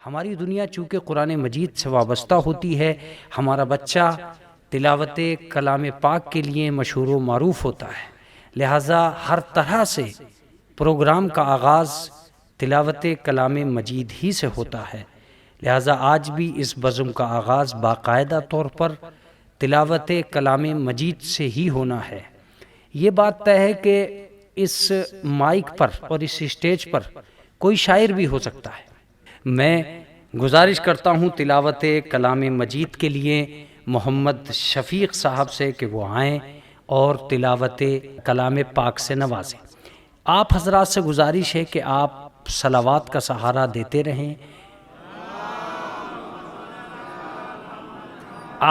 ہماری دنیا چونکہ قرآن مجید سے وابستہ ہوتی ہے، ہمارا بچہ تلاوت کلام پاک کے لیے مشہور و معروف ہوتا ہے، لہٰذا ہر طرح سے پروگرام کا آغاز تلاوت کلام مجید ہی سے ہوتا ہے۔ لہٰذا آج بھی اس بزم کا آغاز باقاعدہ طور پر تلاوت کلام مجید سے ہی ہونا ہے۔ یہ بات طے ہے کہ اس مائک پر اور اس اسٹیج پر کوئی شاعر بھی ہو سکتا ہے۔ میں گزارش کرتا ہوں تلاوت کلام مجید کے لیے محمد شفیق صاحب سے کہ وہ آئیں اور تلاوت کلام پاک سے نوازیں۔ آپ حضرات سے گزارش ہے کہ آپ صلوات کا سہارا دیتے رہیں۔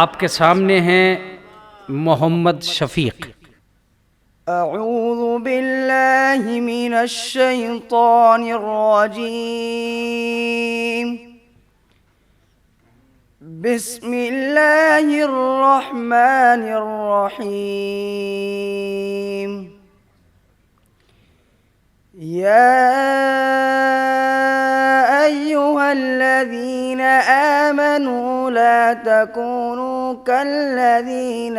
آپ کے سامنے ہیں محمد شفیق۔ اعوذ باللہ من الشیطان الرجیم، بسم اللہ الرحمن الرحیم۔ یا ایہا الذین آمنوا لا تکونوا كالذین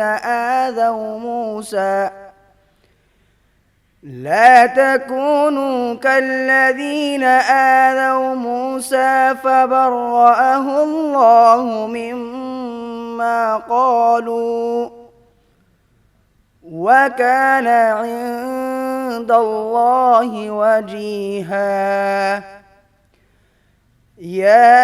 آذوا موسى فبرأه الله مما قالوا وكان عند الله وجيها۔ يا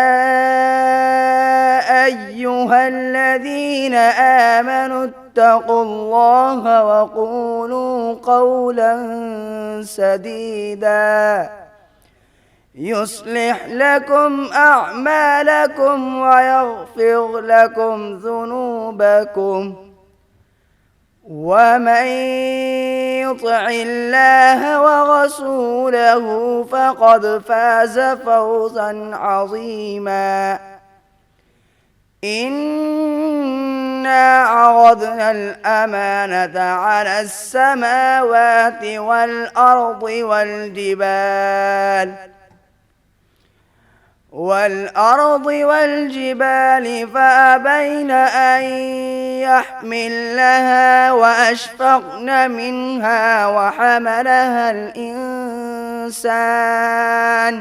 أيها الذين آمنوا اتقوا الله وقولوا قولا سديدا يصلح لكم أعمالكم ويغفر لكم ذنوبكم، ومن يطع الله ورسوله فقد فاز فوزا عظيما۔ إنا عرضنا الأمانة على السماوات والأرض والجبال فأبين أن يحملنها وأشفقن منها وحملها الإنسان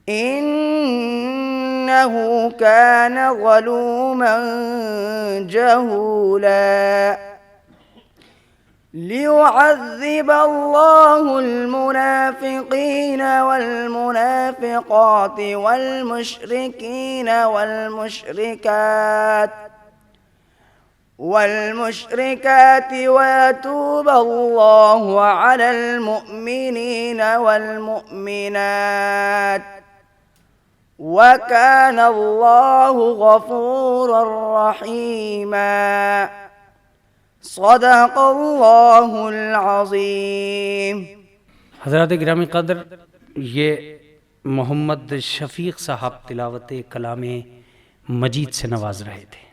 إنه كان ظلوما جهولا۔ ليعذب الله المنافقين والمنافقات والمشركين والمشركات ويتوب الله على المؤمنين والمؤمنات، وكان الله غفورا رحيما۔ صدق اللہ العظیم۔ حضرات گرامی قدر، یہ محمد شفیق صاحب تلاوت کلام مجید سے نواز رہے تھے۔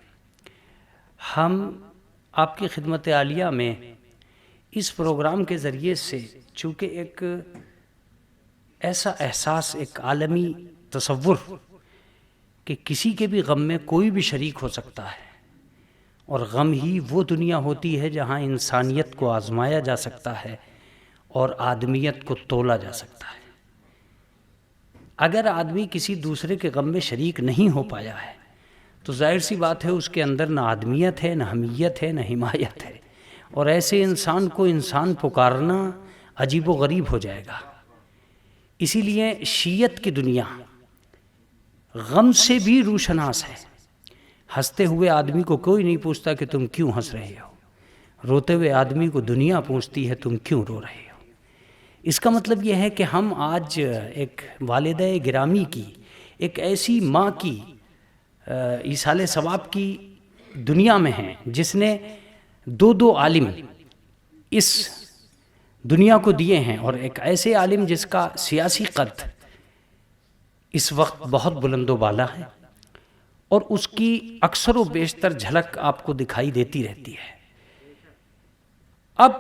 ہم آپ کی خدمت عالیہ میں اس پروگرام کے ذریعے سے چونکہ ایک ایسا احساس، ایک عالمی تصور کہ کسی کے بھی غم میں کوئی بھی شریک ہو سکتا ہے، اور غم ہی وہ دنیا ہوتی ہے جہاں انسانیت کو آزمایا جا سکتا ہے اور آدمیت کو تولا جا سکتا ہے۔ اگر آدمی کسی دوسرے کے غم میں شریک نہیں ہو پایا ہے تو ظاہر سی بات ہے اس کے اندر نہ آدمیت ہے، نہ حمیت ہے، نہ حمایت ہے، اور ایسے انسان کو انسان پکارنا عجیب و غریب ہو جائے گا۔ اسی لیے شیعت کی دنیا غم سے بھی روشناس ہے۔ ہنستے ہوئے آدمی کو کوئی نہیں پوچھتا کہ تم کیوں ہنس رہے ہو، روتے ہوئے آدمی کو دنیا پوچھتی ہے تم کیوں رو رہے ہو۔ اس کا مطلب یہ ہے کہ ہم آج ایک والدہ گرامی کی، ایک ایسی ماں کی ایصال ثواب کی دنیا میں ہیں جس نے دو عالم اس دنیا کو دیے ہیں، اور ایک ایسے عالم جس کا سیاسی قد اس وقت بہت بلند و بالا ہے، اور اس کی اکثر و بیشتر جھلک آپ کو دکھائی دیتی رہتی ہے۔ اب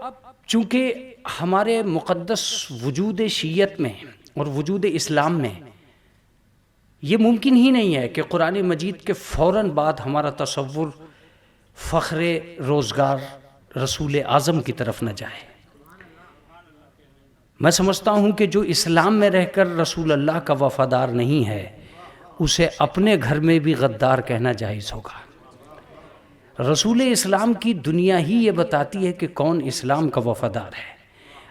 چونکہ ہمارے مقدس وجود شیعت میں اور وجود اسلام میں یہ ممکن ہی نہیں ہے کہ قرآن مجید کے فوراً بعد ہمارا تصور فخر روزگار رسول اعظم کی طرف نہ جائے۔ میں سمجھتا ہوں کہ جو اسلام میں رہ کر رسول اللہ کا وفادار نہیں ہے اسے اپنے گھر میں بھی غدار کہنا جائز ہوگا۔ رسول اسلام کی دنیا ہی یہ بتاتی ہے کہ کون اسلام کا وفادار ہے۔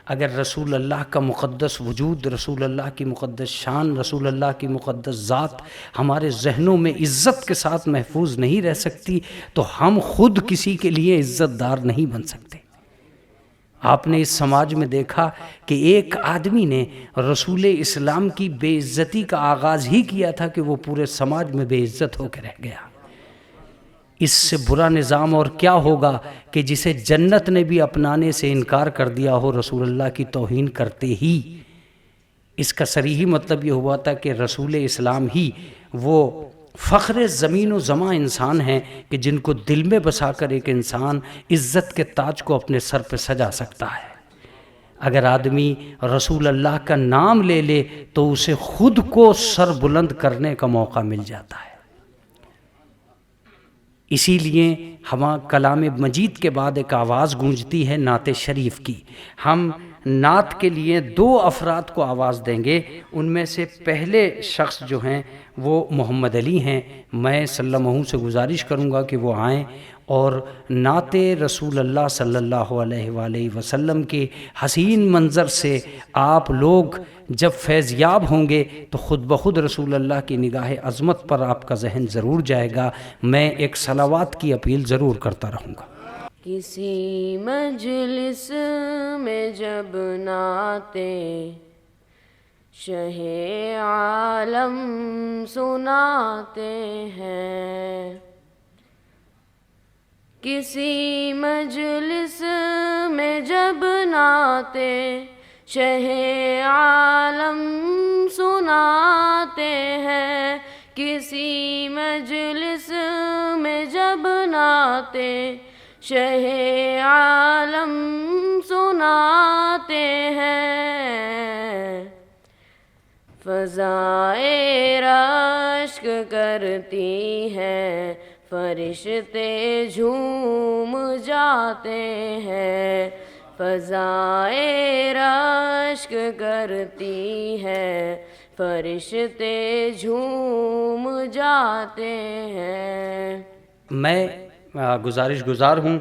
اگر رسول اللہ کا مقدس وجود، رسول اللہ کی مقدس شان، رسول اللہ کی مقدس ذات ہمارے ذہنوں میں عزت کے ساتھ محفوظ نہیں رہ سکتی تو ہم خود کسی کے لیے عزت دار نہیں بن سکتے۔ آپ نے اس سماج میں دیکھا کہ ایک آدمی نے رسول اسلام کی بے عزتی کا آغاز ہی کیا تھا کہ وہ پورے سماج میں بے عزت ہو کے رہ گیا۔ اس سے برا نظام اور کیا ہوگا کہ جسے جنت نے بھی اپنانے سے انکار کر دیا ہو رسول اللہ کی توہین کرتے ہی۔ اس کا صریحی مطلب یہ ہوا تھا کہ رسول اسلام ہی وہ فخر زمین و زماں انسان ہیں کہ جن کو دل میں بسا کر ایک انسان عزت کے تاج کو اپنے سر پہ سجا سکتا ہے۔ اگر آدمی رسول اللہ کا نام لے لے تو اسے خود کو سر بلند کرنے کا موقع مل جاتا ہے۔ اسی لیے ہم کلام مجید کے بعد ایک آواز گونجتی ہے نعت شریف کی۔ ہم نعت کے لیے 2 افراد کو آواز دیں گے، ان میں سے پہلے شخص جو ہیں وہ محمد علی ہیں۔ میں صلی اللہ سے گزارش کروں گا کہ وہ آئیں اور نعت رسول اللہ صلی اللہ علیہ وآلہ وسلم کے حسین منظر سے آپ لوگ جب فیض یاب ہوں گے تو خود بخود رسول اللہ کی نگاہ عظمت پر آپ کا ذہن ضرور جائے گا۔ میں ایک صلوات کی اپیل ضرور کرتا رہوں گا۔ کسی مجلس میں جب نعتِ شہ عالم سناتے ہیں، کسی مجلس میں جب نعتِ شہ عالم سناتے ہیں، کسی مجلس میں جب نعتِ شہ عالم سناتے ہیں، فضائے رشک کرتی ہیں، فرشتے جھوم جاتے ہیں، فضائے رشک کرتی ہیں، فرشتے جھوم جاتے ہیں۔ میں گزارش گزار ہوں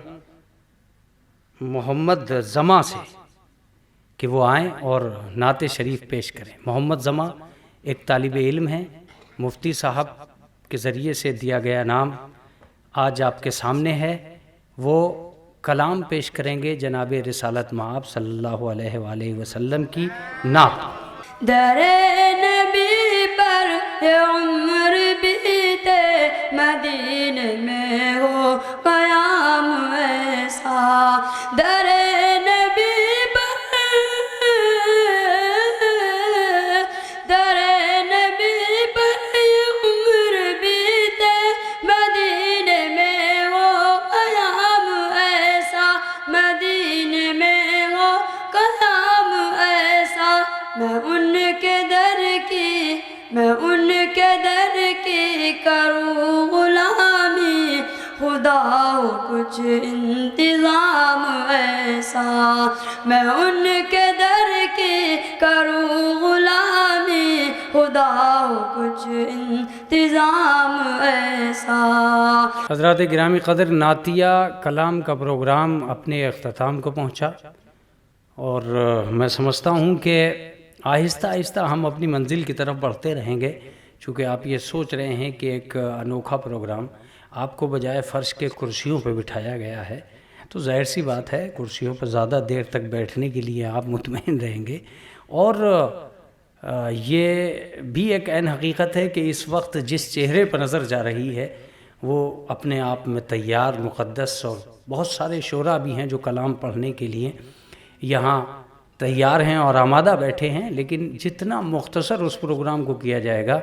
محمد زماں سے کہ وہ آئیں اور نعت شریف پیش کریں۔ محمد زماں ایک طالب علم ہیں، مفتی صاحب کے ذریعے سے دیا گیا نام آج آپ کے سامنے ہے۔ وہ کلام پیش کریں گے جناب رسالت مآب صلی اللہ علیہ وآلہ وسلم کی نعت۔ در نبی پر عمر بیتے، مدینے میں ہو قیام ایسا، در نبی پر، در نبی پر عمر بیتے، مدینے میں ہو قیام ایسا، مدینے میں ہو قیام ایسا۔ میں ان کے در کی، میں ان کے در کی کروں غلامی، خدا ہو کچھ انتظام ایسا۔ میں ان کے در کی کروں غلامی، خدا ہو کچھ انتظام ایسا۔ حضرات گرامی قدر، نعتیہ کلام کا پروگرام اپنے اختتام کو پہنچا اور میں سمجھتا ہوں کہ آہستہ آہستہ ہم اپنی منزل کی طرف بڑھتے رہیں گے، چونکہ آپ یہ سوچ رہے ہیں کہ ایک انوکھا پروگرام آپ کو بجائے فرش کے کرسیوں پہ بٹھایا گیا ہے، تو ظاہر سی بات ہے کرسیوں پر زیادہ دیر تک بیٹھنے کے لیے آپ مطمئن رہیں گے۔ اور یہ بھی ایک عین حقیقت ہے کہ اس وقت جس چہرے پر نظر جا رہی ہے وہ اپنے آپ میں تیار، مقدس، اور بہت سارے شعراء بھی ہیں جو کلام پڑھنے کے لیے یہاں تیار ہیں اور آمادہ بیٹھے ہیں، لیکن جتنا مختصر اس پروگرام کو کیا جائے گا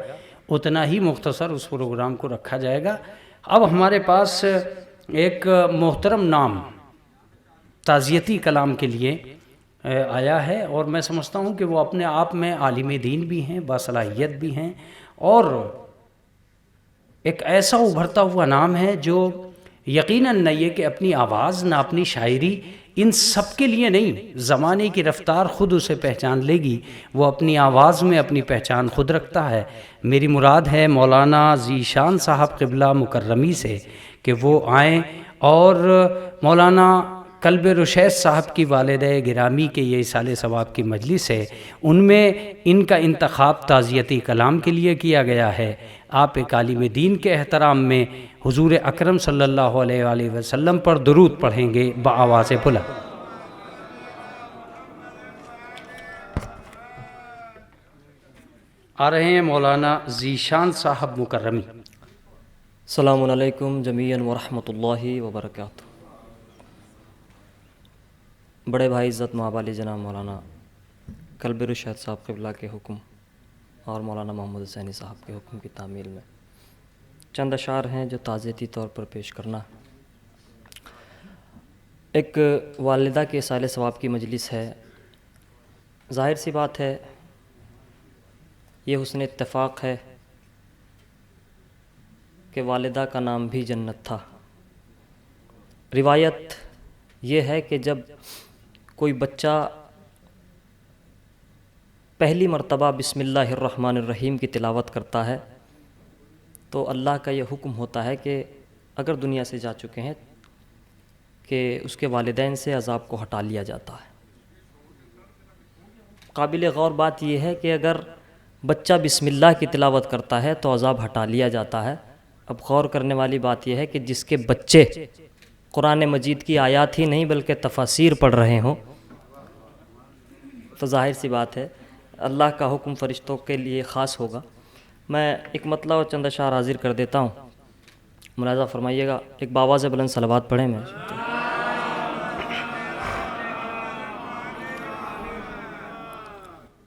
اتنا ہی مختصر اس پروگرام کو رکھا جائے گا۔ اب ہمارے پاس ایک محترم نام تعزیتی کلام کے لیے آیا ہے، اور میں سمجھتا ہوں کہ وہ اپنے آپ میں عالم دین بھی ہیں، باصلاحیت بھی ہیں، اور ایک ایسا ابھرتا ہوا نام ہے جو یقیناً نہ یہ کہ اپنی آواز نہ اپنی شاعری ان سب کے لیے نہیں، زمانے کی رفتار خود اسے پہچان لے گی، وہ اپنی آواز میں اپنی پہچان خود رکھتا ہے۔ میری مراد ہے مولانا ذیشان صاحب قبلہ مکرمی سے کہ وہ آئیں اور مولانا قلب رشید صاحب کی والدہ گرامی کے یہ اصالِ ثواب کی مجلس ہے، ان میں ان کا انتخاب تعزیتی کلام کے لیے کیا گیا ہے۔ آپ ایک عالم دین کے احترام میں حضور اکرم صلی اللہ علیہ وآلہ وسلم پر درود پڑھیں گے بآواز بلند۔ آ رہے ہیں مولانا ذیشان صاحب مکرمی۔ السلام علیکم جمیعاً ورحمۃ اللہ وبرکاتہ۔ بڑے بھائی عزت مابعلی جناب مولانا قلب رشید صاحب قبلہ کے حکم اور مولانا محمد حسینی صاحب کے حکم کی تعمیل میں چند اشعار ہیں جو تعزیتی طور پر پیش کرنا ہے۔ ایک والدہ کے اصالِ ثواب کی مجلس ہے، ظاہر سی بات ہے یہ حسن اتفاق ہے کہ والدہ کا نام بھی جنت تھا۔ روایت یہ ہے کہ جب کوئی بچہ پہلی مرتبہ بسم اللہ الرحمن الرحیم کی تلاوت کرتا ہے تو اللہ کا یہ حکم ہوتا ہے کہ اگر دنیا سے جا چکے ہیں کہ اس کے والدین سے عذاب کو ہٹا لیا جاتا ہے۔ قابل غور بات یہ ہے کہ اگر بچہ بسم اللہ کی تلاوت کرتا ہے تو عذاب ہٹا لیا جاتا ہے۔ اب غور کرنے والی بات یہ ہے کہ جس کے بچے قرآن مجید کی آیات ہی نہیں بلکہ تفاسیر پڑھ رہے ہوں تو ظاہر سی بات ہے اللہ کا حکم فرشتوں کے لیے خاص ہوگا۔ میں ایک مطلب اور چند اشعار حاضر کر دیتا ہوں، ملاحظہ فرمائیے گا۔ ایک باواز بلند صلوات پڑھیں میں۔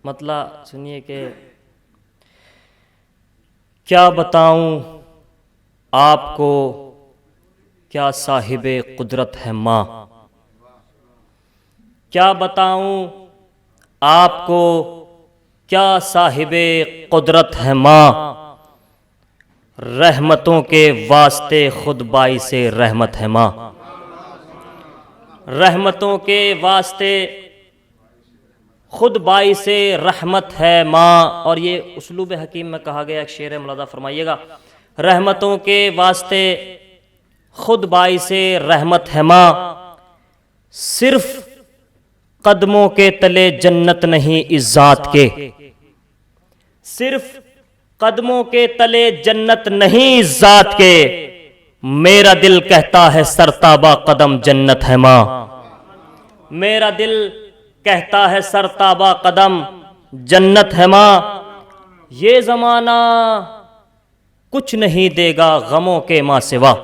مطلب سنیے کہ کیا بتاؤں آپ کو کیا صاحب قدرت ہے ماں، کیا بتاؤں آپ کو کیا صاحب قدرت ہے ماں، رحمتوں کے واسطے خود باعث رحمت ہے ماں، رحمتوں کے واسطے خود باعث رحمت ہے ماں۔ اور یہ اسلوب حکیم میں کہا گیا ایک شعر ہے، ملاحظہ فرمائیے گا۔ رحمتوں کے واسطے خود باعث رحمت ہے ماں، صرف قدموں کے تلے جنت نہیں اس ذات کے، صرف قدموں کے تلے جنت نہیں اس ذات کے، میرا دل کہتا ہے سرتابہ قدم جنت ہے ماں، میرا دل کہتا ہے سرتابہ قدم جنت ہے ماں۔ یہ زمانہ کچھ نہیں دے گا غموں کے ماں سوا،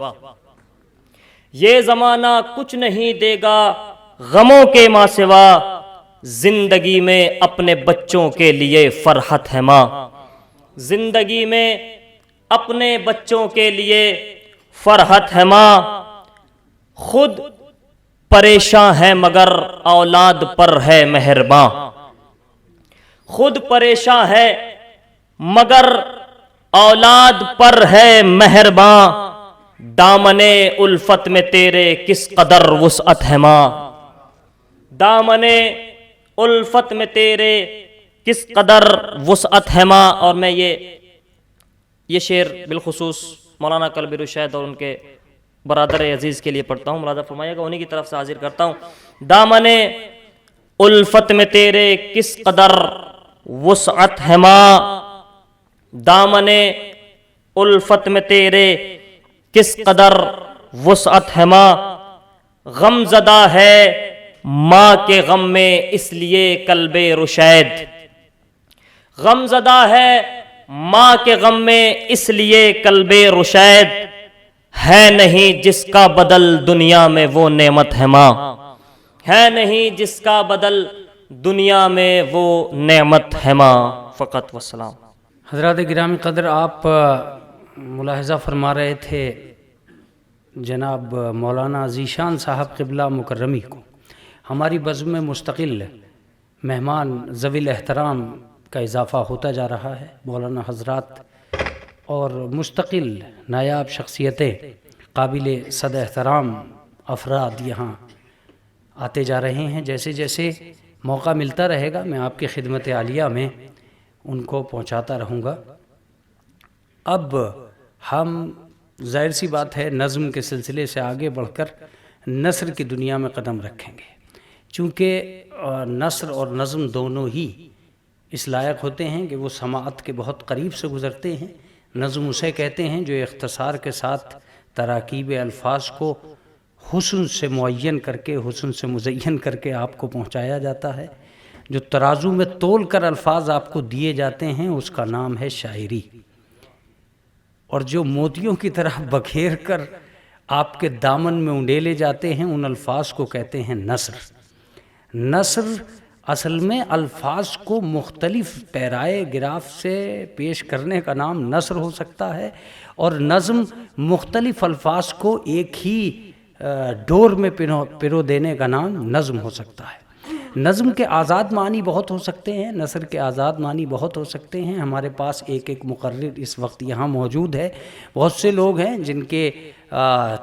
یہ زمانہ کچھ نہیں دے گا غموں کے ماں سوا، زندگی میں اپنے بچوں کے لیے فرحت ہے ماں، زندگی میں اپنے بچوں کے لیے فرحت ہے ماں، خود پریشاں ہے مگر اولاد پر ہے مہرباں، خود پریشاں ہے مگر اولاد پر ہے مہرباں، دامن الفت میں تیرے کس قدر وسعت ہے ماں، دامن الفت میں تیرے کس قدر وسعت ہے ماں۔ اور میں یہ شعر بالخصوص مولانا قلب رشید اور ان کے برادر عزیز کے لیے پڑھتا ہوں، ملاحظہ فرمائیے گا، انہی کی طرف سے حاضر کرتا ہوں۔ دامن الفت میں تیرے کس قدر وسعت ہے ماں، دامن الفت میں تیرے کس قدر وسعت ہے ماں، غم زدہ ہے ماں کے غم میں اس لیے قلب رشید، غم زدہ ہے ماں کے غم میں اس لیے قلب رشید، ہے نہیں جس کا بدل دنیا میں وہ نعمت ہے ماں، ہے نہیں جس کا بدل دنیا میں وہ نعمت ہے ماں۔ فقط والسلام۔ حضرات گرامی قدر، آپ ملاحظہ فرما رہے تھے جناب مولانا ذیشان صاحب قبلہ مکرمی کو۔ ہماری بزم میں مستقل مہمان ذوی الاحترام کا اضافہ ہوتا جا رہا ہے۔ مولانا حضرات اور مستقل نایاب شخصیتیں، قابل صد احترام افراد یہاں آتے جا رہے ہیں. جیسے جیسے موقع ملتا رہے گا میں آپ کی خدمت عالیہ میں ان کو پہنچاتا رہوں گا. اب ہم ظاہر سی بات ہے نظم کے سلسلے سے آگے بڑھ کر نثر کی دنیا میں قدم رکھیں گے، چونکہ نثر اور نظم دونوں ہی اس لائق ہوتے ہیں کہ وہ سماعت کے بہت قریب سے گزرتے ہیں. نظم اسے کہتے ہیں جو اختصار کے ساتھ تراکیب الفاظ کو حسن سے معین کر کے، حسن سے مزین کر کے آپ کو پہنچایا جاتا ہے. جو ترازو میں تول کر الفاظ آپ کو دیے جاتے ہیں اس کا نام ہے شاعری، اور جو موتیوں کی طرح بکھیر کر آپ کے دامن میں انڈیلے جاتے ہیں ان الفاظ کو کہتے ہیں نثر. نثر اصل میں الفاظ کو مختلف پیرائے گراف سے پیش کرنے کا نام نثر ہو سکتا ہے، اور نظم مختلف الفاظ کو ایک ہی ڈور میں پرو دینے کا نام نظم ہو سکتا ہے. نظم کے آزاد معنی بہت ہو سکتے ہیں، نثر کے آزاد معنی بہت ہو سکتے ہیں. ہمارے پاس ایک مقرر اس وقت یہاں موجود ہے. بہت سے لوگ ہیں جن کے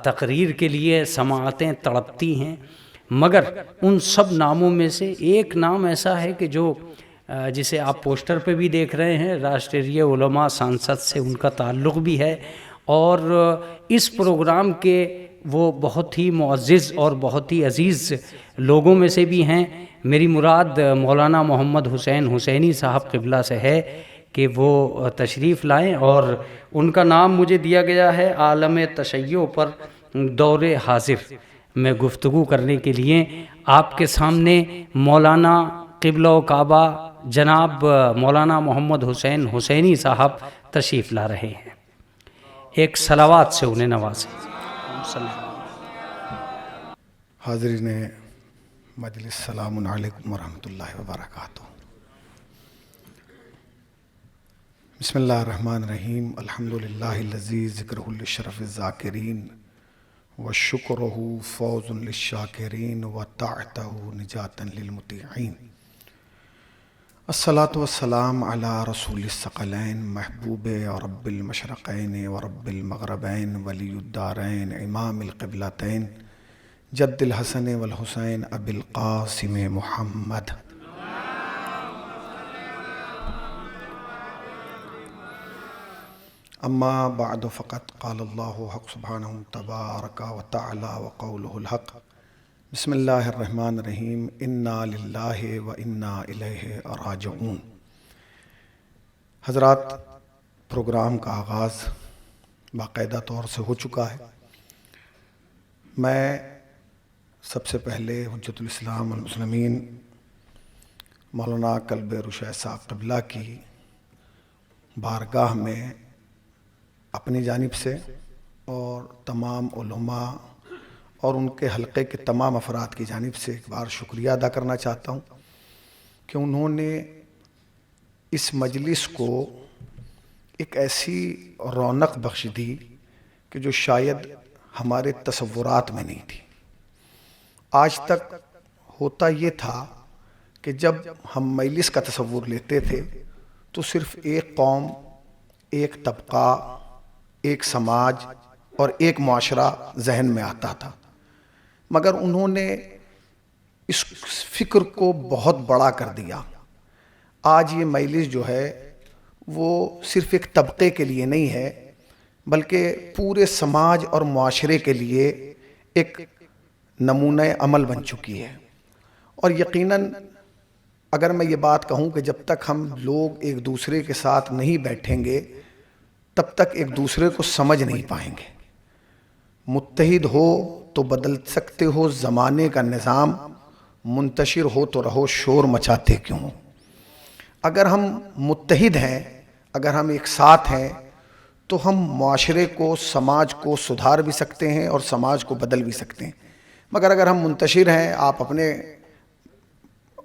تقریر کے لیے سماعتیں تڑپتی ہیں، مگر ان سب ناموں میں سے ایک نام ایسا ہے کہ جو جسے آپ پوسٹر پہ بھی دیکھ رہے ہیں، راشٹریہ علماء سانسد سے ان کا تعلق بھی ہے، اور اس پروگرام کے وہ بہت ہی معزز اور بہت ہی عزیز لوگوں میں سے بھی ہیں. میری مراد مولانا محمد حسین حسینی صاحب قبلہ سے ہے کہ وہ تشریف لائیں، اور ان کا نام مجھے دیا گیا ہے عالم تشیع پر دور حاضر میں گفتگو کرنے کے لیے. آپ کے سامنے مولانا قبلہ و کعبہ جناب مولانا محمد حسین حسینی صاحب تشریف لا رہے ہیں. ایک صلوات سے انہیں نوازیں. حاضرین مجلس، السلام علیکم ورحمۃ اللہ وبرکاتہ. بسم اللہ الرحمن الرحیم. الحمد للہ الذی ذکرہ للشرف الذاکرین وشکرہ فوز للشاکرین وطاعتہ نجاۃ للمطیعین. الصلاۃ والسلام علی رسول الثقلین محبوب رب المشرقین ورب المغربین ولی الدارین امام القبلتین جد الحسن والحسین ابی القاسم محمد. اما بعد فقط قال اللہ حق سبحانہ تبارک و تعالی وقولہ الحق. بسم اللہ الرحمن الرحیم. انا للہ و انا الیہ راجعون. حضرات، پروگرام کا آغاز باقاعدہ طور سے ہو چکا ہے. میں سب سے پہلے حجت الاسلام والمسلمین مولانا کلب رشید صاحب قبلہ کی بارگاہ میں اپنی جانب سے اور تمام علماء اور ان کے حلقے کے تمام افراد کی جانب سے ایک بار شکریہ ادا کرنا چاہتا ہوں کہ انہوں نے اس مجلس کو ایک ایسی رونق بخش دی کہ جو شاید ہمارے تصورات میں نہیں تھی. آج تک ہوتا یہ تھا کہ جب ہم مجلس کا تصور لیتے تھے تو صرف ایک قوم، ایک طبقہ، ایک سماج اور ایک معاشرہ ذہن میں آتا تھا، مگر انہوں نے اس فکر کو بہت بڑا کر دیا. آج یہ مجلس جو ہے وہ صرف ایک طبقے کے لیے نہیں ہے بلکہ پورے سماج اور معاشرے کے لیے ایک نمونہ عمل بن چکی ہے. اور یقیناً اگر میں یہ بات کہوں کہ جب تک ہم لوگ ایک دوسرے کے ساتھ نہیں بیٹھیں گے تب تک ایک دوسرے کو سمجھ نہیں پائیں گے. متحد ہو تو بدل سکتے ہو زمانے کا نظام، منتشر ہو تو رہو شور مچاتے کیوں. اگر ہم متحد ہیں، اگر ہم ایک ساتھ ہیں تو ہم معاشرے کو، سماج کو سدھار بھی سکتے ہیں اور سماج کو بدل بھی سکتے ہیں. مگر اگر ہم منتشر ہیں، آپ اپنے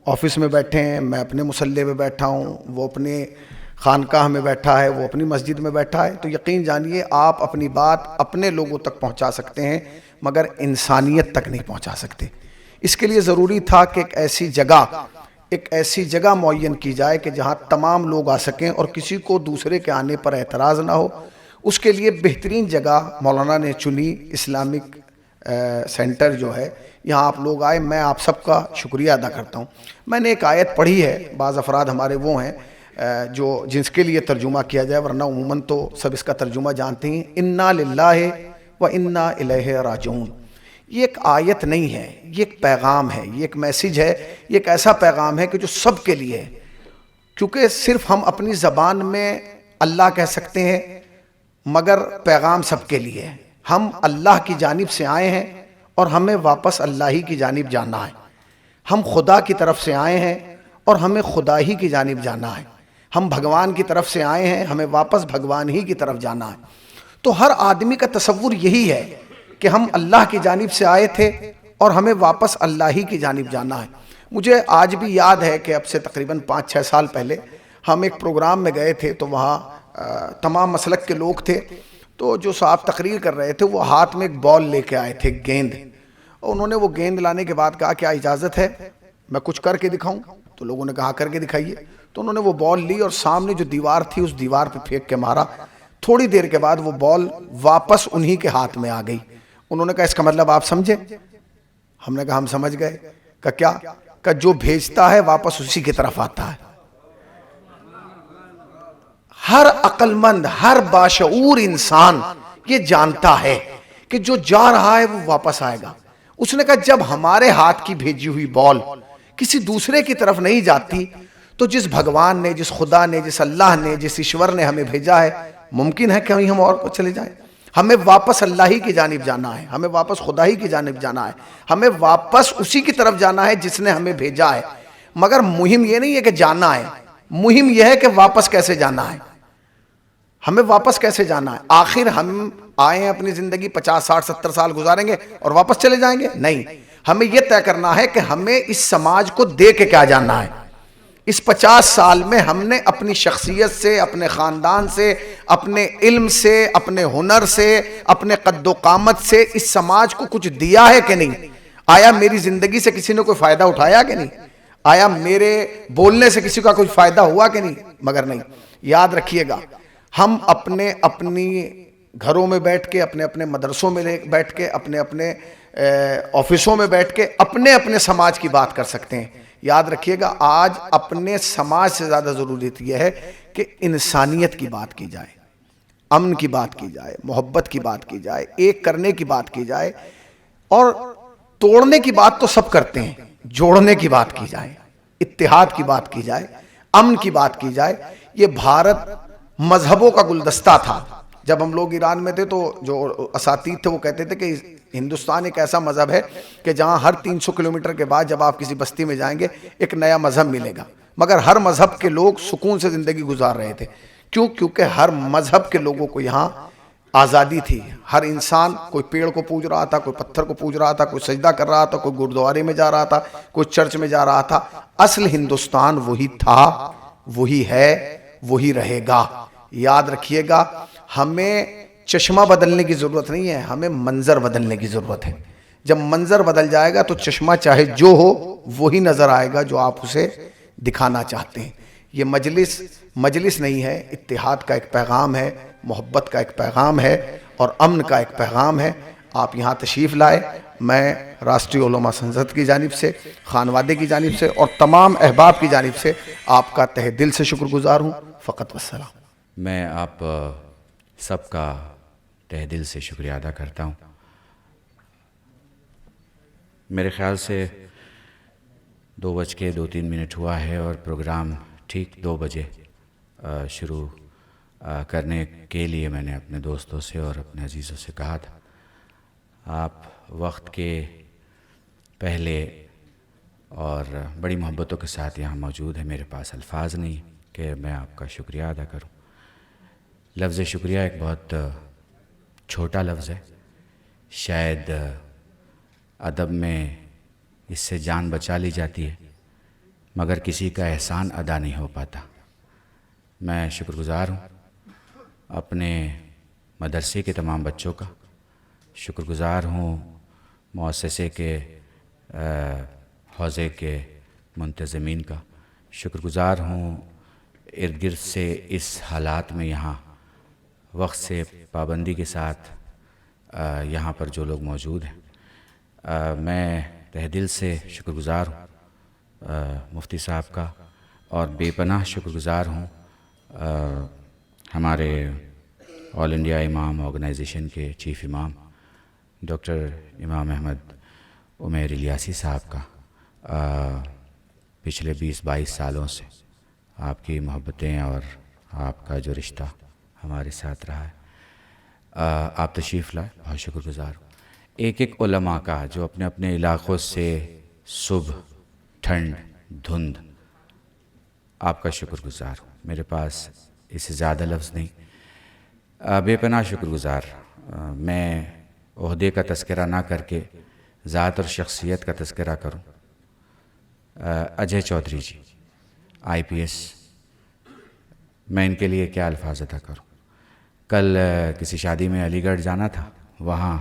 آفس میں بیٹھے ہیں، میں اپنے مصلی میں بیٹھا ہوں، وہ اپنے خانقاہ میں بیٹھا ہے، وہ اپنی مسجد میں بیٹھا ہے، تو یقین جانیے آپ اپنی بات اپنے لوگوں تک پہنچا سکتے ہیں مگر انسانیت تک نہیں پہنچا سکتے. اس کے لیے ضروری تھا کہ ایک ایسی جگہ، ایک ایسی جگہ معین کی جائے کہ جہاں تمام لوگ آ سکیں اور کسی کو دوسرے کے آنے پر اعتراض نہ ہو. اس کے لیے بہترین جگہ مولانا نے چنی اسلامک سینٹر جو ہے. یہاں آپ لوگ آئے, میں آپ سب کا شکریہ ادا کرتا ہوں. میں نے ایک آیت پڑھی ہے, بعض افراد ہمارے وہ ہیں جو جس کے لیے ترجمہ کیا جائے, ورنہ عموماً تو سب اس کا ترجمہ جانتے ہیں, انا للہ و انا الیہ راجعون. یہ ایک آیت نہیں ہے, یہ ایک پیغام ہے, یہ ایک میسیج ہے, یہ ایک ایسا پیغام ہے کہ جو سب کے لیے ہے. کیونکہ صرف ہم اپنی زبان میں اللہ کہہ سکتے ہیں مگر پیغام سب کے لیے ہے. ہم اللہ کی جانب سے آئے ہیں اور ہمیں واپس اللہ ہی کی جانب جانا ہے. ہم خدا کی طرف سے آئے ہیں اور ہمیں خدا ہی کی جانب جانا ہے. ہم بھگوان کی طرف سے آئے ہیں, ہمیں واپس بھگوان ہی کی طرف جانا ہے. تو ہر آدمی کا تصور یہی ہے کہ ہم اللہ کی جانب سے آئے تھے اور ہمیں واپس اللہ ہی کی جانب جانا ہے. مجھے آج بھی یاد ہے کہ اب سے تقریباً 5-6 سال پہلے ہم ایک پروگرام میں گئے تھے, تو وہاں تمام مسلک کے لوگ تھے. تو جو صاحب تقریر کر رہے تھے وہ ہاتھ میں ایک بال لے کے آئے تھے, گیند. اور انہوں نے وہ گیند لانے کے بعد کہا کیا اجازت ہے میں کچھ کر کے دکھاؤں؟ تو لوگوں نے کہا کر کے دکھائیے. تو انہوں نے وہ بال لی اور سامنے جو دیوار تھی اس دیوار پہ پھینک کے مارا. تھوڑی دیر کے بعد وہ بال واپس انہی کے ہاتھ میں آ گئی. انہوں نے کہا اس کا مطلب آپ سمجھے؟ ہم نے کہا ہم سمجھ گئے. کہا کیا؟ کہ جو بھیجتا ہے واپس اسی کی طرف آتا ہے. ہر عقل مند, ہر باشعور انسان یہ جانتا ہے کہ جو جا رہا ہے وہ واپس آئے گا. اس نے کہا جب ہمارے ہاتھ کی بھیجی ہوئی بال کسی دوسرے کی طرف نہیں جاتی تو جس بھگوان نے, جس خدا نے, جس اللہ نے, جس ایشور نے ہمیں بھیجا ہے, ممکن ہے کہ ہم اور کو چلے جائیں؟ ہمیں واپس اللہ ہی کی جانب جانا ہے, ہمیں واپس خدا ہی کی جانب جانا ہے, ہمیں واپس اسی کی طرف جانا ہے جس نے ہمیں بھیجا ہے. مگر مہم یہ نہیں ہے کہ جانا ہے, مہم یہ ہے کہ واپس کیسے جانا ہے, ہمیں واپس کیسے جانا ہے. آخر ہم آئے ہیں اپنی زندگی 50, 60, 70 سال گزاریں گے اور واپس چلے جائیں گے؟ نہیں, ہمیں یہ طے کرنا ہے کہ ہمیں اس سماج کو دے کے کیا جانا ہے. اس 50 سال میں ہم نے اپنی شخصیت سے, اپنے خاندان سے, اپنے علم سے, اپنے ہنر سے, اپنے قد و قامت سے اس سماج کو کچھ دیا ہے کہ نہیں؟ آیا میری زندگی سے کسی نے کوئی فائدہ اٹھایا کہ نہیں؟ آیا میرے بولنے سے کسی کا کوئی فائدہ ہوا کہ نہیں؟ مگر نہیں. یاد رکھیے گا, ہم اپنی گھروں میں بیٹھ کے, اپنے مدرسوں میں بیٹھ کے, اپنے آفسوں میں بیٹھ کے اپنے سماج کی بات کر سکتے ہیں. یاد رکھیے گا آج اپنے سماج سے زیادہ ضروریت یہ ہے کہ انسانیت کی بات کی جائے, امن کی بات کی جائے, محبت کی بات کی جائے, ایک کرنے کی بات کی جائے. اور توڑنے کی بات تو سب کرتے ہیں, جوڑنے کی بات کی جائے, اتحاد کی بات کی جائے, امن کی بات کی جائے. یہ بھارت مذہبوں کا گلدستہ تھا. جب ہم لوگ ایران میں تھے تو جو اساتید تھے وہ کہتے تھے کہ ہندوستان ایک ایسا مذہب ہے کہ جہاں ہر 300 کلومیٹر کے بعد جب آپ کسی بستی میں جائیں گے ایک نیا مذہب ملے گا. مگر ہر مذہب کے لوگ سکون سے زندگی گزار رہے تھے. کیوں؟ کیونکہ ہر مذہب کے لوگوں کو یہاں آزادی تھی. ہر انسان کوئی پیڑ کو پوج رہا تھا, کوئی پتھر کو پوج رہا تھا, کوئی سجدہ کر رہا تھا, کوئی گردوارے میں جا رہا تھا, کوئی چرچ میں جا رہا تھا. اصل ہندوستان وہی تھا, وہی ہے, وہی رہے گا. یاد رکھیے گا ہمیں چشمہ بدلنے کی ضرورت نہیں ہے, ہمیں منظر بدلنے کی ضرورت ہے. جب منظر بدل جائے گا تو چشمہ چاہے جو ہو وہی نظر آئے گا جو آپ اسے دکھانا چاہتے ہیں. یہ مجلس نہیں ہے, اتحاد کا ایک پیغام ہے, محبت کا ایک پیغام ہے اور امن کا ایک پیغام ہے. آپ یہاں تشریف لائے. میں راشٹریہ علماء سنسد کی جانب سے, خانوادے کی جانب سے اور تمام احباب کی جانب سے آپ کا تہ دل سے شکر گزار ہوں. فقط والسلام. میں آپ سب کا تہ دل سے شکریہ ادا کرتا ہوں. میرے خیال سے 2:02 ہوا ہے اور پروگرام ٹھیک 2 بجے شروع کرنے کے لیے میں نے اپنے دوستوں سے اور اپنے عزیزوں سے کہا تھا. آپ وقت کے پہلے اور بڑی محبتوں کے ساتھ یہاں موجود ہیں. میرے پاس الفاظ نہیں کہ میں آپ کا شکریہ ادا کروں. لفظ شکریہ ایک بہت چھوٹا لفظ ہے. شاید ادب میں اس سے جان بچا لی جاتی ہے مگر کسی کا احسان ادا نہیں ہو پاتا. میں شکر گزار ہوں اپنے مدرسے کے تمام بچوں کا, شکر گزار ہوں مؤسسے کے حوزے کے منتظمین کا شکر گزار ہوں، ارد گرد سے اس حالات میں یہاں وقت سے پابندی کے ساتھ یہاں پر جو لوگ موجود ہیں، میں تہ دل سے شکر گزار ہوں مفتی صاحب کا، اور بے پناہ شکر گزار ہوں ہمارے آل انڈیا امام آرگنائزیشن کے چیف امام ڈاکٹر امام احمد عمیر الیاسی صاحب کا، پچھلے 20-22 سالوں سے آپ کی محبتیں اور آپ کا جو رشتہ ہمارے ساتھ رہا ہے، آپ تشریف لائے، بہت شکر گزار ہوں۔ ایک علماء کا جو اپنے اپنے علاقوں سے صبح ٹھنڈ دھند، آپ کا شکر گزار ہوں، میرے پاس اس سے زیادہ لفظ نہیں، بے پناہ شکر گزار۔ میں عہدے کا تذکرہ نہ کر کے ذات اور شخصیت کا تذکرہ کروں، اجے چودھری جی IPS، میں ان کے لیے کیا الفاظ ادا کروں۔ کل کسی شادی میں علی گڑھ جانا تھا، وہاں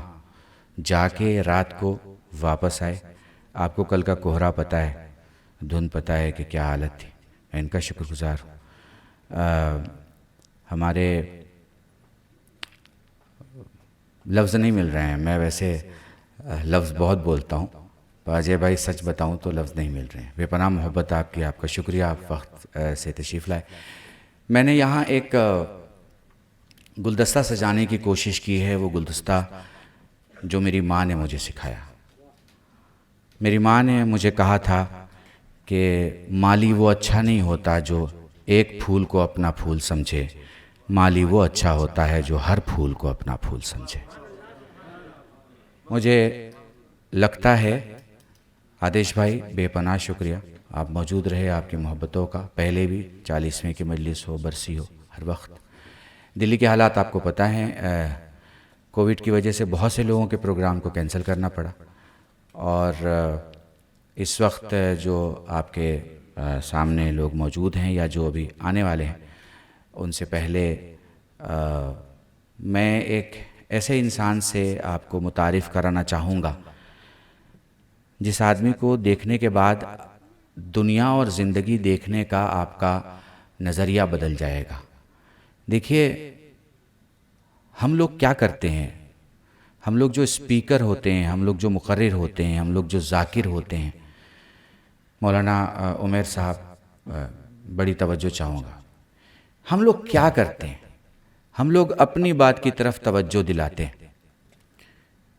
جا کے رات کو واپس آئے، آپ کو کل کا کوہرا پتہ ہے، دھند پتہ ہے کہ کیا حالت تھی، میں ان کا شکر گزار ہوں۔ ہمارے لفظ نہیں مل رہے ہیں، میں ویسے لفظ بہت بولتا ہوں، اجے بھائی سچ بتاؤں تو لفظ نہیں مل رہے ہیں۔ بے پناہ محبت آپ کی، آپ کا شکریہ، آپ وقت سے تشریف لائے۔ میں نے یہاں ایک گلدستہ سجانے کی کوشش کی ہے، وہ گلدستہ جو میری ماں نے مجھے سکھایا۔ میری ماں نے مجھے کہا تھا کہ مالی وہ اچھا نہیں ہوتا جو ایک پھول کو اپنا پھول سمجھے، مالی وہ اچھا ہوتا ہے جو ہر پھول کو اپنا پھول سمجھے۔ مجھے لگتا ہے آدیش بھائی بے پناہ شکریہ، آپ موجود رہے، آپ کی محبتوں کا، پہلے بھی 40ویں کی مجلس ہو، برسی ہو، ہر وقت۔ دلی کے حالات آپ کو پتہ ہیں، کووڈ کی وجہ سے بہت سے لوگوں کے پروگرام کو کینسل کرنا پڑا، اور اس وقت جو آپ کے سامنے لوگ موجود ہیں یا جو ابھی آنے والے ہیں، ان سے پہلے میں ایک ایسے انسان سے آپ کو متعارف کرانا چاہوں گا جس آدمی کو دیکھنے کے بعد دنیا اور زندگی دیکھنے کا آپ کا نظریہ بدل جائے گا۔ دیکھیے، ہم لوگ کیا کرتے ہیں، ہم لوگ جو اسپیکر ہوتے ہیں، ہم لوگ جو مقرر ہوتے ہیں، ہم لوگ جو ذاکر ہوتے ہیں، مولانا عمیر صاحب بڑی توجہ چاہوں گا، ہم لوگ کیا کرتے ہیں؟ ہم لوگ اپنی بات کی طرف توجہ دلاتے ہیں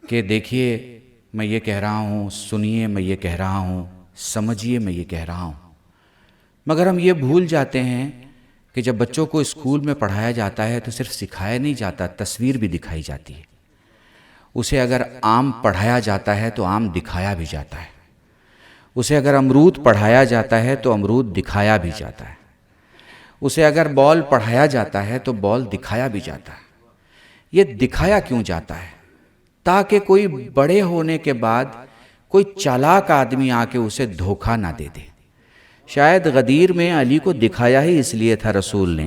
کہ دیکھیے میں یہ کہہ رہا ہوں، سنیے میں یہ کہہ رہا ہوں، سمجھیے میں یہ کہہ رہا ہوں، مگر ہم یہ بھول جاتے ہیں کہ جب بچوں کو اسکول میں پڑھایا جاتا ہے تو صرف سکھایا نہیں جاتا، تصویر بھی دکھائی جاتی ہے۔ اسے اگر آم پڑھایا جاتا ہے تو آم دکھایا بھی جاتا ہے، اسے اگر امرود پڑھایا جاتا ہے تو امرود دکھایا بھی جاتا ہے، اسے اگر بال پڑھایا جاتا ہے تو بال دکھایا بھی جاتا ہے۔ یہ دکھایا کیوں جاتا ہے؟ تاکہ کوئی بڑے ہونے کے بعد کوئی چالاک آدمی آ کے اسے دھوکہ نہ دے دے۔ شاید غدیر میں علی کو دکھایا ہی اس لیے تھا رسول نے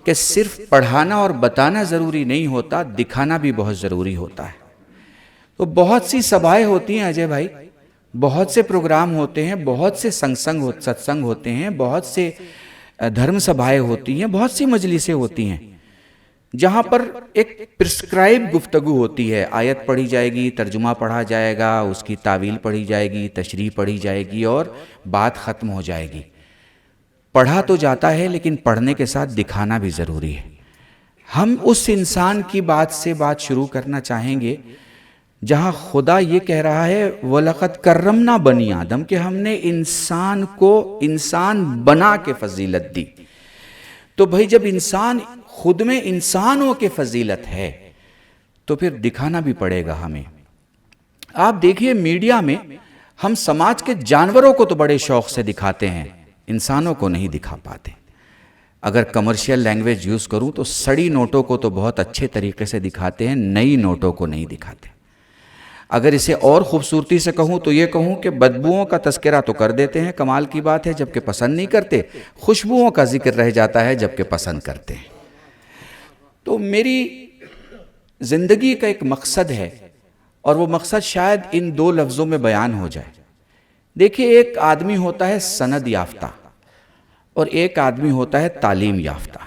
کہ صرف پڑھانا اور بتانا ضروری نہیں ہوتا، دکھانا بھی بہت ضروری ہوتا ہے۔ تو بہت سی سبھائیں ہوتی ہیں اجے بھائی، بہت سے پروگرام ہوتے ہیں، بہت سے ستسنگ ہوتے ہیں، بہت سے دھرم سبھائیں ہوتی ہیں، بہت سی مجلسیں ہوتی ہیں جہاں پر ایک پرسکرائب گفتگو ہوتی ہے، آیت پڑھی جائے گی، ترجمہ پڑھا جائے گا، اس کی تعویل پڑھی جائے گی، تشریح پڑھی جائے گی اور بات ختم ہو جائے گی۔ پڑھا تو جاتا ہے لیکن پڑھنے کے ساتھ دکھانا بھی ضروری ہے۔ ہم اس انسان کی بات سے بات شروع کرنا چاہیں گے جہاں خدا یہ کہہ رہا ہے وَلَقَدْ كَرَّمْنَا بَنِي آدم، کہ ہم نے انسان کو انسان بنا کے فضیلت دی۔ تو بھائی جب انسان خود میں انسانوں کے فضیلت ہے تو پھر دکھانا بھی پڑے گا ہمیں۔ آپ دیکھیے میڈیا میں ہم سماج کے جانوروں کو تو بڑے شوق سے دکھاتے ہیں، انسانوں کو نہیں دکھا پاتے۔ اگر کمرشل لینگویج یوز کروں تو سڑی نوٹوں کو تو بہت اچھے طریقے سے دکھاتے ہیں، نئی نوٹوں کو نہیں دکھاتے۔ اگر اسے اور خوبصورتی سے کہوں تو یہ کہوں کہ بدبوؤں کا تذکرہ تو کر دیتے ہیں، کمال کی بات ہے، جبکہ پسند نہیں کرتے، خوشبوؤں کا ذکر رہ جاتا ہے جبکہ پسند کرتے ہیں۔ تو میری زندگی کا ایک مقصد ہے اور وہ مقصد شاید ان دو لفظوں میں بیان ہو جائے دیکھیے ایک آدمی ہوتا ہے سند یافتہ اور ایک آدمی ہوتا ہے تعلیم یافتہ.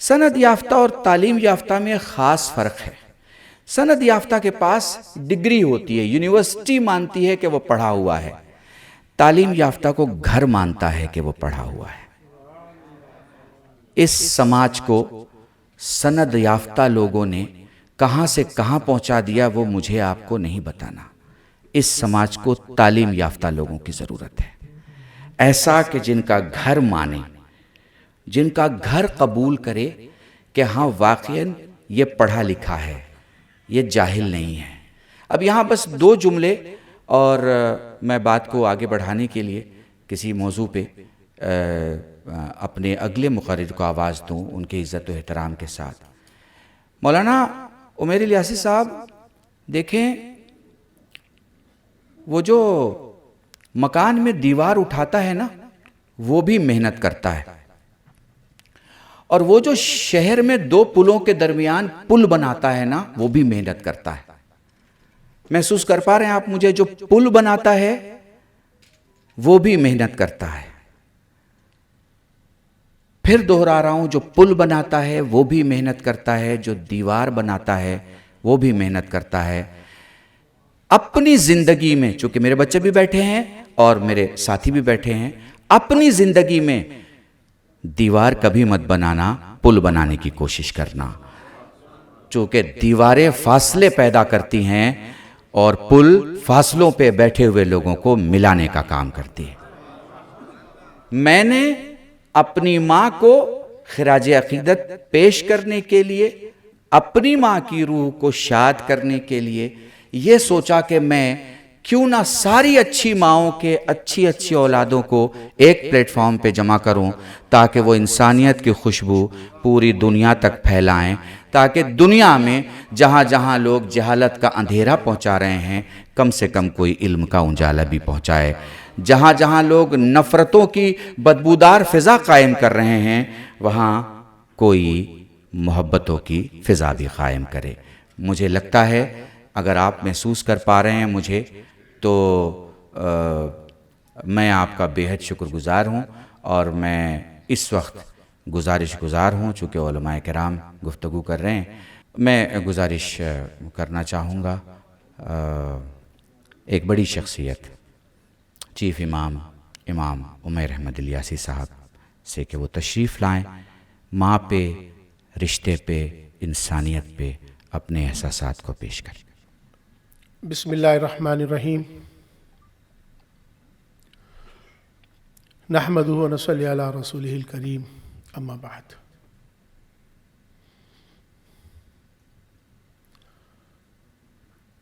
سند یافتہ اور تعلیم یافتہ میں خاص فرق ہے. سند یافتہ کے پاس ڈگری ہوتی ہے، یونیورسٹی مانتی ہے کہ وہ پڑھا ہوا ہے. تعلیم یافتہ کو گھر مانتا ہے کہ وہ پڑھا ہوا ہے. اس سماج کو سند یافتہ لوگوں نے کہاں سے کہاں پہنچا دیا وہ مجھے آپ کو نہیں بتانا. اس سماج کو تعلیم یافتہ لوگوں کی ضرورت ہے، ایسا کہ جن کا گھر مانے، جن کا گھر قبول کرے کہ ہاں واقعاً یہ پڑھا لکھا ہے، یہ جاہل نہیں ہے. اب یہاں بس 2 جملے اور میں بات کو آگے بڑھانے کے لیے کسی موضوع پہ اپنے اگلے مقرر کو آواز دوں ان کے عزت و احترام کے ساتھ. مولانا عمیر الیاسی صاحب دیکھیں، وہ جو مکان میں دیوار اٹھاتا ہے نا وہ بھی محنت کرتا ہے، اور وہ جو شہر میں 2 پلوں کے درمیان پل بناتا ہے نا وہ بھی محنت کرتا ہے. محسوس کر پا رہے ہیں آپ مجھے؟ جو پل بناتا ہے وہ بھی محنت کرتا ہے. پھر دوہرا رہا ہوں، جو پل بناتا ہے وہ بھی محنت کرتا ہے، جو دیوار بناتا ہے وہ بھی محنت کرتا ہے. اپنی زندگی میں، چونکہ میرے بچے بھی بیٹھے ہیں اور میرے ساتھی بھی بیٹھے ہیں، اپنی زندگی میں دیوار کبھی مت بنانا، پل بنانے کی کوشش کرنا. چونکہ دیواریں فاصلے پیدا کرتی ہیں اور پل فاصلوں پہ بیٹھے ہوئے لوگوں کو ملانے کا کام کرتی ہے. میں نے اپنی ماں کو خراج عقیدت پیش کرنے کے لیے، اپنی ماں کی روح کو شاد کرنے کے لیے یہ سوچا کہ میں کیوں نہ ساری اچھی ماؤں کے اچھی اولادوں کو ایک پلیٹ فارم پہ جمع کروں تاکہ وہ انسانیت کی خوشبو پوری دنیا تک پھیلائیں، تاکہ دنیا میں جہاں جہاں لوگ جہالت کا اندھیرا پہنچا رہے ہیں کم سے کم کوئی علم کا اجالا بھی پہنچائے. جہاں جہاں لوگ نفرتوں کی بدبودار فضا قائم کر رہے ہیں وہاں کوئی محبتوں کی فضا بھی قائم کرے. مجھے لگتا ہے اگر آپ محسوس کر پا رہے ہیں مجھے تو میں آپ کا بے حد شکر گزار ہوں، اور میں اس وقت گزارش گزار ہوں، چونکہ علماء کرام گفتگو کر رہے ہیں، میں گزارش کرنا چاہوں گا ایک بڑی شخصیت چیف امام عمیر احمد الیاسی صاحب سے کہ وہ تشریف لائیں، ماں پہ، رشتے پہ، انسانیت پہ اپنے احساسات کو پیش کریں. بسم اللہ الرحمن الرحیم. نحمدہ و نصلی علی رسولہ الکریم، اما بعد.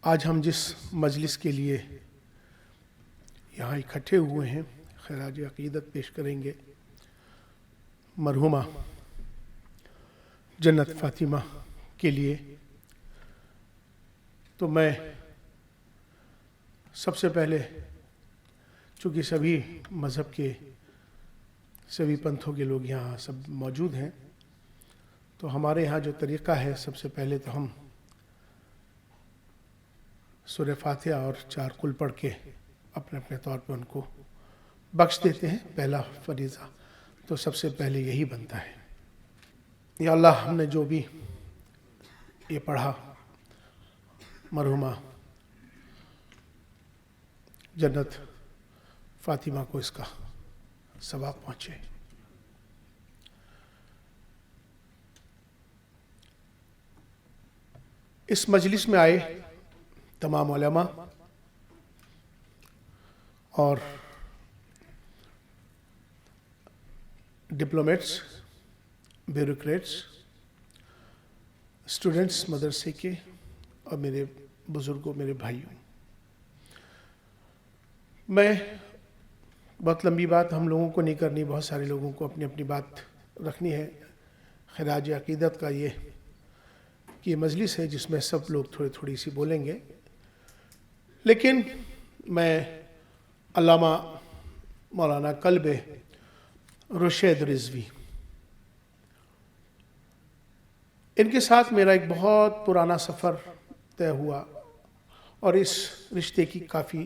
آج ہم جس مجلس کے لیے یہاں اکٹھے ہوئے ہیں خراج عقیدت پیش کریں گے مرحومہ جنت فاطمہ کے لیے، تو میں سب سے پہلے، چونکہ سبھی مذہب کے، سبھی پنتھوں کے لوگ یہاں سب موجود ہیں، تو ہمارے یہاں جو طریقہ ہے سب سے پہلے تو ہم سورہ فاتحہ اور 4 قل پڑھ کے اپنے اپنے طور پر ان کو بخش دیتے ہیں. پہلا فریضہ تو سب سے پہلے یہی بنتا ہے. یا اللہ، ہم نے جو بھی یہ پڑھا مرحومہ جنت فاطمہ کو اس کا ثواب پہنچے. اس مجلس میں آئے تمام علماء اور ڈپلومیٹس، بیوروکریٹس، اسٹوڈنٹس مدرسے کے، اور میرے بزرگوں، میرے بھائیوں، میں بہت لمبی بات ہم لوگوں کو نہیں کرنی، بہت سارے لوگوں کو اپنی اپنی بات رکھنی ہے. خراج عقیدت کا یہ مجلس ہے جس میں سب لوگ تھوڑی سی بولیں گے، لیکن میں علامہ مولانا کلب رشید رضوی، ان کے ساتھ میرا ایک بہت پرانا سفر طے ہوا، اور اس رشتے کی کافی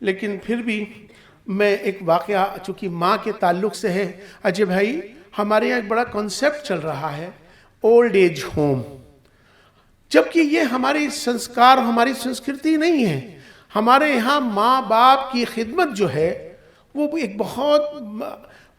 لیکن پھر بھی میں ایک واقعہ چونکہ ماں کے تعلق سے ہے، اجے بھائی ہمارے یہاں ایک بڑا کنسیپٹ چل رہا ہے اولڈ ایج ہوم، جبکہ یہ ہماری سنسکار، ہماری سنسکرتی نہیں ہے. ہمارے یہاں ماں باپ کی خدمت جو ہے وہ ایک بہت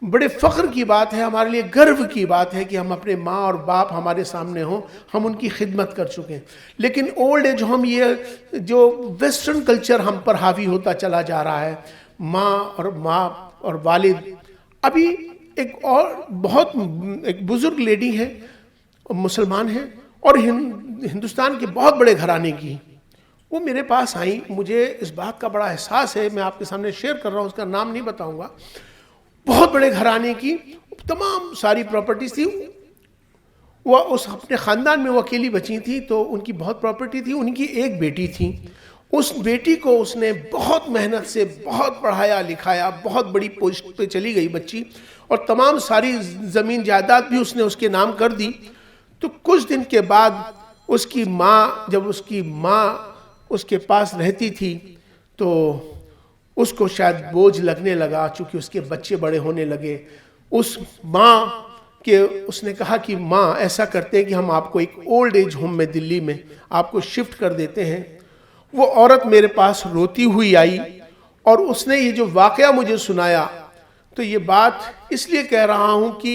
بڑے فخر کی بات ہے، ہمارے لیے گرو کی بات ہے کہ ہم اپنے ماں اور باپ ہمارے سامنے ہوں، ہم ان کی خدمت کر چکے ہیں. لیکن اولڈ ایج ہوم، یہ جو ویسٹرن کلچر ہم پر حاوی ہوتا چلا جا رہا ہے، ماں اور والد. ابھی ایک اور بہت ایک بزرگ لیڈی ہے، مسلمان ہیں اور ہندوستان کے بہت بڑے گھرانے کی، وہ میرے پاس آئیں. مجھے اس بات کا بڑا احساس ہے، میں آپ کے سامنے شیئر کر رہا ہوں، اس کا نام نہیں بتاؤں گا. بہت بڑے گھرانے کی، تمام ساری پراپرٹیز تھی. وہ اس اپنے خاندان میں وہ اکیلی بچی تھی، تو ان کی بہت پراپرٹی تھی. ان کی ایک بیٹی تھی، اس بیٹی کو اس نے بہت محنت سے بہت پڑھایا لکھایا، بہت بڑی پوسٹ پہ چلی گئی بچی، اور تمام ساری زمین جائیداد بھی اس نے اس کے نام کر دی. تو کچھ دن کے بعد اس کی ماں، جب اس کی ماں اس کے پاس رہتی تھی تو اس کو شاید بوجھ لگنے لگا، چونکہ اس کے بچے بڑے ہونے لگے. اس ماں کہ اس نے کہا کہ ماں ایسا کرتے ہیں کہ ہم آپ کو ایک اولڈ ایج ہوم میں دلی میں آپ کو شفٹ کر دیتے ہیں. وہ عورت میرے پاس روتی ہوئی آئی اور اس نے یہ جو واقعہ مجھے سنایا. تو یہ بات اس لیے کہہ رہا ہوں کہ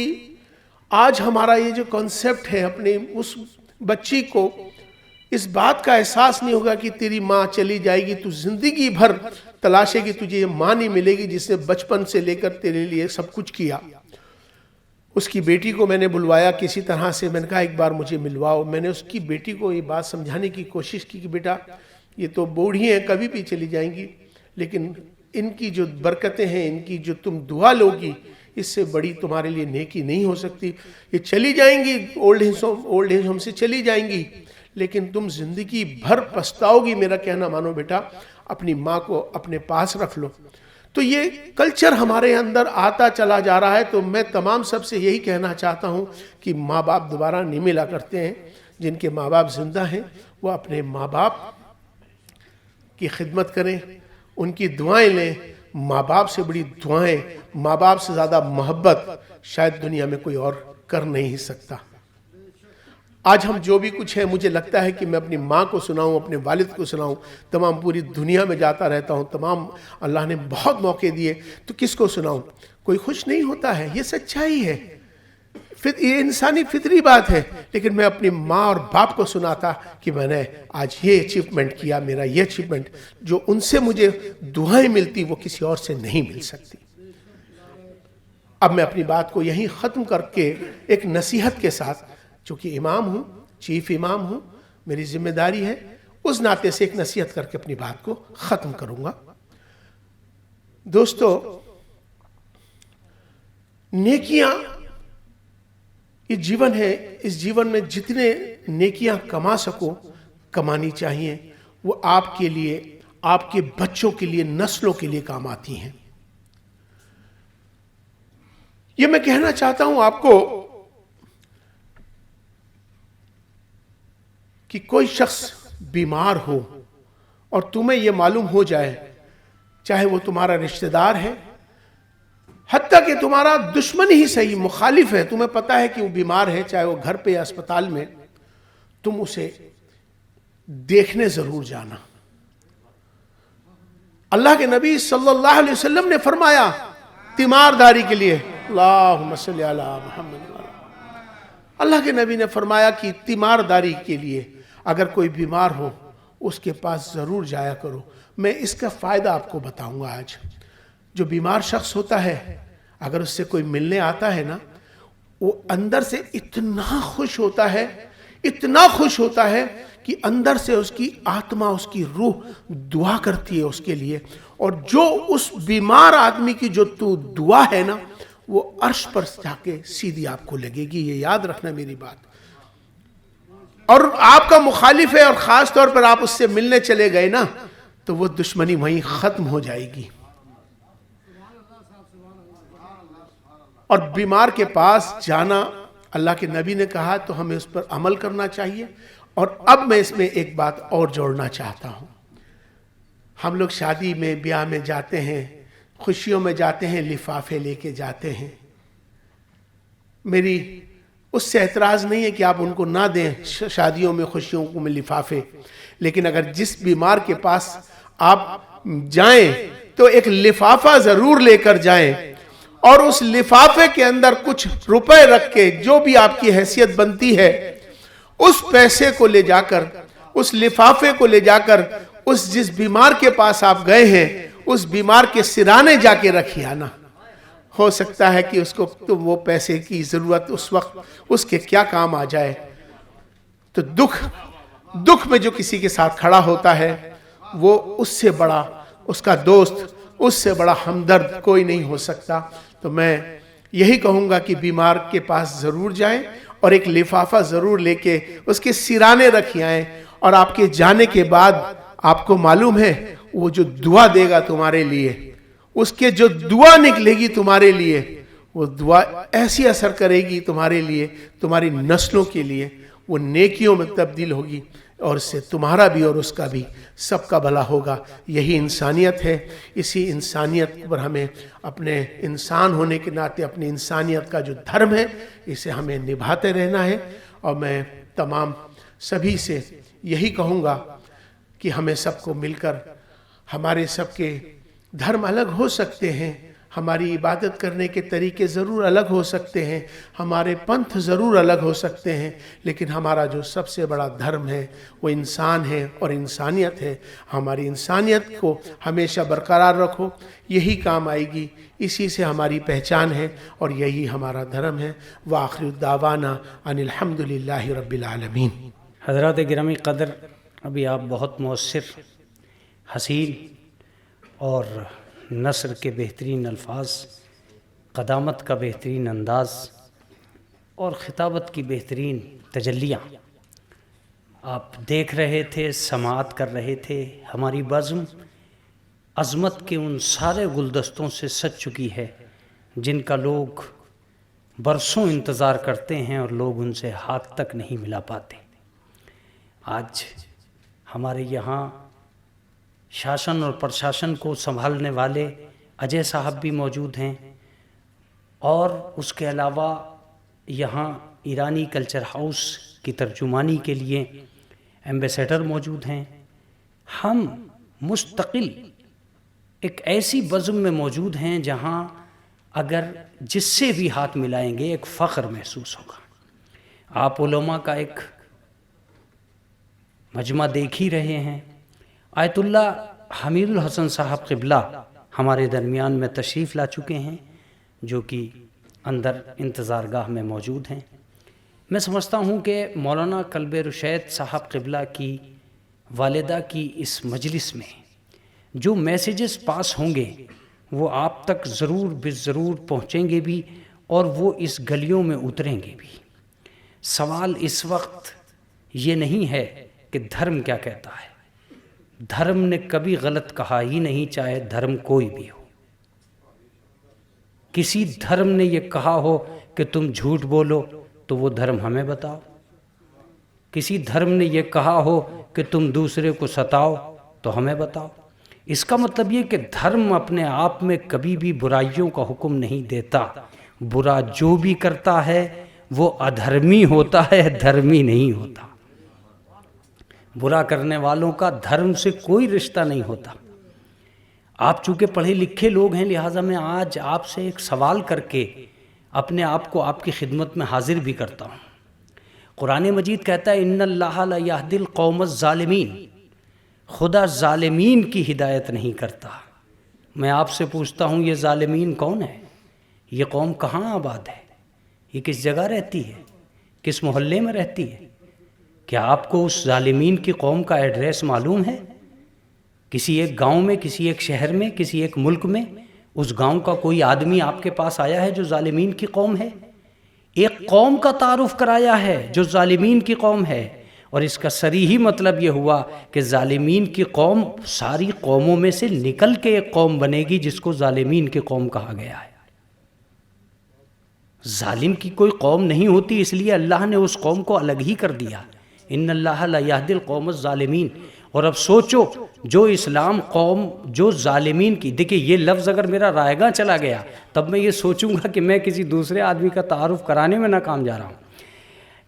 آج ہمارا یہ جو کنسیپٹ ہے، اپنے اس بچی کو اس بات کا احساس نہیں ہوگا کہ تیری ماں چلی جائے گی، تو زندگی بھر تلاشے گی، تجھے یہ ماں نہیں ملے گی جس نے بچپن سے لے کر تیرے لیے سب کچھ کیا. اس کی بیٹی کو میں نے بلوایا کسی طرح سے، میں نے کہا ایک بار مجھے ملواؤ. میں نے اس کی بیٹی کو یہ بات سمجھانے کی کوشش کی کہ بیٹا یہ تو بوڑھی ہیں، کبھی بھی چلی جائیں گی، لیکن ان کی جو برکتیں ہیں، ان کی جو تم دعا لوگی، اس سے بڑی تمہارے لیے نیکی نہیں ہو سکتی. یہ چلی جائیں گی، اولڈ ایج ہوم سے چلی جائیں گی، لیکن تم زندگی بھر پچھتاؤ گی. میرا کہنا مانو بیٹا، اپنی ماں کو اپنے پاس رکھ لو. تو یہ کلچر ہمارے اندر آتا چلا جا رہا ہے. تو میں تمام سب سے یہی کہنا چاہتا ہوں کہ ماں باپ دوبارہ نہیں ملا کرتے ہیں. جن کے ماں باپ زندہ ہیں وہ اپنے ماں باپ کی خدمت کریں، ان کی دعائیں لیں. ماں باپ سے بڑی دعائیں، ماں باپ سے زیادہ محبت شاید دنیا میں کوئی اور کر نہیں سکتا. آج ہم جو بھی کچھ ہے، مجھے لگتا ہے کہ میں اپنی ماں کو سناؤں، اپنے والد کو سناؤں. تمام پوری دنیا میں جاتا رہتا ہوں، تمام اللہ نے بہت موقع دیے، تو کس کو سناؤں؟ کوئی خوش نہیں ہوتا ہے. یہ سچائی ہے، یہ انسانی فطری بات ہے. لیکن میں اپنی ماں اور باپ کو سناتا کہ میں نے آج یہ اچیومنٹ کیا، میرا یہ اچیومنٹ، جو ان سے مجھے دعائیں ملتی وہ کسی اور سے نہیں مل سکتی. اب میں اپنی بات کو یہیں ختم کر کے ایک نصیحت کے ساتھ، چونکہ امام ہوں، چیف امام ہوں، میری ذمہ داری ہے، اس ناطے سے ایک نصیحت کر کے اپنی بات کو ختم کروں گا. دوستو، نیکیاں یہ جیون ہے، اس جیون میں جتنے نیکیاں کما سکو کمانی چاہیے. وہ آپ کے لیے، آپ کے بچوں کے لیے، نسلوں کے لیے کام آتی ہیں. یہ میں کہنا چاہتا ہوں آپ کو کہ کوئی شخص بیمار ہو اور تمہیں یہ معلوم ہو جائے، چاہے وہ تمہارا رشتہ دار ہے، حتیٰ کہ تمہارا دشمن ہی صحیح، مخالف ہے، تمہیں پتا ہے کہ وہ بیمار ہے، چاہے وہ گھر پہ یا اسپتال میں، تم اسے دیکھنے ضرور جانا. اللہ کے نبی صلی اللہ علیہ وسلم نے فرمایا تیمارداری کے لیے، اللہم صلی علی محمد، اللہ کے نبی نے فرمایا کہ تیمارداری کے لیے اگر کوئی بیمار ہو اس کے پاس ضرور جایا کرو. میں اس کا فائدہ آپ کو بتاؤں گا. آج جو بیمار شخص ہوتا ہے، اگر اس سے کوئی ملنے آتا ہے نا، وہ اندر سے اتنا خوش ہوتا ہے، اتنا خوش ہوتا ہے کہ اندر سے اس کی آتما، اس کی روح دعا کرتی ہے اس کے لیے. اور جو اس بیمار آدمی کی جو تو دعا ہے نا، وہ عرش پر جا کے سیدھی آپ کو لگے گی. یہ یاد رکھنا میری بات. اور آپ کا مخالف ہے اور خاص طور پر آپ اس سے ملنے چلے گئے نا، تو وہ دشمنی وہیں ختم ہو جائے گی. اور بیمار کے پاس جانا اللہ کے نبی نے کہا، تو ہمیں اس پر عمل کرنا چاہیے. اور اب میں اس میں ایک بات اور جوڑنا چاہتا ہوں. ہم لوگ شادی میں بیاہ میں جاتے ہیں، خوشیوں میں جاتے ہیں، لفافے لے کے جاتے ہیں. میری اس سے اعتراض نہیں ہے کہ آپ ان کو نہ دیں شادیوں میں خوشیوں میں لفافے، لیکن اگر جس بیمار کے پاس آپ جائیں تو ایک لفافہ ضرور لے کر جائیں، اور اس لفافے کے اندر کچھ روپے رکھ کے جو بھی آپ کی حیثیت بنتی ہے اس پیسے کو لے جا کر، اس لفافے کو لے جا کر اس جس بیمار کے پاس آپ گئے ہیں اس بیمار کے سرانے جا کے رکھیے آنا. ہو سکتا ہے کہ اس کو تو وہ پیسے کی ضرورت اس وقت اس کے کیا کام آ جائے. تو دکھ میں جو کسی کے ساتھ کھڑا ہوتا ہے وہ اس سے بڑا اس کا دوست، اس سے بڑا ہمدرد کوئی نہیں ہو سکتا. تو میں یہی کہوں گا کہ بیمار کے پاس ضرور جائیں اور ایک لفافہ ضرور لے کے اس کے سرانے رکھ آئیں. اور آپ کے جانے کے بعد آپ کو معلوم ہے وہ جو دعا دے گا تمہارے لیے، اس کے جو دعا نکلے گی تمہارے لیے، وہ دعا ایسی اثر کرے گی تمہارے لیے، تمہاری نسلوں کے لیے، وہ نیکیوں میں تبدیل ہوگی، اور اس سے تمہارا بھی اور اس کا بھی سب کا بھلا ہوگا. یہی انسانیت ہے. اسی انسانیت پر ہمیں اپنے انسان ہونے کے ناطے اپنی انسانیت کا جو دھرم ہے اسے ہمیں نبھاتے رہنا ہے. اور میں تمام سبھی سے یہی کہوں گا کہ ہمیں سب کو مل کر، ہمارے سب کے دھرم الگ ہو سکتے ہیں، ہماری عبادت کرنے کے طریقے ضرور الگ ہو سکتے ہیں، ہمارے پنتھ ضرور الگ ہو سکتے ہیں، لیکن ہمارا جو سب سے بڑا دھرم ہے وہ انسان ہے اور انسانیت ہے. ہماری انسانیت کو ہمیشہ برقرار رکھو، یہی کام آئے گی، اسی سے ہماری پہچان ہے اور یہی ہمارا دھرم ہے. وآخر الدعوانا ان الحمدللہ رب العالمین. حضرات گرامی قدر، ابھی آپ بہت مؤثر، حسین اور نثر کے بہترین الفاظ، قدامت کا بہترین انداز اور خطابت کی بہترین تجلیاں آپ دیکھ رہے تھے، سماعت کر رہے تھے. ہماری بزم عظمت کے ان سارے گلدستوں سے سج چکی ہے جن کا لوگ برسوں انتظار کرتے ہیں اور لوگ ان سے ہاتھ تک نہیں ملا پاتے. آج ہمارے یہاں شاشن اور پرشاشن کو سنبھالنے والے اجے صاحب بھی موجود ہیں، اور اس کے علاوہ یہاں ایرانی کلچر ہاؤس کی ترجمانی کے لیے ایمبیسیڈر موجود ہیں. ہم مستقل ایک ایسی بزم میں موجود ہیں جہاں اگر جس سے بھی ہاتھ ملائیں گے ایک فخر محسوس ہوگا. آپ علماء کا ایک مجمع دیکھ ہی رہے ہیں. آیت اللہ حمید الحسن صاحب قبلہ ہمارے درمیان میں تشریف لا چکے ہیں، جو کہ اندر انتظار گاہ میں موجود ہیں. میں سمجھتا ہوں کہ مولانا کلب رشید صاحب قبلہ کی والدہ کی اس مجلس میں جو میسیجز پاس ہوں گے وہ آپ تک ضرور بضرور پہنچیں گے بھی، اور وہ اس گلیوں میں اتریں گے بھی. سوال اس وقت یہ نہیں ہے کہ دھرم کیا کہتا ہے. دھرم نے کبھی غلط کہا ہی نہیں، چاہے دھرم کوئی بھی ہو. کسی دھرم نے یہ کہا ہو کہ تم جھوٹ بولو تو وہ دھرم ہمیں بتاؤ. کسی دھرم نے یہ کہا ہو کہ تم دوسرے کو ستاؤ تو ہمیں بتاؤ. اس کا مطلب یہ کہ دھرم اپنے آپ میں کبھی بھی برائیوں کا حکم نہیں دیتا. برا جو بھی کرتا ہے وہ ادھرمی ہوتا ہے، دھرمی نہیں ہوتا. برا کرنے والوں کا دھرم سے کوئی رشتہ نہیں ہوتا. آپ چونکہ پڑھے لکھے لوگ ہیں، لہٰذا میں آج آپ سے ایک سوال کر کے اپنے آپ کو آپ کی خدمت میں حاضر بھی کرتا ہوں. قرآن مجید کہتا ہے ان اللہ لا یہدی القوم الظالمین، خدا ظالمین کی ہدایت نہیں کرتا. میں آپ سے پوچھتا ہوں یہ ظالمین کون ہے؟ یہ قوم کہاں آباد ہے؟ یہ کس جگہ رہتی ہے؟ کس محلے میں رہتی ہے؟ کیا آپ کو اس ظالمین کی قوم کا ایڈریس معلوم ہے؟ کسی ایک گاؤں میں، کسی ایک شہر میں، کسی ایک ملک میں اس گاؤں کا کوئی آدمی آپ کے پاس آیا ہے جو ظالمین کی قوم ہے؟ ایک قوم کا تعارف کرایا ہے جو ظالمین کی قوم ہے، اور اس کا صریحی مطلب یہ ہوا کہ ظالمین کی قوم ساری قوموں میں سے نکل کے ایک قوم بنے گی جس کو ظالمین کی قوم کہا گیا ہے. ظالم کی کوئی قوم نہیں ہوتی، اس لیے اللہ نے اس قوم کو الگ ہی کر دیا. ان اللہ لا یہدی القوم الظالمین. اور اب سوچو جو اسلام قوم جو ظالمین کی، دیکھیں یہ لفظ اگر میرا رائے گاں چلا گیا تب میں یہ سوچوں گا کہ میں کسی دوسرے آدمی کا تعارف کرانے میں ناکام جا رہا ہوں.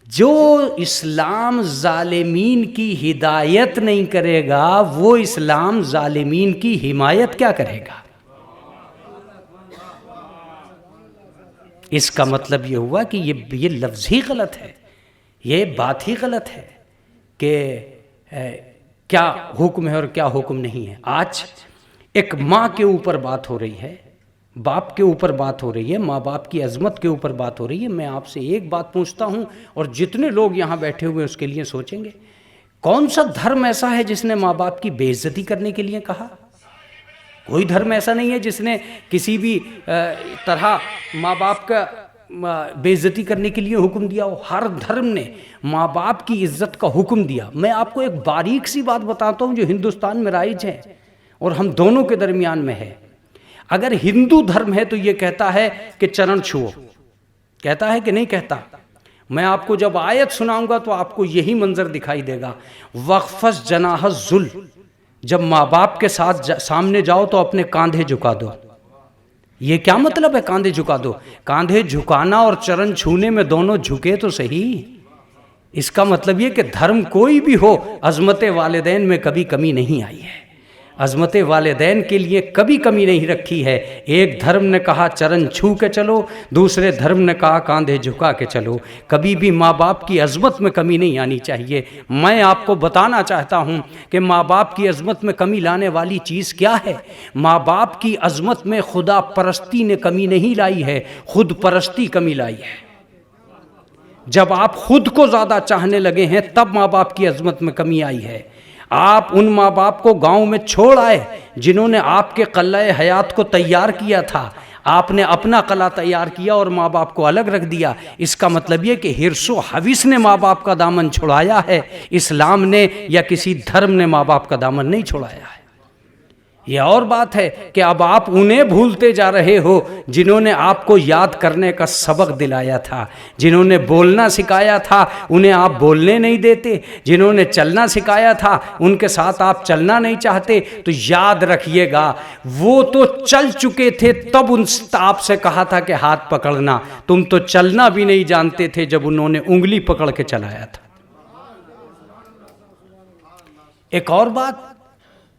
جو اسلام ظالمین کی ہدایت نہیں کرے گا وہ اسلام ظالمین کی حمایت کیا کرے گا؟ اس کا مطلب یہ ہوا کہ یہ لفظ ہی غلط ہے، یہ بات ہی غلط ہے کہ کیا حکم ہے اور کیا حکم نہیں ہے. آج ایک ماں کے اوپر بات ہو رہی ہے، باپ کے اوپر بات ہو رہی ہے، ماں باپ کی عظمت کے اوپر بات ہو رہی ہے. میں آپ سے ایک بات پوچھتا ہوں اور جتنے لوگ یہاں بیٹھے ہوئے اس کے لیے سوچیں گے، کون سا دھرم ایسا ہے جس نے ماں باپ کی بے عزتی کرنے کے لیے کہا؟ کوئی دھرم ایسا نہیں ہے جس نے کسی بھی طرح ماں باپ کا بے عزتی کرنے کے لیے حکم دیا ہو. ہر دھرم نے ماں باپ کی عزت کا حکم دیا. میں آپ کو ایک باریک سی بات بتاتا ہوں جو ہندوستان میں رائج ہے اور ہم دونوں کے درمیان میں ہے. اگر ہندو دھرم ہے تو یہ کہتا ہے کہ چرن چھو، کہتا ہے کہ نہیں کہتا؟ میں آپ کو جب آیت سناؤں گا تو آپ کو یہی منظر دکھائی دے گا. وَخْفَضْ جَنَاحَ الذُّلِّ، جب ماں باپ کے ساتھ سامنے جاؤ تو اپنے کاندھے جھکا دو. یہ کیا مطلب ہے کاندھے جھکا دو؟ کاندھے جھکانا اور چرن چھونے میں دونوں جھکے تو صحیح. اس کا مطلب یہ کہ دھرم کوئی بھی ہو عظمت والدین میں کبھی کمی نہیں آئی ہے، عظمت والدین کے لیے کبھی کمی نہیں رکھی ہے. ایک دھرم نے کہا چرن چھو کے چلو، دوسرے دھرم نے کہا کاندھے جھکا کے چلو. کبھی بھی ماں باپ کی عظمت میں کمی نہیں آنی چاہیے. میں آپ کو بتانا چاہتا ہوں کہ ماں باپ کی عظمت میں کمی لانے والی چیز کیا ہے. ماں باپ کی عظمت میں خدا پرستی نے کمی نہیں لائی ہے، خود پرستی کمی لائی ہے. جب آپ خود کو زیادہ چاہنے لگے ہیں تب ماں باپ کی عظمت میں کمی آئی ہے. آپ ان ماں باپ کو گاؤں میں چھوڑ آئے جنہوں نے آپ کے قلعہ حیات کو تیار کیا تھا. آپ نے اپنا قلعہ تیار کیا اور ماں باپ کو الگ رکھ دیا. اس کا مطلب یہ کہ حرص و حوث نے ماں باپ کا دامن چھڑایا ہے، اسلام نے یا کسی دھرم نے ماں باپ کا دامن نہیں چھڑایا ہے. یہ اور بات ہے کہ اب آپ انہیں بھولتے جا رہے ہو جنہوں نے آپ کو یاد کرنے کا سبق دلایا تھا، جنہوں نے بولنا سکھایا تھا انہیں آپ بولنے نہیں دیتے، جنہوں نے چلنا سکھایا تھا ان کے ساتھ آپ چلنا نہیں چاہتے. تو یاد رکھیے گا وہ تو چل چکے تھے تب ان آپ سے کہا تھا کہ ہاتھ پکڑنا، تم تو چلنا بھی نہیں جانتے تھے جب انہوں نے انگلی پکڑ کے چلایا تھا. ایک اور بات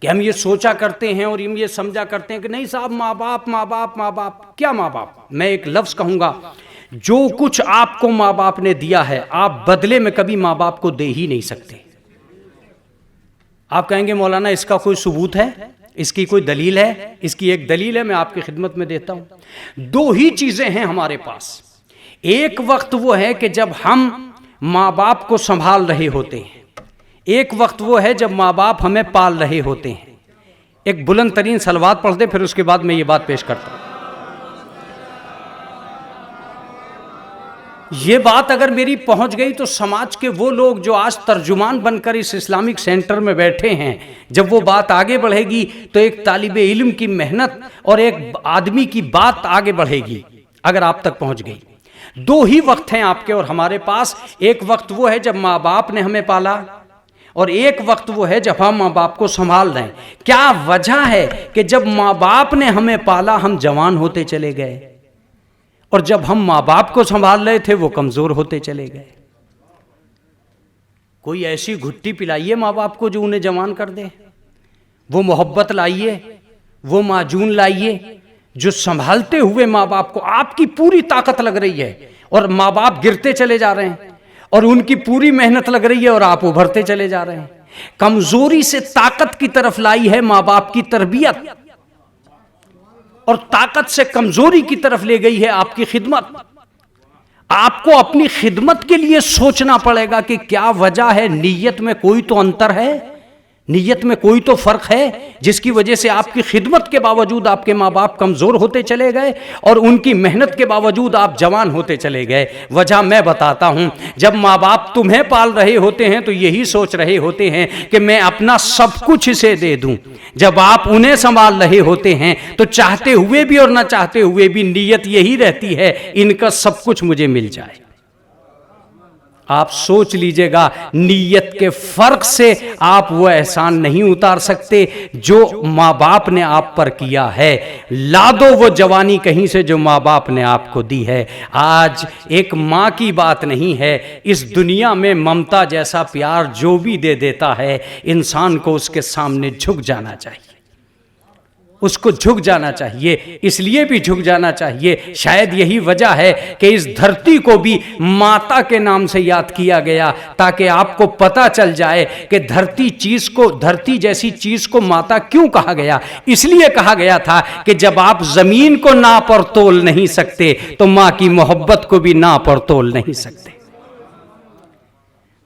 کہ ہم یہ سوچا کرتے ہیں اور ہم یہ سمجھا کرتے ہیں کہ نہیں صاحب ماں باپ ماں باپ ماں باپ. کیا ماں باپ؟ میں ایک لفظ کہوں گا، جو کچھ آپ کو ماں باپ نے دیا ہے آپ بدلے میں کبھی ماں باپ کو دے ہی نہیں سکتے. آپ کہیں گے مولانا اس کا کوئی ثبوت ہے، اس کی کوئی دلیل ہے؟ اس کی ایک دلیل ہے، میں آپ کی خدمت میں دیتا ہوں. دو ہی چیزیں ہیں ہمارے پاس. ایک وقت وہ ہے کہ جب ہم ماں باپ کو سنبھال رہے ہوتے ہیں، ایک وقت وہ ہے جب ماں باپ ہمیں پال رہے ہوتے ہیں. ایک بلند ترین صلوات پڑھ دے پھر اس کے بعد میں یہ بات پیش کرتا ہوں. یہ بات اگر میری پہنچ گئی تو سماج کے وہ لوگ جو آج ترجمان بن کر اس اسلامک سینٹر میں بیٹھے ہیں، جب وہ بات آگے بڑھے گی تو ایک طالب علم کی محنت اور ایک آدمی کی بات آگے بڑھے گی اگر آپ تک پہنچ گئی. دو ہی وقت ہیں آپ کے اور ہمارے پاس. ایک وقت وہ ہے جب ماں باپ نے ہمیں پالا اور ایک وقت وہ ہے جب ہم ماں باپ کو سنبھال رہے ہیں. کیا وجہ ہے کہ جب ماں باپ نے ہمیں پالا ہم جوان ہوتے چلے گئے اور جب ہم ماں باپ کو سنبھال رہے تھے وہ کمزور ہوتے چلے گئے؟ کوئی ایسی گھٹی پلائیے ماں باپ کو جو انہیں جوان کر دے. وہ محبت لائیے، وہ معجون لائیے جو سنبھالتے ہوئے ماں باپ کو آپ کی پوری طاقت لگ رہی ہے اور ماں باپ گرتے چلے جا رہے ہیں اور ان کی پوری محنت لگ رہی ہے اور آپ ابھرتے چلے جا رہے ہیں. کمزوری سے طاقت کی طرف لائی ہے ماں باپ کی تربیت اور طاقت سے کمزوری کی طرف لے گئی ہے آپ کی خدمت. آپ کو اپنی خدمت کے لیے سوچنا پڑے گا کہ کیا وجہ ہے. نیت میں کوئی تو انتر ہے، نیت میں کوئی تو فرق ہے جس کی وجہ سے آپ کی خدمت کے باوجود آپ کے ماں باپ کمزور ہوتے چلے گئے اور ان کی محنت کے باوجود آپ جوان ہوتے چلے گئے. وجہ میں بتاتا ہوں. جب ماں باپ تمہیں پال رہے ہوتے ہیں تو یہی سوچ رہے ہوتے ہیں کہ میں اپنا سب کچھ اسے دے دوں. جب آپ انہیں سنبھال رہے ہوتے ہیں تو چاہتے ہوئے بھی اور نہ چاہتے ہوئے بھی نیت یہی رہتی ہے ان کا سب کچھ مجھے مل جائے. آپ سوچ لیجئے گا نیت کے فرق سے آپ وہ احسان نہیں اتار سکتے جو ماں باپ نے آپ پر کیا ہے. لا دو وہ جوانی کہیں سے جو ماں باپ نے آپ کو دی ہے. آج ایک ماں کی بات نہیں ہے، اس دنیا میں ممتا جیسا پیار جو بھی دے دیتا ہے، انسان کو اس کے سامنے جھک جانا چاہیے، اس کو جھک جانا چاہیے. اس لیے بھی جھک جانا چاہیے، شاید یہی وجہ ہے کہ اس دھرتی کو بھی ماتا کے نام سے یاد کیا گیا، تاکہ آپ کو پتہ چل جائے کہ دھرتی جیسی چیز کو ماتا کیوں کہا گیا. اس لیے کہا گیا تھا کہ جب آپ زمین کو ناپ اور تول نہیں سکتے تو ماں کی محبت کو بھی ناپ اور تول نہیں سکتے.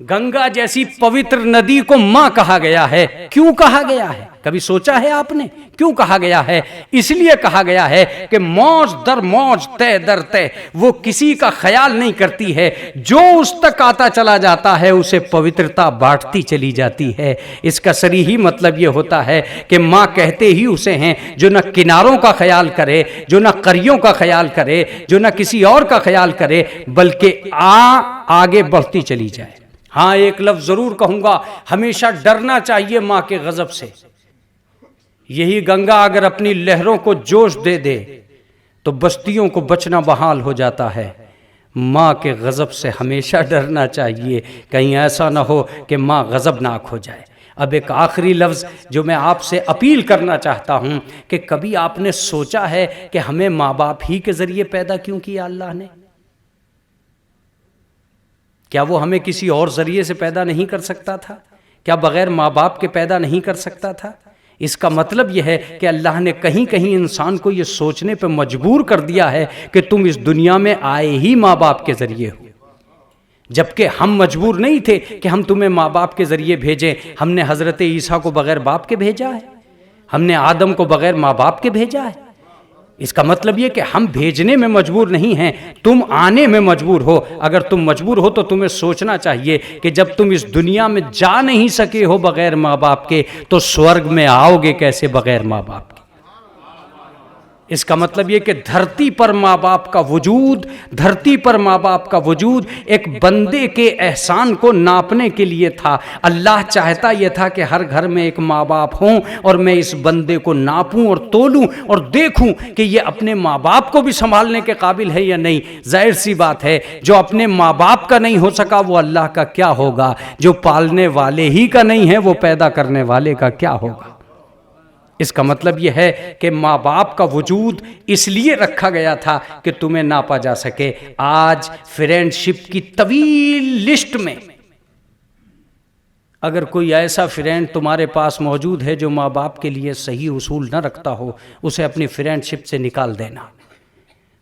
گنگا جیسی پوتر ندی کو ماں کہا گیا ہے. کیوں کہا گیا ہے؟ کبھی سوچا ہے آپ نے کیوں کہا گیا ہے؟ اس لیے کہا گیا ہے کہ موج در موج تے در تے وہ کسی کا خیال نہیں کرتی ہے، جو اس تک آتا چلا جاتا ہے اسے پوترتا بانٹتی چلی جاتی ہے. اس کا صریحی مطلب یہ ہوتا ہے کہ ماں کہتے ہی اسے ہیں جو نہ کناروں کا خیال کرے، جو نہ قریوں کا خیال کرے، جو نہ کسی اور کا خیال کرے، بلکہ آگے بڑھتی چلی جائے. ہاں ایک لفظ ضرور کہوں گا، ہمیشہ ڈرنا چاہیے ماں کے غضب سے. یہی گنگا اگر اپنی لہروں کو جوش دے دے تو بستیوں کو بچنا بحال ہو جاتا ہے. ماں کے غضب سے ہمیشہ ڈرنا چاہیے، کہیں ایسا نہ ہو کہ ماں غضبناک ہو جائے. اب ایک آخری لفظ جو میں آپ سے اپیل کرنا چاہتا ہوں کہ کبھی آپ نے سوچا ہے کہ ہمیں ماں باپ ہی کے ذریعے پیدا کیوں کیا اللہ نے؟ کیا وہ ہمیں کسی اور ذریعے سے پیدا نہیں کر سکتا تھا؟ کیا بغیر ماں باپ کے پیدا نہیں کر سکتا تھا؟ اس کا مطلب یہ ہے کہ اللہ نے کہیں کہیں انسان کو یہ سوچنے پہ مجبور کر دیا ہے کہ تم اس دنیا میں آئے ہی ماں باپ کے ذریعے ہو. جبکہ ہم مجبور نہیں تھے کہ ہم تمہیں ماں باپ کے ذریعے بھیجیں. ہم نے حضرت عیسیٰ کو بغیر باپ کے بھیجا ہے، ہم نے آدم کو بغیر ماں باپ کے بھیجا ہے. اس کا مطلب یہ کہ ہم بھیجنے میں مجبور نہیں ہیں، تم آنے میں مجبور ہو. اگر تم مجبور ہو تو تمہیں سوچنا چاہیے کہ جب تم اس دنیا میں جا نہیں سکے ہو بغیر ماں باپ کے تو سورگ میں آؤ گے کیسے بغیر ماں باپ کے؟ اس کا مطلب یہ کہ دھرتی پر ماں باپ کا وجود ایک بندے کے احسان کو ناپنے کے لیے تھا. اللہ چاہتا یہ تھا کہ ہر گھر میں ایک ماں باپ ہوں اور میں اس بندے کو ناپوں اور تولوں اور دیکھوں کہ یہ اپنے ماں باپ کو بھی سنبھالنے کے قابل ہے یا نہیں. ظاہر سی بات ہے جو اپنے ماں باپ کا نہیں ہو سکا وہ اللہ کا کیا ہوگا؟ جو پالنے والے ہی کا نہیں ہے وہ پیدا کرنے والے کا کیا ہوگا؟ اس کا مطلب یہ ہے کہ ماں باپ کا وجود اس لیے رکھا گیا تھا کہ تمہیں ناپا جا سکے. آج فرینڈ شپ کی طویل لسٹ میں اگر کوئی ایسا فرینڈ تمہارے پاس موجود ہے جو ماں باپ کے لیے صحیح اصول نہ رکھتا ہو، اسے اپنی فرینڈ شپ سے نکال دینا.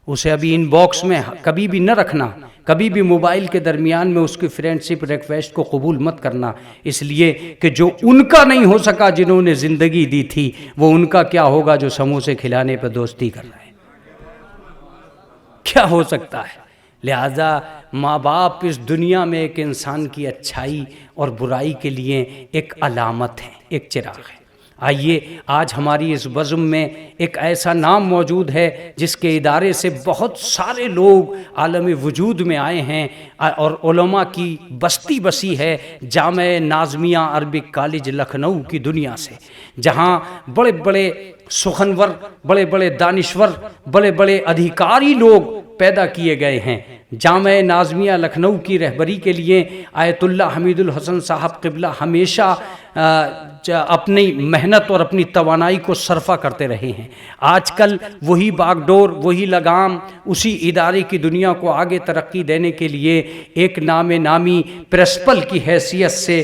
اسے ابھی ان باکس میں کبھی بھی نہ رکھنا، کبھی بھی موبائل کے درمیان میں اس کی فرینڈ شپ ریکویسٹ کو قبول مت کرنا. اس لیے کہ جو ان کا نہیں ہو سکا جنہوں نے زندگی دی تھی، وہ ان کا کیا ہوگا جو سموسے کھلانے پہ دوستی کر رہے ہیں؟ کیا ہو سکتا ہے؟ لہذا ماں باپ اس دنیا میں ایک انسان کی اچھائی اور برائی کے لیے ایک علامت ہے، ایک چراغ ہے. آئیے آج ہماری اس بزم میں ایک ایسا نام موجود ہے جس کے ادارے سے بہت سارے لوگ عالم وجود میں آئے ہیں اور علماء کی بستی بسی ہے. جامع ناظمیہ عربک کالج لکھنؤ کی دنیا سے، جہاں بڑے بڑے سخنور، بڑے بڑے دانشور، بڑے بڑے ادھیکاری لوگ پیدا کیے گئے ہیں. جامع ناظمیہ لکھنؤ کی رہبری کے لیے آیت اللہ حمید الحسن صاحب قبلہ ہمیشہ اپنی محنت اور اپنی توانائی کو صرفہ کرتے رہے ہیں. آج کل وہی باغ ڈور، وہی لگام اسی ادارے کی دنیا کو آگے ترقی دینے کے لیے ایک نامی پرنسپل کی حیثیت سے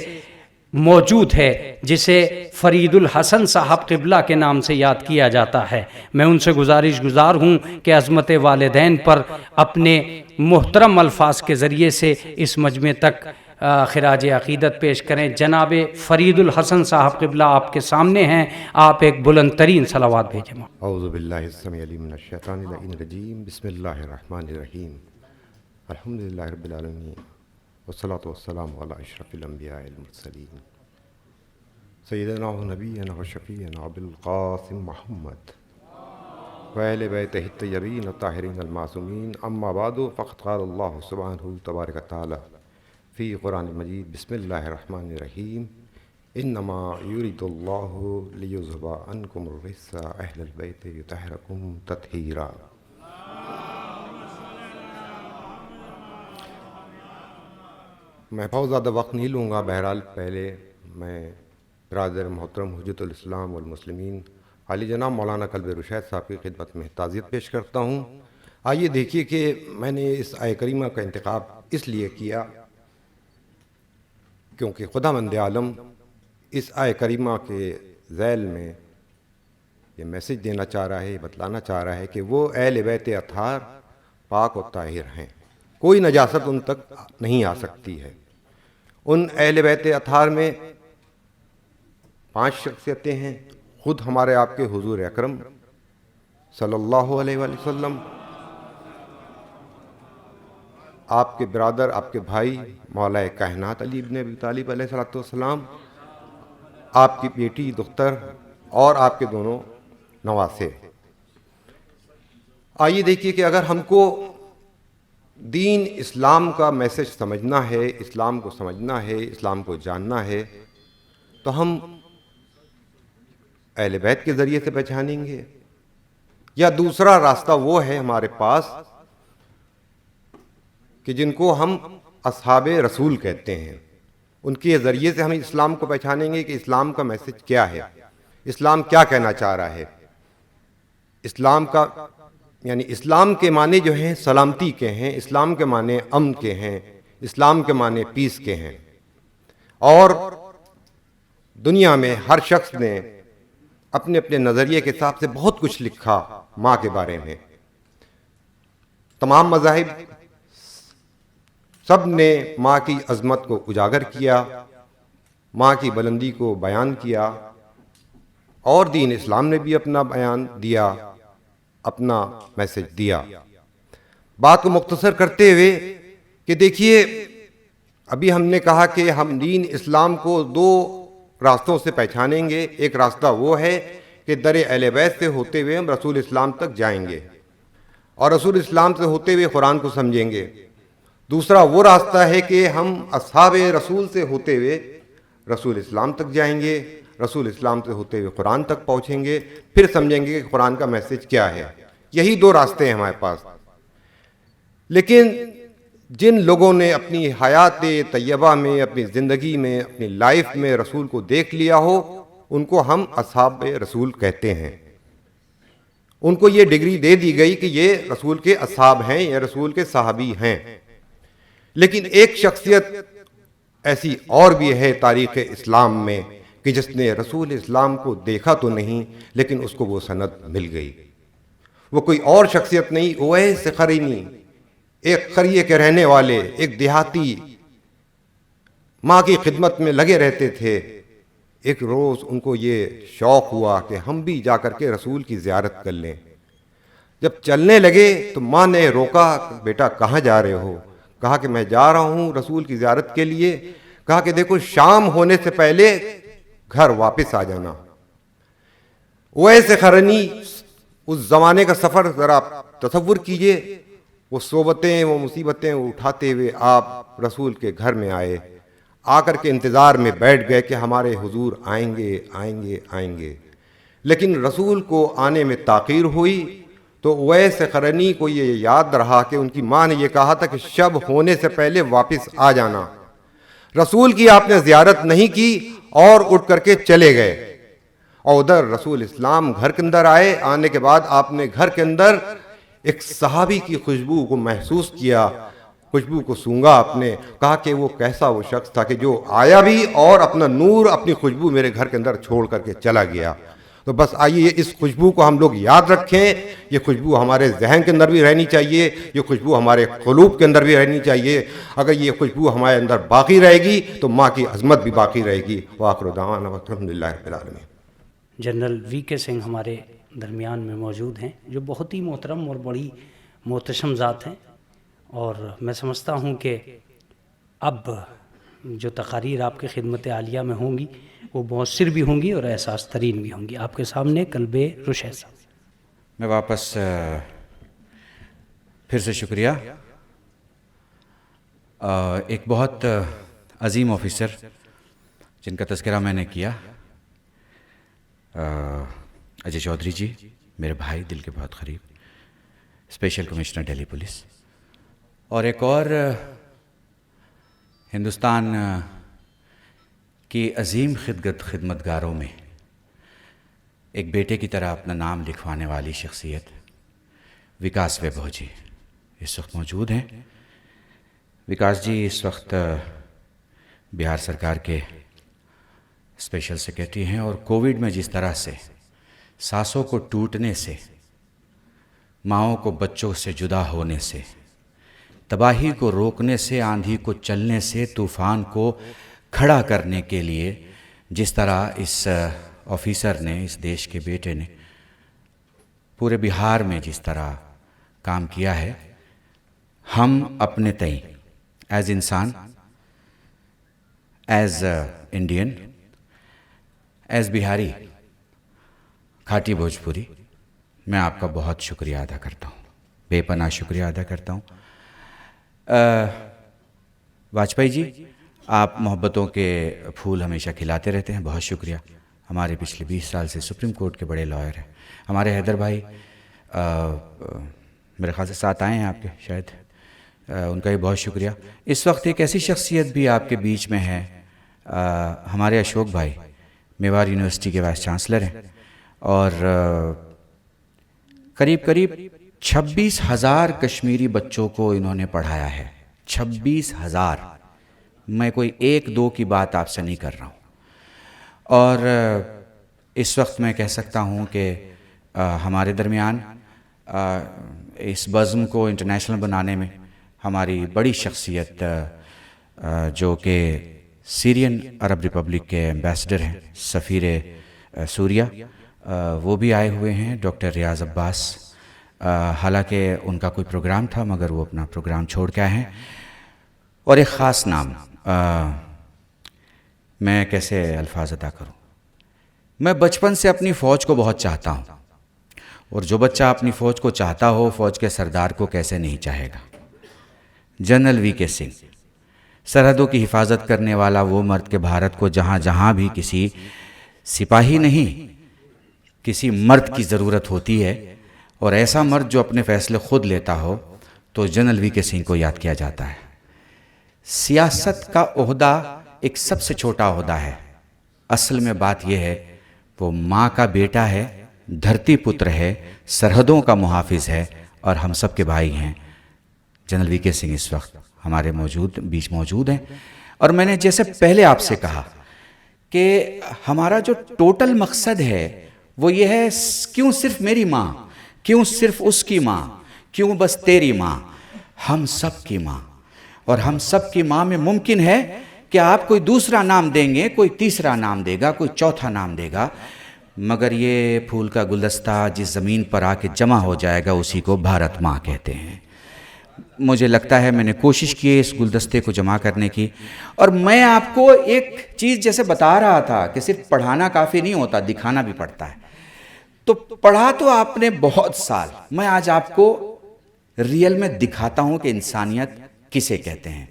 موجود ہے، جسے فرید الحسن صاحب قبلہ کے نام سے یاد کیا جاتا ہے. میں ان سے گزار ہوں کہ عظمت والدین پر اپنے محترم الفاظ کے ذریعے سے اس مجمع تک خراج عقیدت پیش کریں. جناب فرید الحسن صاحب قبلہ آپ کے سامنے ہیں، آپ ایک بلند ترین صلوات بھیجیں. اعوذ باللہ السمیع العلیم من الشیطان اللعین الرجیم، بسم اللہ الرحمن الرحیم، الحمدللہ رب العالمین، والصلاة والسلام علی اشرف الانبیاء المرسلین، سیدنا و نبینا و شفیعنا ابو القاسم محمد و اہل بیتہ الطیبین الطاہرین المعصومین. اما بعد، فقد قال اللہ سبحانہ تبارک تعالی فی قرآن مجید بسم اللہ الرحمن الرحیم انما یرید اللہ لیذھب عنکم الرجس اہل البیت یطہرکم تطہیرا۔ میں بہت زیادہ وقت نہیں لوں گا، بہرحال پہلے میں برادر محترم حجت الاسلام والمسلمین علی جناب مولانا قلب رشید صاحب کی خدمت میں تعزیت پیش کرتا ہوں۔ آئیے دیکھیے کہ میں نے اس آیہ کریمہ کا انتخاب اس لیے کیا کیونکہ خداوند عالم اس آیہ کریمہ کے ذیل میں یہ میسج دینا چاہ رہا ہے، بتلانا چاہ رہا ہے کہ وہ اہل بیت اطہار پاک و طاہر ہیں، کوئی نجاست ان تک نہیں آ سکتی ہے۔ ان اہل بیت اطہار میں 5 شخصیتیں ہیں، خود ہمارے آپ کے حضور اکرم صلی اللہ علیہ وآلہ وسلم، آپ کے برادر، آپ کے بھائی مولا کائنات علی ابن ابی طالب علیہ السلام، آپ کی بیٹی دختر اور آپ کے دونوں نواسے۔ آئیے دیکھیے کہ اگر ہم کو دین اسلام کا میسج سمجھنا ہے، اسلام کو سمجھنا ہے، اسلام کو جاننا ہے تو ہم اہل بیت کے ذریعے سے پہچانیں گے، یا دوسرا راستہ وہ ہے ہمارے پاس کہ جن کو ہم اصحاب رسول کہتے ہیں، ان کے ذریعے سے ہم اسلام کو پہچانیں گے کہ اسلام کا میسج کیا ہے، اسلام کیا کہنا چاہ رہا ہے۔ اسلام کا یعنی اسلام کے معنی جو ہیں سلامتی کے ہیں، اسلام کے معنی امن کے ہیں، اسلام کے معنی پیس کے ہیں۔ اور دنیا میں ہر شخص نے اپنے اپنے نظریے کے حساب سے بہت کچھ لکھا ماں کے بارے میں۔ تمام مذاہب سب نے ماں کی عظمت کو اجاگر کیا، ماں کی بلندی کو بیان کیا، اور دین اسلام نے بھی اپنا بیان دیا، اپنا میسج دیا۔ بات کو مختصر کرتے ہوئے کہ دیکھیے ابھی ہم نے کہا کہ ہم دین اسلام کو 2 راستوں سے پہچانیں گے۔ ایک راستہ وہ ہے کہ در اہل بیت سے ہوتے ہوئے ہم رسول اسلام تک جائیں گے اور رسول اسلام سے ہوتے ہوئے قرآن کو سمجھیں گے۔ دوسرا وہ راستہ ہے کہ ہم اصحاب رسول سے ہوتے ہوئے رسول اسلام تک جائیں گے، رسول اسلام سے ہوتے ہوئے قرآن تک پہنچیں گے، پھر سمجھیں گے کہ قرآن کا میسج کیا ہے۔ یہی 2 راستے ہیں ہمارے پاس۔ لیکن جن لوگوں نے اپنی حیات طیبہ میں، اپنی زندگی میں، اپنی لائف میں رسول کو دیکھ لیا ہو، ان کو ہم اصحاب رسول کہتے ہیں۔ ان کو یہ ڈگری دے دی گئی کہ یہ رسول کے اصحاب ہیں یا رسول کے صحابی ہیں۔ لیکن ایک شخصیت ایسی اور بھی ہے تاریخ اسلام میں کہ جس نے رسول اسلام کو دیکھا تو نہیں لیکن اس کو وہ سند مل گئی۔ وہ کوئی اور شخصیت نہیں، اویس قرنی، ایک قریے کے رہنے والے، ایک دیہاتی، ماں کی خدمت میں لگے رہتے تھے۔ ایک روز ان کو یہ شوق ہوا کہ ہم بھی جا کر کے رسول کی زیارت کر لیں۔ جب چلنے لگے تو ماں نے روکا، بیٹا کہاں جا رہے ہو؟ کہا کہ میں جا رہا ہوں رسول کی زیارت کے لیے۔ کہا کہ دیکھو شام ہونے سے پہلے گھر واپس آ جانا۔ اویس قرنی اس زمانے کا سفر ذرا تصور کیجئے، وہ صحبتیں، وہ مصیبتیں اٹھاتے ہوئے آپ رسول کے گھر میں آئے، آ کر کے انتظار میں بیٹھ گئے کہ ہمارے حضور آئیں گے آئیں گے آئیں گے۔ لیکن رسول کو آنے میں تاخیر ہوئی تو اویس قرنی کو یہ یاد رہا کہ ان کی ماں نے یہ کہا تھا کہ شب ہونے سے پہلے واپس آ جانا۔ رسول کی آپ نے زیارت نہیں کی اور اٹھ کر کے چلے گئے، اور ادھر رسول اسلام گھر کے اندر آئے۔ آنے کے بعد آپ نے گھر کے اندر ایک صحابی کی خوشبو کو محسوس کیا، خوشبو کو سونگا آپ نے، کہا کہ وہ کیسا وہ شخص تھا کہ جو آیا بھی اور اپنا نور، اپنی خوشبو میرے گھر کے اندر چھوڑ کر کے چلا گیا۔ تو بس آئیے اس خوشبو کو ہم لوگ یاد رکھیں، یہ خوشبو ہمارے ذہن کے اندر بھی رہنی چاہیے، یہ خوشبو ہمارے قلوب کے اندر بھی رہنی چاہیے۔ اگر یہ خوشبو ہمارے اندر باقی رہے گی تو ماں کی عظمت بھی باقی رہے گی۔ وآخر دعوانا الحمدللہ رب العالمین۔ جنرل وی کے سنگھ ہمارے درمیان میں موجود ہیں، جو بہت ہی محترم اور بڑی محتشم ذات ہیں، اور میں سمجھتا ہوں کہ اب جو تقاریر آپ کی خدمت عالیہ میں ہوں گی وہ مؤثر بھی ہوں گی اور احساس ترین بھی ہوں گی۔ آپ کے سامنے قلب رشید صاحب۔ میں واپس پھر سے شکریہ ایک بہت عظیم آفیسر جن کا تذکرہ میں نے کیا، اجے چودھری جی، میرے بھائی، دل کے بہت قریب، اسپیشل کمشنر دہلی پولیس، اور ایک اور ہندوستان کی عظیم خدمتگاروں میں ایک بیٹے کی طرح اپنا نام لکھوانے والی شخصیت وکاس ویبھو جی اس وقت موجود ہیں۔ وکاس جی اس وقت بہار سرکار کے اسپیشل سیکریٹری ہیں، اور کووڈ میں جس طرح سے سانسوں کو ٹوٹنے سے، ماؤں کو بچوں سے جدا ہونے سے، تباہی کو روکنے سے، آندھی کو چلنے سے، طوفان کو کھڑا کرنے کے لیے جس طرح اس آفیسر نے، اس دیش کے بیٹے نے پورے بہار میں جس طرح کام کیا ہے، ہم اپنے تئیں ایز انسان، ایز انڈین، ایز بہاری، کھاٹی بھوجپوری، میں آپ کا بہت شکریہ ادا کرتا ہوں، بے پناہ شکریہ ادا کرتا ہوں۔ واجپئی جی، آپ محبتوں کے پھول ہمیشہ کھلاتے رہتے ہیں، بہت شکریہ۔ ہمارے پچھلے 20 سال سے سپریم کورٹ کے بڑے لائر ہیں۔ ہمارے حیدر بھائی میرے خیال سے ساتھ آئے ہیں آپ کے، شاید، ان کا بھی بہت شکریہ۔ اس وقت ایک ایسی شخصیت بھی آپ کے بیچ میں ہے، ہمارے اشوک بھائی، میوار یونیورسٹی کے وائس چانسلر ہیں، اور قریب 26,000 کشمیری بچوں کو انہوں نے پڑھایا ہے۔ 26,000، میں کوئی 1-2 کی بات آپ سے نہیں کر رہا ہوں۔ اور اس وقت میں کہہ سکتا ہوں کہ ہمارے درمیان اس بزم کو انٹرنیشنل بنانے میں ہماری بڑی شخصیت جو کہ سیرین عرب ریپبلک کے ایمبیسڈر ہیں، سفیر سوریہ، وہ بھی آئے ہوئے ہیں، ڈاکٹر ریاض عباس۔ حالانکہ ان کا کوئی پروگرام تھا مگر وہ اپنا پروگرام چھوڑ کے آئے ہیں۔ اور ایک خاص نام، میں کیسے الفاظ ادا کروں، میں بچپن سے اپنی فوج کو بہت چاہتا ہوں، اور جو بچہ اپنی فوج کو چاہتا ہو، فوج کے سردار کو کیسے نہیں چاہے گا۔ جنرل وی کے سنگھ، سرحدوں کی حفاظت کرنے والا وہ مرد کہ بھارت کو جہاں جہاں بھی کسی سپاہی نہیں، کسی مرد کی ضرورت ہوتی ہے، اور ایسا مرد جو اپنے فیصلے خود لیتا ہو، تو جنرل وی کے سنگھ کو یاد کیا جاتا ہے۔ سیاست کا عہدہ ایک سب سے چھوٹا عہدہ ہے، اصل میں بات یہ ہے وہ ماں کا بیٹا ہے، دھرتی پتر ہے، سرحدوں کا محافظ ہے، اور ہم سب کے بھائی ہیں۔ جنرل وی کے سنگھ اس وقت ہمارے بیچ موجود ہیں۔ اور میں نے جیسے پہلے آپ سے کہا کہ ہمارا جو ٹوٹل مقصد ہے وہ یہ ہے، کیوں صرف میری ماں، کیوں صرف اس کی ماں، کیوں بس تیری ماں، ہم سب کی ماں۔ اور ہم سب کی ماں میں ممکن ہے کہ آپ کوئی دوسرا نام دیں گے، کوئی تیسرا نام دے گا، کوئی چوتھا نام دے گا، مگر یہ پھول کا گلدستہ جس زمین پر آ کے جمع ہو جائے گا اسی کو بھارت ماں کہتے ہیں۔ مجھے لگتا ہے میں نے کوشش کی ہے اس گلدستے کو جمع کرنے کی، اور میں آپ کو ایک چیز جیسے بتا رہا تھا کہ صرف پڑھانا کافی نہیں ہوتا، دکھانا بھی پڑتا ہے۔ تو پڑھا تو آپ نے بہت سال، میں آج آپ کو ریئل میں دکھاتا ہوں کہ انسانیت کسے کہتے ہیں۔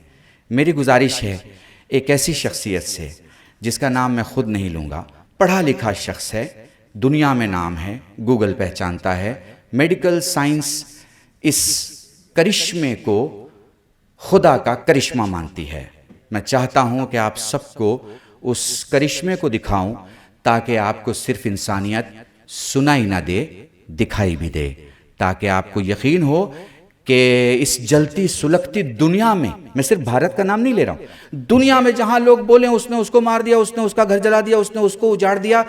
میری گزارش ہے ایک ایسی شخصیت سے جس کا نام میں خود نہیں لوں گا، پڑھا لکھا شخص ہے، دنیا میں نام ہے، گوگل پہچانتا ہے، میڈیکل سائنس اس کرشمے کو خدا کا کرشمہ مانتی ہے۔ میں چاہتا ہوں کہ آپ سب کو اس کرشمے کو دکھاؤں تاکہ آپ کو صرف انسانیت سنائی نہ دے، دکھائی بھی دے، تاکہ آپ کو یقین ہو کہ اس جلتی سلگتی دنیا میں صرف بھارت کا نام نہیں لے رہا ہوں، دنیا میں جہاں لوگ بولیں اس نے اس کو مار دیا، اس نے اس کا گھر جلا دیا، اس نے اس کو اجاڑ دیا،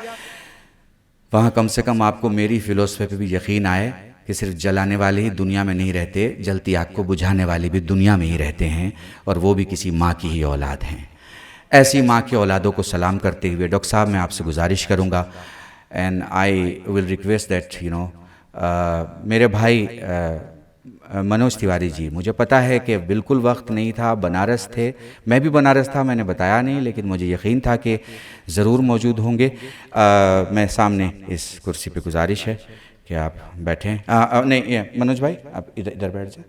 وہاں کم سے کم آپ کو میری فلسفے پہ بھی یقین آئے کہ صرف جلانے والے ہی دنیا میں نہیں رہتے، جلتی آگ کو بجھانے والے بھی دنیا میں ہی رہتے ہیں، اور وہ بھی کسی ماں کی ہی اولاد ہیں۔ ایسی ماں کی اولادوں کو سلام کرتے ہوئے ڈاکٹر صاحب میں آپ سے گزارش کروں گا، and I will request that میرے بھائی منوج تیواری جی، مجھے پتا ہے کہ بالکل وقت نہیں تھا، بنارس تھے، میں بھی بنارس تھا، میں نے بتایا نہیں، لیکن مجھے یقین تھا کہ ضرور موجود ہوں گے۔ میں سامنے اس کرسی پہ گزارش ہے کہ آپ بیٹھیں۔ نہیں منوج بھائی آپ ادھر بیٹھ جائیں،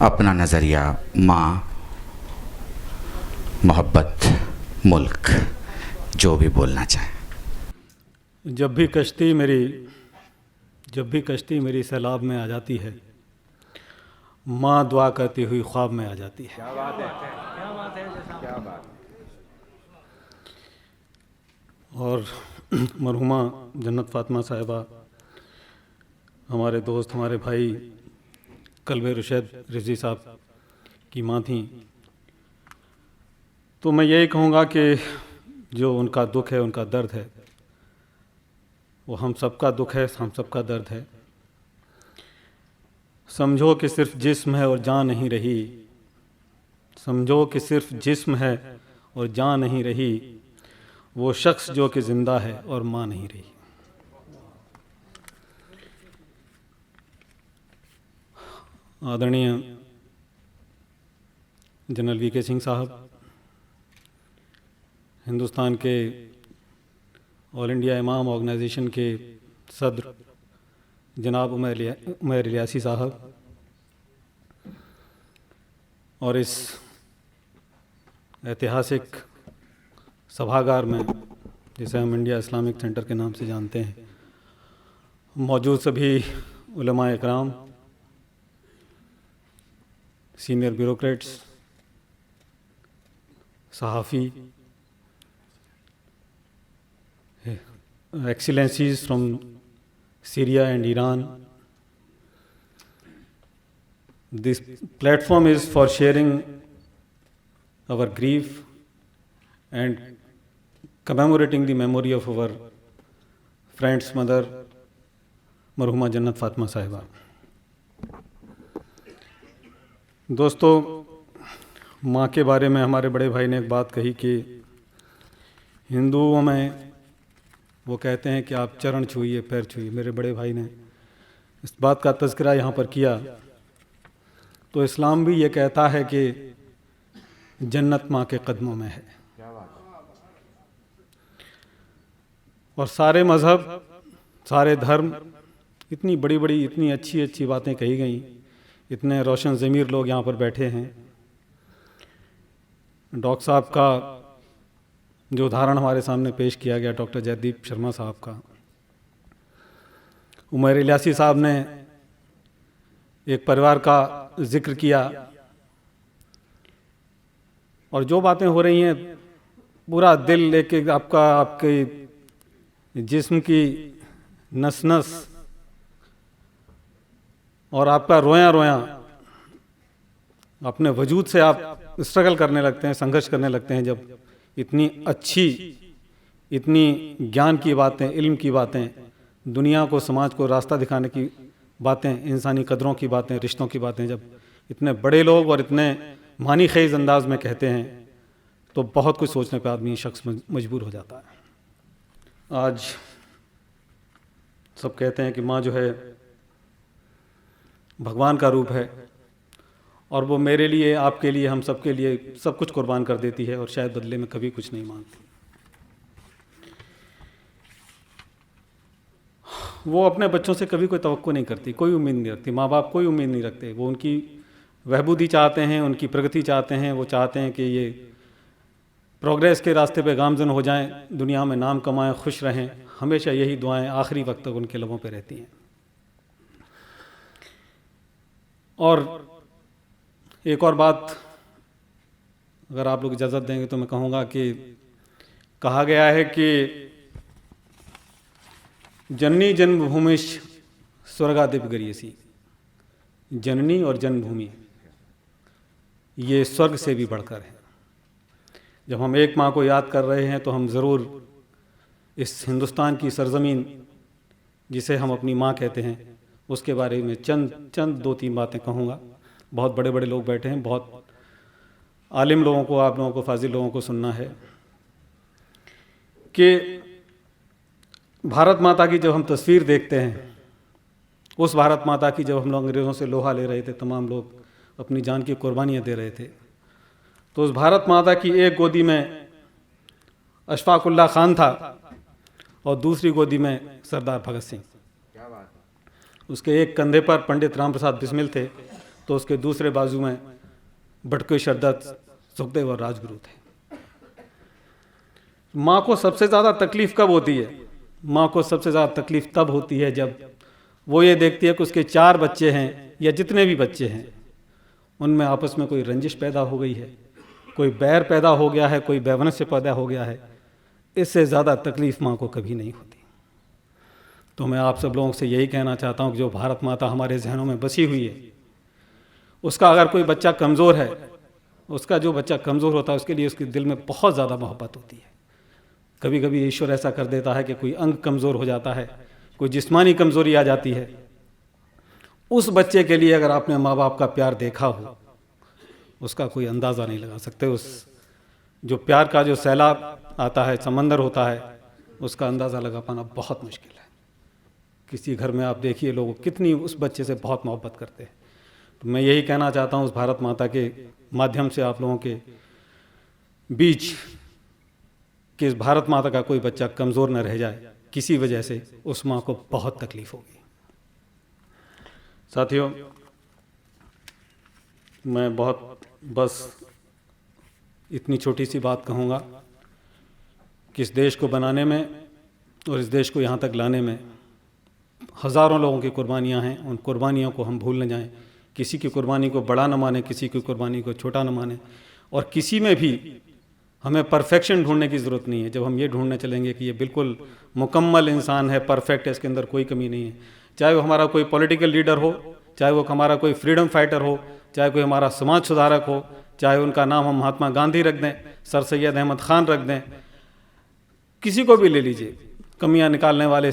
اپنا نظریہ ماں، محبت، ملک، جو بھی بولنا چاہیں۔ جب بھی کشتی میری سیلاب میں آ جاتی ہے، ماں دعا کرتی ہوئی خواب میں آ جاتی ہے۔ کیا بات ہے، کیا بات ہے، کیا بات۔ اور مرحومہ جنت فاطمہ صاحبہ ہمارے دوست، ہمارے بھائی قلب رشید رضوی صاحب کی ماں تھیں، تو میں یہی کہوں گا کہ جو ان کا دکھ ہے، ان کا درد ہے، وہ ہم سب کا دکھ ہے، ہم سب کا درد ہے۔ سمجھو کہ صرف جسم ہے اور جان نہیں رہی، سمجھو کہ صرف جسم ہے اور جان نہیں رہی، وہ شخص جو کہ زندہ ہے اور ماں نہیں رہی۔ آدرنیہ جنرل وی کے سنگھ صاحب، ہندوستان کے آل انڈیا امام آرگنائزیشن کے صدر جناب عمیر الیاسی صاحب، اور اس ایتہاسک سبھاگار میں جسے ہم انڈیا اسلامک سینٹر کے نام سے جانتے ہیں، موجود سبھی علماء اکرام، سینئر بیوروکریٹس، صحافی، excellencies from Syria and Iran. This platform is for sharing our grief and commemorating the memory of our friend's mother, مرحومہ جنت فاطمہ صاحبہ۔ دوستو، ماں کے بارے میں ہمارے بڑے بھائی نے ایک بات کہی کہ ہندوؤں میں وہ کہتے ہیں کہ آپ چرن چھوئیے، پیر چھوئیے۔ میرے بڑے بھائی نے اس بات کا تذکرہ یہاں پر کیا، تو اسلام بھی یہ کہتا ہے کہ جنت ماں کے قدموں میں ہے۔ اور سارے مذہب، سارے دھرم، اتنی بڑی بڑی، اتنی اچھی اچھی باتیں کہی گئیں، اتنے روشن ضمیر لوگ یہاں پر بیٹھے ہیں۔ ڈاکٹر صاحب کا جو ادھارن ہمارے سامنے پیش کیا گیا، ڈاکٹر جیدیپ شرما صاحب کا، عمیر الیاسی صاحب نے ایک پریوار کا ذکر کیا، اور جو باتیں ہو رہی ہیں، پورا دل ایک آپ کے جسم کی نس نس اور آپ کا رویاں رویاں، اپنے وجود سے آپ اسٹرگل کرنے لگتے ہیں، سنگھرش کرنے لگتے ہیں، جب اتنی اچھی، اتنی گیان کی باتیں، علم کی باتیں، دنیا کو، سماج کو راستہ دکھانے کی باتیں، انسانی قدروں کی باتیں، رشتوں کی باتیں جب اتنے بڑے لوگ اور اتنے معنی خیز انداز میں کہتے ہیں، تو بہت کچھ سوچنے پہ آدمی شخص مجبور ہو جاتا ہے۔ آج سب کہتے ہیں کہ ماں جو ہے بھگوان کا روپ ہے، اور وہ میرے لیے، آپ کے لیے، ہم سب کے لیے سب کچھ قربان کر دیتی ہے، اور شاید بدلے میں کبھی کچھ نہیں مانگتی۔ وہ اپنے بچوں سے کبھی کوئی توقع نہیں کرتی، کوئی امید نہیں رکھتی، ماں باپ کوئی امید نہیں رکھتے۔ وہ ان کی بہبودی چاہتے ہیں، ان کی پرگتی چاہتے ہیں، وہ چاہتے ہیں کہ یہ پروگریس کے راستے پہ گامزن ہو جائیں، دنیا میں نام کمائیں، خوش رہیں۔ ہمیشہ یہی دعائیں آخری وقت تک ان کے لبوں پہ رہتی ہیں۔ اور ایک اور بات اگر آپ لوگ اجازت دیں گے تو میں کہوں گا کہ کہا گیا ہے کہ جننی جنم بھومش سورگادپ گریسی، جننی اور جنم بھومی یہ سورگ سے بھی بڑھ کر ہے۔ جب ہم ایک ماں کو یاد کر رہے ہیں تو ہم ضرور اس ہندوستان کی سرزمین جسے ہم اپنی ماں کہتے ہیں اس کے بارے میں چند دو تین باتیں کہوں گا۔ بہت بڑے بڑے لوگ بیٹھے ہیں، بہت عالم لوگوں کو، آپ لوگوں کو، فاضل لوگوں کو سننا ہے کہ بھارت ماتا کی جب ہم تصویر دیکھتے ہیں، اس بھارت ماتا کی جب ہم لوگ انگریزوں سے لوہا لے رہے تھے، تمام لوگ اپنی جان کی قربانیاں دے رہے تھے، تو اس بھارت ماتا کی ایک گودی میں اشفاق اللہ خان تھا اور دوسری گودی میں سردار بھگت سنگھ۔ اس کے ایک کندھے پر پنڈت رام پرساد بسمل تھے تو اس کے دوسرے بازو میں بٹکیشور دت، سکھدیو اور راج گرو تھے۔ ماں کو سب سے زیادہ تکلیف کب ہوتی ہے؟ ماں کو سب سے زیادہ تکلیف تب ہوتی ہے جب وہ یہ دیکھتی ہے کہ اس کے 4 بچے ہیں یا جتنے بھی بچے ہیں ان میں آپس میں کوئی رنجش پیدا ہو گئی ہے، کوئی بیر پیدا ہو گیا ہے، کوئی بیونس سے پیدا ہو گیا ہے۔ اس سے زیادہ تکلیف ماں کو کبھی نہیں ہوتی۔ تو میں آپ سب لوگوں سے یہی کہنا چاہتا ہوں کہ جو بھارت ماتا ہمارے ذہنوں میں بسی ہوئی ہے، اس کا اگر کوئی بچہ کمزور ہے، اس کا جو بچہ کمزور ہوتا ہے اس کے لیے اس کے دل میں بہت زیادہ محبت ہوتی ہے۔ کبھی کبھی ایشور ایسا کر دیتا ہے کہ کوئی انگ کمزور ہو جاتا ہے، کوئی جسمانی کمزوری آ جاتی ہے۔ اس بچے کے لیے اگر آپ نے ماں باپ کا پیار دیکھا ہو، اس کا کوئی اندازہ نہیں لگا سکتے۔ اس جو پیار کا جو سیلاب آتا ہے، سمندر ہوتا ہے، اس کا اندازہ لگا پانا بہت مشکل ہے۔ کسی گھر میں آپ دیکھیے لوگ کتنی اس بچے سے بہت محبت کرتے ہیں۔ تو میں یہی کہنا چاہتا ہوں اس بھارت ماتا کے مادھیم سے آپ لوگوں کے بیچ کہ اس بھارت ماتا کا کوئی بچہ کمزور نہ رہ جائے کسی وجہ سے، اس ماں کو بہت تکلیف ہوگی۔ ساتھیوں، میں بس اتنی چھوٹی سی بات کہوں گا کہ اس دیش کو بنانے میں اور اس دیش کو یہاں تک لانے میں ہزاروں لوگوں کی قربانیاں ہیں۔ ان قربانیوں کو ہم بھول نہ جائیں، کسی کی قربانی کو بڑا نہ مانیں، کسی کی قربانی کو چھوٹا نہ مانیں، اور کسی میں بھی ہمیں پرفیکشن ڈھونڈنے کی ضرورت نہیں ہے۔ جب ہم یہ ڈھونڈنے چلیں گے کہ یہ بالکل مکمل انسان ہے، پرفیکٹ ہے، اس کے اندر کوئی کمی نہیں ہے، چاہے وہ ہمارا کوئی پولیٹیکل لیڈر ہو، چاہے وہ ہمارا کوئی فریڈم فائٹر ہو، چاہے کوئی ہمارا سماج سدھارک ہو، چاہے ان کا نام ہم مہاتما گاندھی رکھ دیں، سر سید احمد خان رکھ دیں، کسی کو بھی لے لیجئے، کمیاں نکالنے والے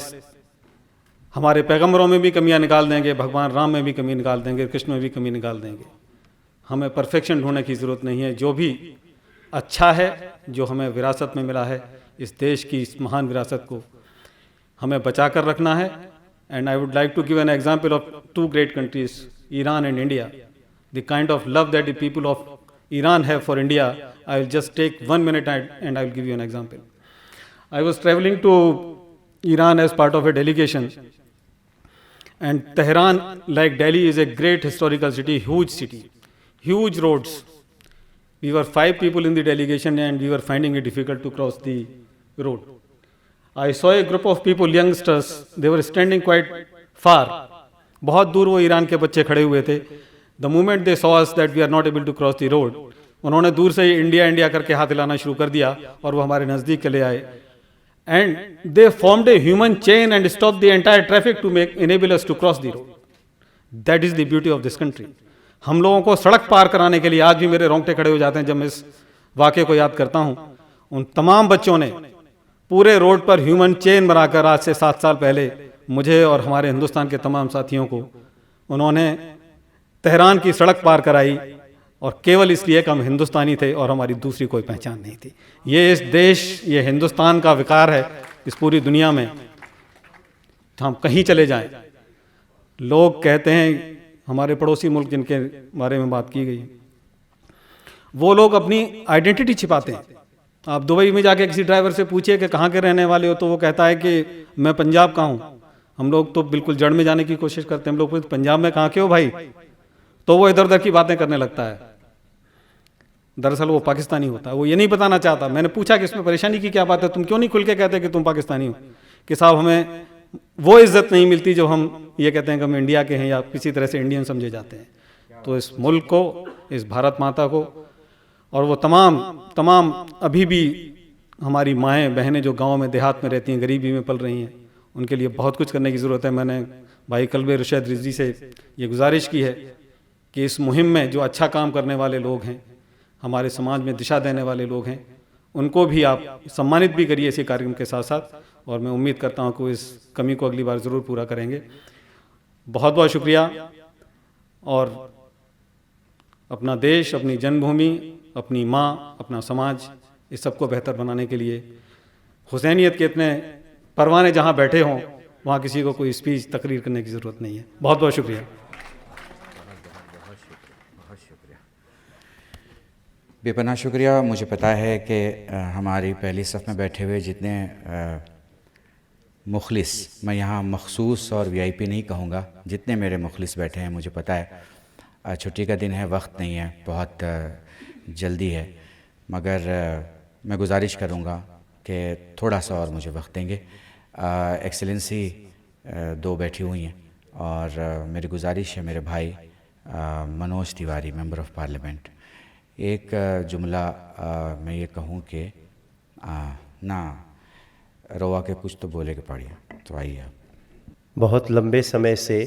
ہمارے پیغمبروں میں بھی کمیاں نکال دیں گے، بھگوان رام میں بھی کمی نکال دیں گے، کرشن میں بھی کمی نکال دیں گے۔ ہمیں پرفیکشن ڈھونڈنے کی ضرورت نہیں ہے۔ جو بھی اچھا ہے، جو ہمیں وراثت میں ملا ہے، اس دیش کی اس مہان وراثت کو ہمیں بچا کر رکھنا ہے۔ And I would like to give an example of 2 great countries, Iran and India. The kind of love that the people of Iran have for India, I will just take 1 minute and I will give you an example. I was traveling to Iran as part of a delegation, and Tehran, like Delhi, is a great historical city, huge roads. We were 5 people in the delegation and we were finding it difficult to cross the road. I saw a group of people, youngsters, they were standing quite far. بہت دور وہ ایران کے بچے کھڑے ہوئے تھے. The moment they saw us that we are not able to cross the road, انہوں نے دور سے ہی انڈیا انڈیا کر کے ہاتھ ہلانا شروع کر دیا اور وہ ہمارے نزدیک چلے آئے. And they formed a human chain and stopped the entire traffic to enable us to cross the road. That is the beauty of this country. ہم لوگوں کو سڑک پار کرانے کے لیے آج بھی میرے رونگٹے کھڑے ہو جاتے ہیں جب میں اس واقعے کو یاد کرتا ہوں. ان تمام بچوں نے پورے روڈ پر ہیومن چین بنا کر آج سے 7 سال پہلے مجھے اور ہمارے ہندوستان کے تمام ساتھیوں کو انہوں نے تہران کی سڑک پار کرائی، اور کیول اس لیے کہ ہم ہندوستانی تھے اور ہماری دوسری کوئی پہچان نہیں تھی. یہ اس دیش، یہ ہندوستان کا وقار ہے اس پوری دنیا میں. ہم کہیں چلے جائیں، لوگ کہتے ہیں، ہمارے پڑوسی ملک جن کے بارے میں بات کی گئی، وہ لوگ اپنی آئیڈینٹی چھپاتے ہیں. آپ دبئی میں جا کے کسی ڈرائیور سے پوچھئے کہ کہاں کے رہنے والے ہو، تو وہ کہتا ہے کہ میں پنجاب کا ہوں. ہم لوگ تو بالکل جڑ میں جانے کی کوشش کرتے ہیں. ہم لوگ پوچھتے پنجاب میں کہاں کے ہو بھائی، تو وہ ادھر ادھر کی باتیں کرنے لگتا ہے. دراصل وہ پاکستانی ہوتا ہے، وہ یہ نہیں بتانا چاہتا. میں نے پوچھا کہ اس میں پریشانی کی کیا بات ہے، تم کیوں نہیں کھل کے کہتے کہ تم پاکستانی ہو؟ کہ صاحب ہمیں وہ عزت نہیں ملتی جو ہم یہ کہتے ہیں کہ ہم انڈیا کے ہیں یا کسی طرح سے انڈین سمجھے جاتے ہیں. تو اس ملک کو، اس بھارت ماتا کو، اور وہ تمام ابھی بھی ہماری مائیں بہنیں جو گاؤں میں دیہات میں رہتی ہیں، غریبی میں پل رہی ہیں، ان کے لیے بہت کچھ کرنے کی ضرورت ہے. میں نے بھائی قلب رشید رضوی سے یہ گزارش کی ہے کہ اس مہم میں جو اچھا کام کرنے والے لوگ ہیں، ہمارے سماج میں دشا دینے والے لوگ ہیں، ان کو بھی آپ سمانت بھی کریے اسی کاریم کے ساتھ ساتھ. اور میں امید کرتا ہوں کہ اس کمی کو اگلی بار ضرور پورا کریں گے. بہت بہت شکریہ. اور اپنا دیش، اپنی جنم بھومی، اپنی ماں، اپنا سماج، اس سب کو بہتر بنانے کے لیے حسینیت کے اتنے پروانے جہاں بیٹھے ہوں وہاں کسی کو کوئی اسپیچ تقریر کرنے کی ضرورت نہیں ہے. بہت بہت شکریہ. بے پناہ شکریہ. مجھے پتہ ہے کہ ہماری پہلی صف میں بیٹھے ہوئے جتنے مخلص، میں یہاں مخصوص اور وی آئی پی نہیں کہوں گا، جتنے میرے مخلص بیٹھے ہیں، مجھے پتہ ہے چھٹی کا دن ہے، وقت نہیں ہے، بہت جلدی ہے، مگر میں گزارش کروں گا کہ تھوڑا سا اور مجھے وقت دیں گے۔ ایکسلنسی 2 بیٹھی ہوئی ہیں، اور میری گزارش ہے میرے بھائی Manoj Tiwari, member of parliament, ایک جملہ میں یہ کہوں کہ نہ روا کے کچھ تو بولے کے پڑھیے، تو آئیے آپ۔ بہت لمبے سمے سے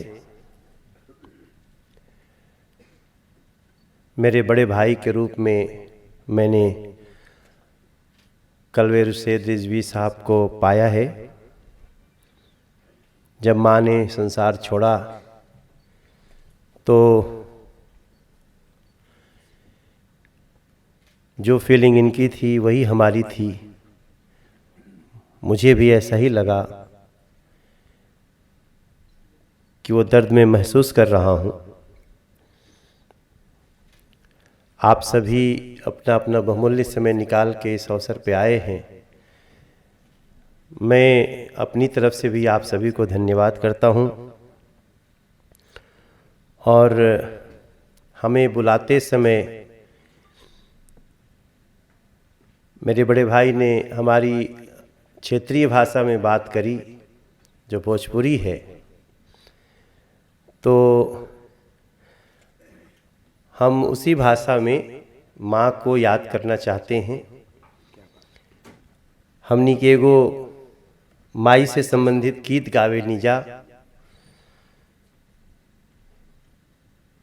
میرے بڑے بھائی کے روپ میں نے کلویر سید رضوی صاحب کو پایا ہے۔ جب ماں نے سنسار چھوڑا تو جو فیلنگ ان کی تھی وہی ہماری تھی۔ مجھے بھی ایسا ہی لگا کہ وہ درد میں محسوس کر رہا ہوں۔ آپ سبھی اپنا اپنا بہمولیہ سمے نکال کے اس اوسر پہ آئے ہیں۔ میں اپنی طرف سے بھی آپ سبھی کو دھنیواد کرتا ہوں، اور ہمیں بلاتے سمے میرے بڑے بھائی نے ہماری چھیتری بھاشا میں بات کری جو بھوجپوری ہے، تو ہم اسی بھاشا میں ماں کو یاد کرنا چاہتے ہیں۔ ہمنی کے ایگو مائی سے سمبندھت گیت گاوے نیجا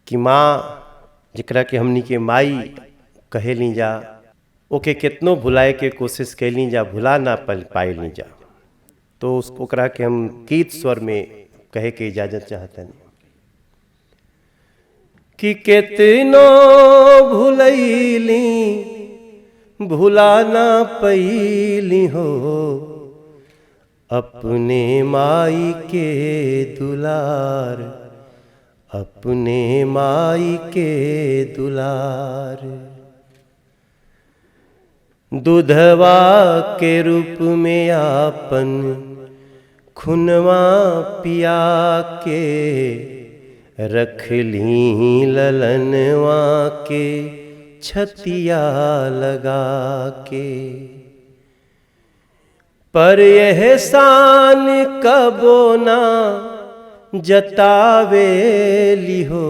کہ ماں جکرا کے ہمنی کے مائی کہے لی جا، اوکے کتنو بھلائے کے کوشش کر لی جا، بھلا نہ پائے لی جا، تو اس کو کرا کے ہم گیت سور میں کہے کے اجازت چاہتے ہیں کہ کتنو بھلائیلی بھلا نہ پائیلی ہو، اپنے مائی کے دلار، اپنے مائی کے دلار، دودھوا کے روپ میں آپن کھنوا پیا کے، رکھ لی للنوا کے چھتیا لگا کے، پر احسان کبو نہ جتاوے لی ہو،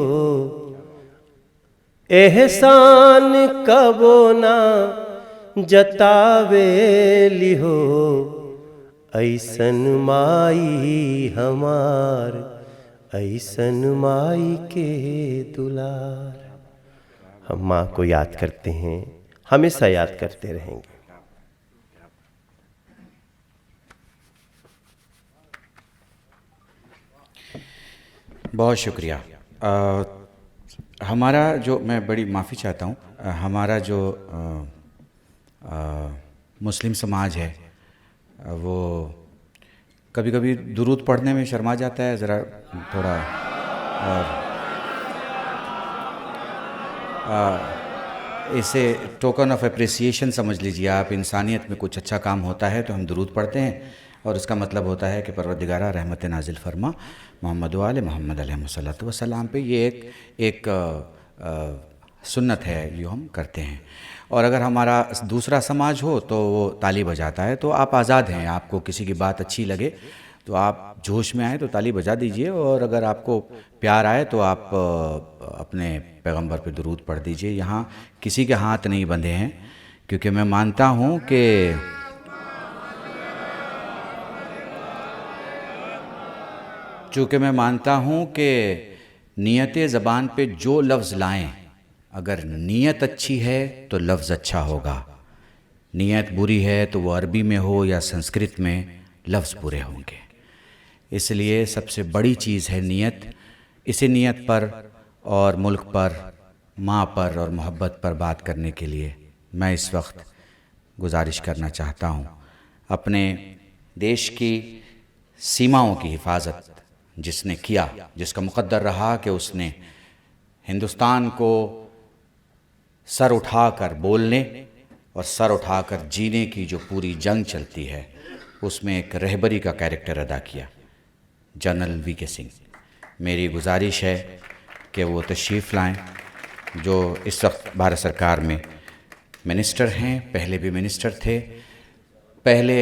احسان کبو نہ جتاوے لی ہو، ایسن مائی ہمار، ایسن مائی کے دلار۔ ہم ماں کو یاد کرتے ہیں، ہمیشہ یاد کرتے رہیں گے۔ بہت شکریہ۔ ہمارا جو، میں بڑی معافی چاہتا ہوں، ہمارا جو مسلم سماج ہے وہ کبھی کبھی درود پڑھنے میں شرما جاتا ہے، ذرا تھوڑا، اور اسے ٹوکن آف اپریسیشن سمجھ لیجیے آپ۔ انسانیت میں کچھ اچھا کام ہوتا ہے تو ہم درود پڑھتے ہیں، اور اس کا مطلب ہوتا ہے کہ پروردگارہ رحمت نازل فرما محمد و آل محمد علیہ الصلوۃ والسلام پہ۔ یہ ایک سنت ہے جو ہم کرتے ہیں۔ اور اگر ہمارا دوسرا سماج ہو تو وہ تالی بجاتا ہے، تو آپ آزاد ہیں، آپ کو کسی کی بات اچھی لگے تو آپ جوش میں آئیں تو تالی بجا دیجئے، اور اگر آپ کو پیار آئے تو آپ اپنے پیغمبر پہ درود پڑھ دیجئے۔ یہاں کسی کے ہاتھ نہیں بندھے ہیں، کیونکہ میں مانتا ہوں کہ نیت زبان پہ جو لفظ لائیں، اگر نیت اچھی ہے تو لفظ اچھا ہوگا، نیت بری ہے تو وہ عربی میں ہو یا سنسکرت میں لفظ برے ہوں گے۔ اس لیے سب سے بڑی چیز ہے نیت۔ اسی نیت پر اور ملک پر، ماں پر اور محبت پر بات کرنے کے لیے میں اس وقت گزارش کرنا چاہتا ہوں۔ اپنے دیش کی سیماؤں کی حفاظت جس نے کیا، جس کا مقدر رہا کہ اس نے ہندوستان کو سر اٹھا کر بولنے اور سر اٹھا کر جینے کی جو پوری جنگ چلتی ہے، اس میں ایک رہبری کا کیریکٹر ادا کیا، جنرل وی کے سنگھ۔ میری گزارش ہے کہ وہ تشریف لائیں، جو اس وقت بھارت سرکار میں منسٹر ہیں، پہلے بھی منسٹر تھے، پہلے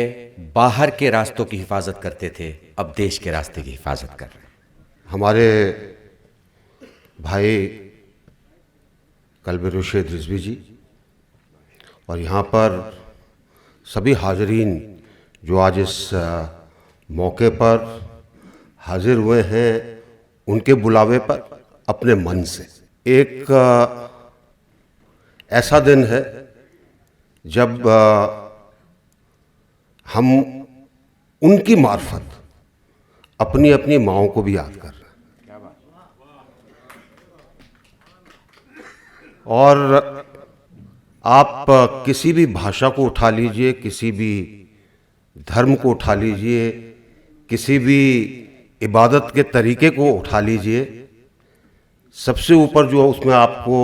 باہر کے راستوں کی حفاظت کرتے تھے، اب دیش کے راستے کی حفاظت کر رہے ہیں۔ ہمارے بھائی قلب رشید رضوی جی اور یہاں پر سبھی حاضرین جو آج اس موقع پر حاضر ہوئے ہیں، ان کے بلاوے پر اپنے من سے ایک ایسا دن ہے جب ہم ان کی معرفت اپنی اپنی ماؤں کو بھی یاد کر رہے ہیں، اور آپ کسی بھی بھاشا کو اٹھا لیجئے، کسی بھی دھرم کو اٹھا لیجئے، کسی بھی عبادت کے طریقے کو اٹھا لیجئے، سب سے اوپر جو اس میں آپ کو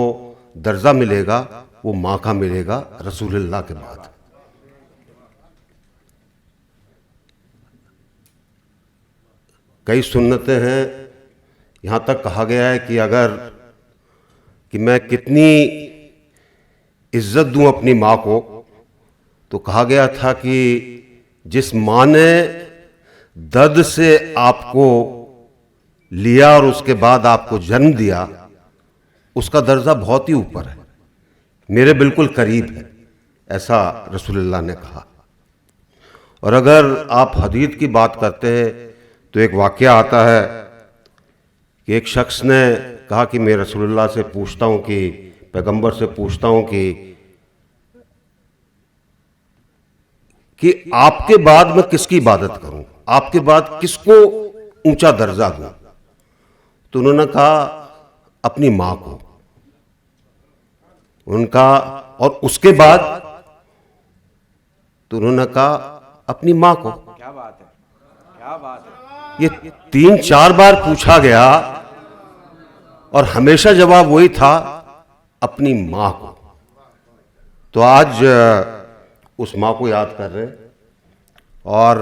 درجہ ملے گا وہ ماں کا ملے گا، رسول اللہ کے بعد۔ کئی سنتیں ہیں، یہاں تک کہا گیا ہے کہ میں کتنی عزت دوں اپنی ماں کو، تو کہا گیا تھا کہ جس ماں نے درد سے آپ کو لیا اور اس کے بعد آپ کو جنم دیا، اس کا درجہ بہت ہی اوپر ہے، میرے بالکل قریب ہے، ایسا رسول اللہ نے کہا۔ اور اگر آپ حدیث کی بات کرتے ہیں تو ایک واقعہ آتا ہے کہ ایک شخص نے کہا کہ میں رسول اللہ سے پوچھتا ہوں، کہ پیغمبر سے پوچھتا ہوں کہ آپ کے بعد میں کس کی عبادت کروں، آپ کے بعد کس کو اونچا درجہ دوں؟ تو انہوں نے کہا اپنی ماں کو، ان کا، اور اس کے بعد تو انہوں نے کہا اپنی ماں کو۔ کیا بات ہے، کیا بات ہے! یہ 3-4 بار پوچھا گیا اور ہمیشہ جواب وہی تھا، اپنی ماں کو۔ تو آج اس ماں کو یاد کر رہے ہیں، اور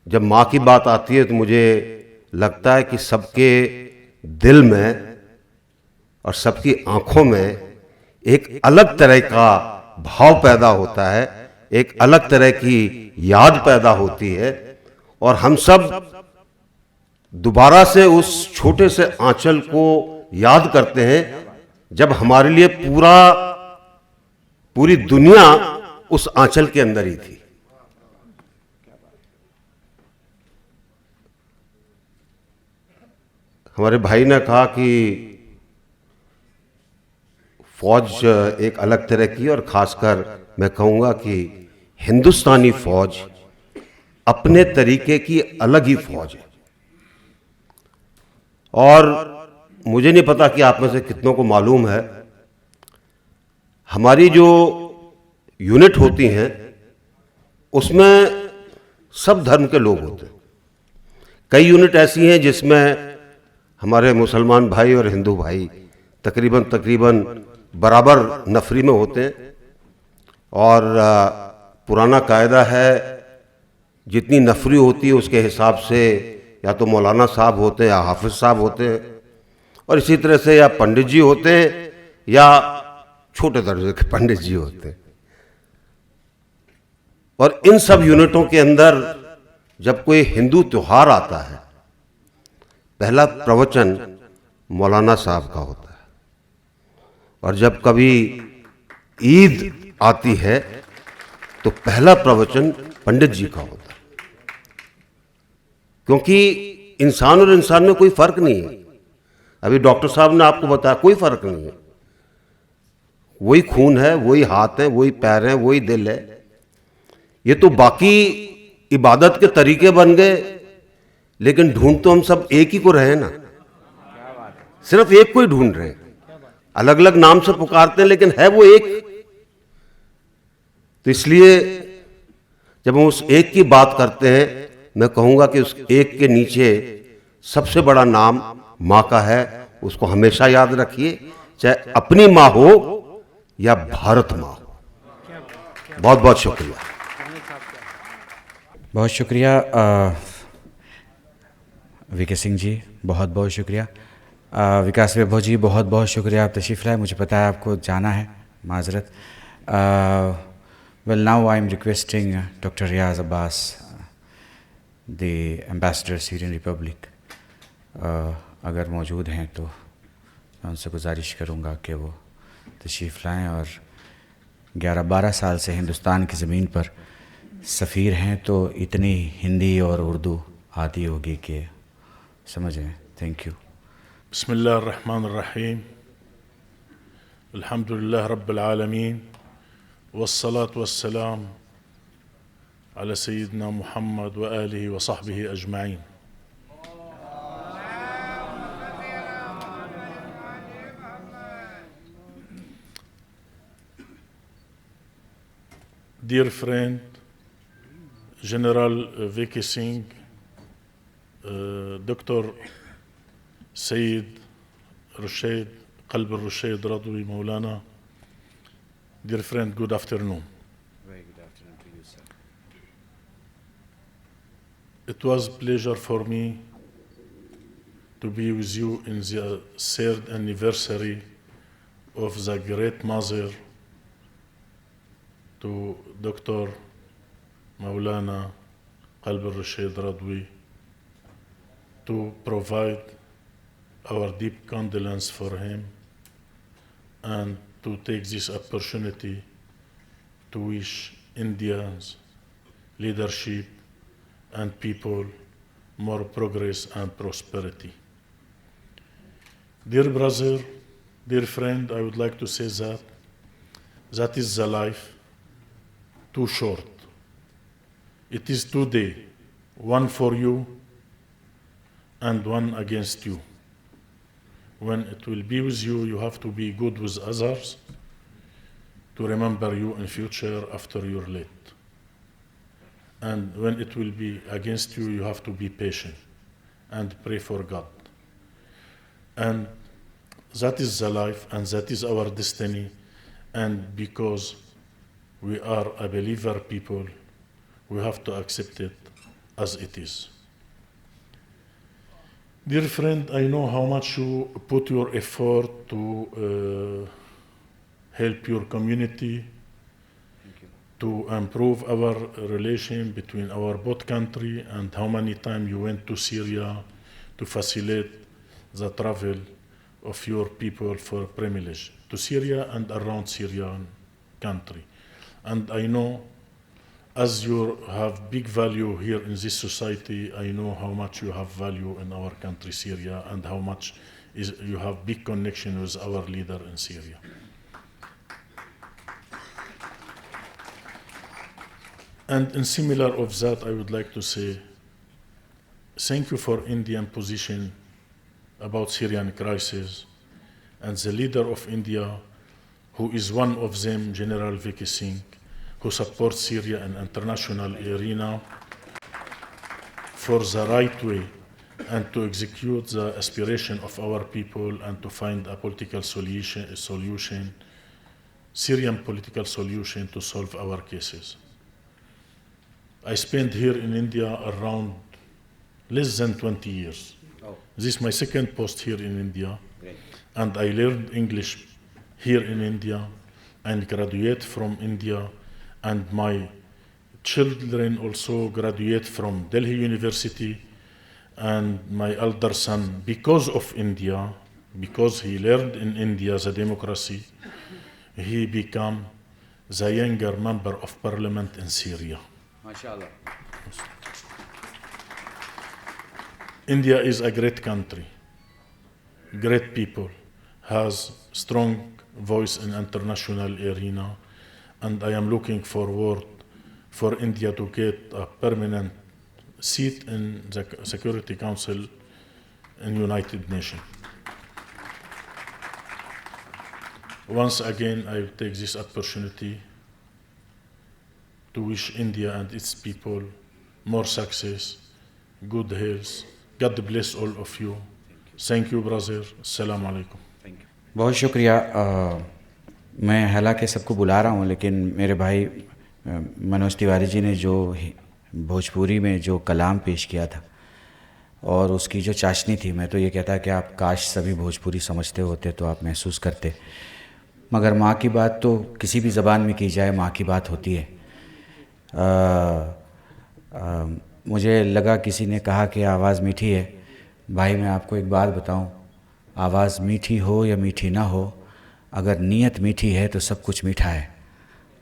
جب ماں کی بات آتی ہے تو مجھے لگتا ہے کہ سب کے دل میں اور سب کی آنکھوں میں ایک الگ طرح کا بھاؤ پیدا ہوتا ہے، ایک الگ طرح کی یاد پیدا ہوتی ہے، اور ہم سب دوبارہ سے اس چھوٹے سے آنچل کو یاد کرتے ہیں جب ہمارے لیے پوری دنیا اس آنچل کے اندر ہی تھی۔ ہمارے بھائی نے کہا کہ فوج ایک الگ طرح کی، اور خاص کر میں کہوں گا کہ ہندوستانی فوج اپنے طریقے کی الگ ہی فوج ہے۔ اور مجھے نہیں پتا کہ آپ میں سے کتنوں کو معلوم ہے، ہماری جو یونٹ ہوتی ہیں اس میں سب دھرم کے لوگ ہوتے ہیں۔ کئی یونٹ ایسی ہیں جس میں ہمارے مسلمان بھائی اور ہندو بھائی تقریباً برابر نفری میں ہوتے ہیں، اور پرانا قاعدہ ہے جتنی نفری ہوتی ہے اس کے حساب سے یا تو مولانا صاحب ہوتے ہیں یا حافظ صاحب ہوتے ہیں، اور اسی طرح سے یا پنڈت جی ہوتے ہیں یا چھوٹے درجے کے پنڈت جی ہوتے ہیں۔ اور ان سب یونٹوں کے اندر جب کوئی ہندو تہوار آتا ہے، پہلا پروچن مولانا صاحب کا ہوتا ہے، اور جب کبھی عید آتی ہے تو پہلا پروچن پنڈت جی کا ہوتا ہے، کیونکہ انسان اور انسان میں کوئی فرق نہیں ہے۔ ابھی ڈاکٹر صاحب نے آپ کو بتایا کوئی فرق نہیں ہے، وہی خون ہے، وہی ہاتھ ہیں، وہی پیر ہیں، وہی دل ہے۔ یہ تو باقی عبادت کے طریقے بن گئے، لیکن ڈھونڈ تو ہم سب ایک ہی کو رہے نا، صرف ایک کو ہی ڈھونڈ رہے ہیں، الگ الگ نام سے پکارتے ہیں لیکن ہے وہ ایک۔ تو اس لیے جب ہم اس ایک کی بات کرتے ہیں، میں کہوں گا کہ اس ایک کے نیچے سب سے بڑا نام ماں کا ہے، اس کو ہمیشہ یاد رکھیے، چاہے اپنی ماں ہو یا بھارت ماں ہو۔ بہت بہت شکریہ۔ بہت شکریہ۔ وی کے سنگھ جی بہت بہت شکریہ. وکاس ویبھو جی بہت بہت شکریہ, آپ تشریف لائے. مجھے پتہ ہے آپ کو جانا ہے, معذرت. Well now I am requesting doctor Riaz Abbas, the ambassador Syrian Republic, اگر موجود ہیں تو میں ان سے گزارش کروں گا کہ وہ تشریف لائیں. اور 11-12 سال سے ہندوستان کی زمین پر سفیر ہیں, تو اتنی ہندی اور اردو آتی ہوگی کہ سمجھیں. Thank you. بسم اللہ الرحمن الرحیم. الحمد للہ رب العالمین والصلاة والسلام على سیدنا محمد وآلہ وصحبہ اجمعین. Dear friend, General V.K. Singh, Dr. Sayyid Rushaid, Qalb al-Rushaid Radwi Maulana, dear friend, good afternoon. Very good afternoon to you, sir. It was a pleasure for me to be with you in the 3rd anniversary of the great mother to Dr. Maulana Qalb al-Rushaid Radwi, to provide our deep condolence for him and to take this opportunity to wish India's leadership and people more progress and prosperity. Dear brother, dear friend, I would like to say that is the life, too short. It is 2 days, one for you and one against you. When it will be with you, you have to be good with others to remember you in future after you're late. And when it will be against you, you have to be patient and pray for God. And that is the life, and that is our destiny. And because we are a believer people, we have to accept it as it is. Dear friend, I know how much you put your effort to help your community, to improve our relation between our both country, and how many times you went to Syria to facilitate the travel of your people for privilege to Syria and around Syrian country. And I know, as you have big value here in this society, I know how much you have value in our country, Syria, and how much you have big connection with our leader in Syria. And in similar of that, I would like to say, thank you for Indian position about Syrian crisis, and the leader of India, who is one of them, General V.K. Singh, who supports Syria in international arena for the right way and to execute the aspiration of our people and to find a political solution, Syrian political solution to solve our cases. I spent here in India around less than 20 years. This is my second post here in India. Great. And I learned English here in India and graduate from India. And my children also graduate from Delhi University, and my elder son, because of India, because he learned in India the democracy, he became the younger member of parliament in Syria. MashaAllah. India is a great country, great people, has strong voice in international arena, and I am looking forward for India to get a permanent seat in the Security Council in United Nations. Once again, I will take this opportunity to wish India and its people more success, good health. God bless all of you. Thank you, brother. Assalamu alaikum. بہت شکریہ. میں حالانکہ سب کو بلا رہا ہوں، لیکن میرے بھائی منوج تیواری جی نے جو بھوجپوری میں جو کلام پیش کیا تھا، اور اس کی جو چاشنی تھی، میں تو یہ کہتا کہ آپ کاش سبھی بھوجپوری سمجھتے ہوتے تو آپ محسوس کرتے، مگر ماں کی بات تو کسی بھی زبان میں کی جائے ماں کی بات ہوتی ہے۔ مجھے لگا کسی نے کہا کہ آواز میٹھی ہے۔ بھائی میں آپ کو ایک بات بتاؤں، آواز میٹھی ہو یا میٹھی نہ ہو، اگر نیت میٹھی ہے تو سب کچھ میٹھا ہے،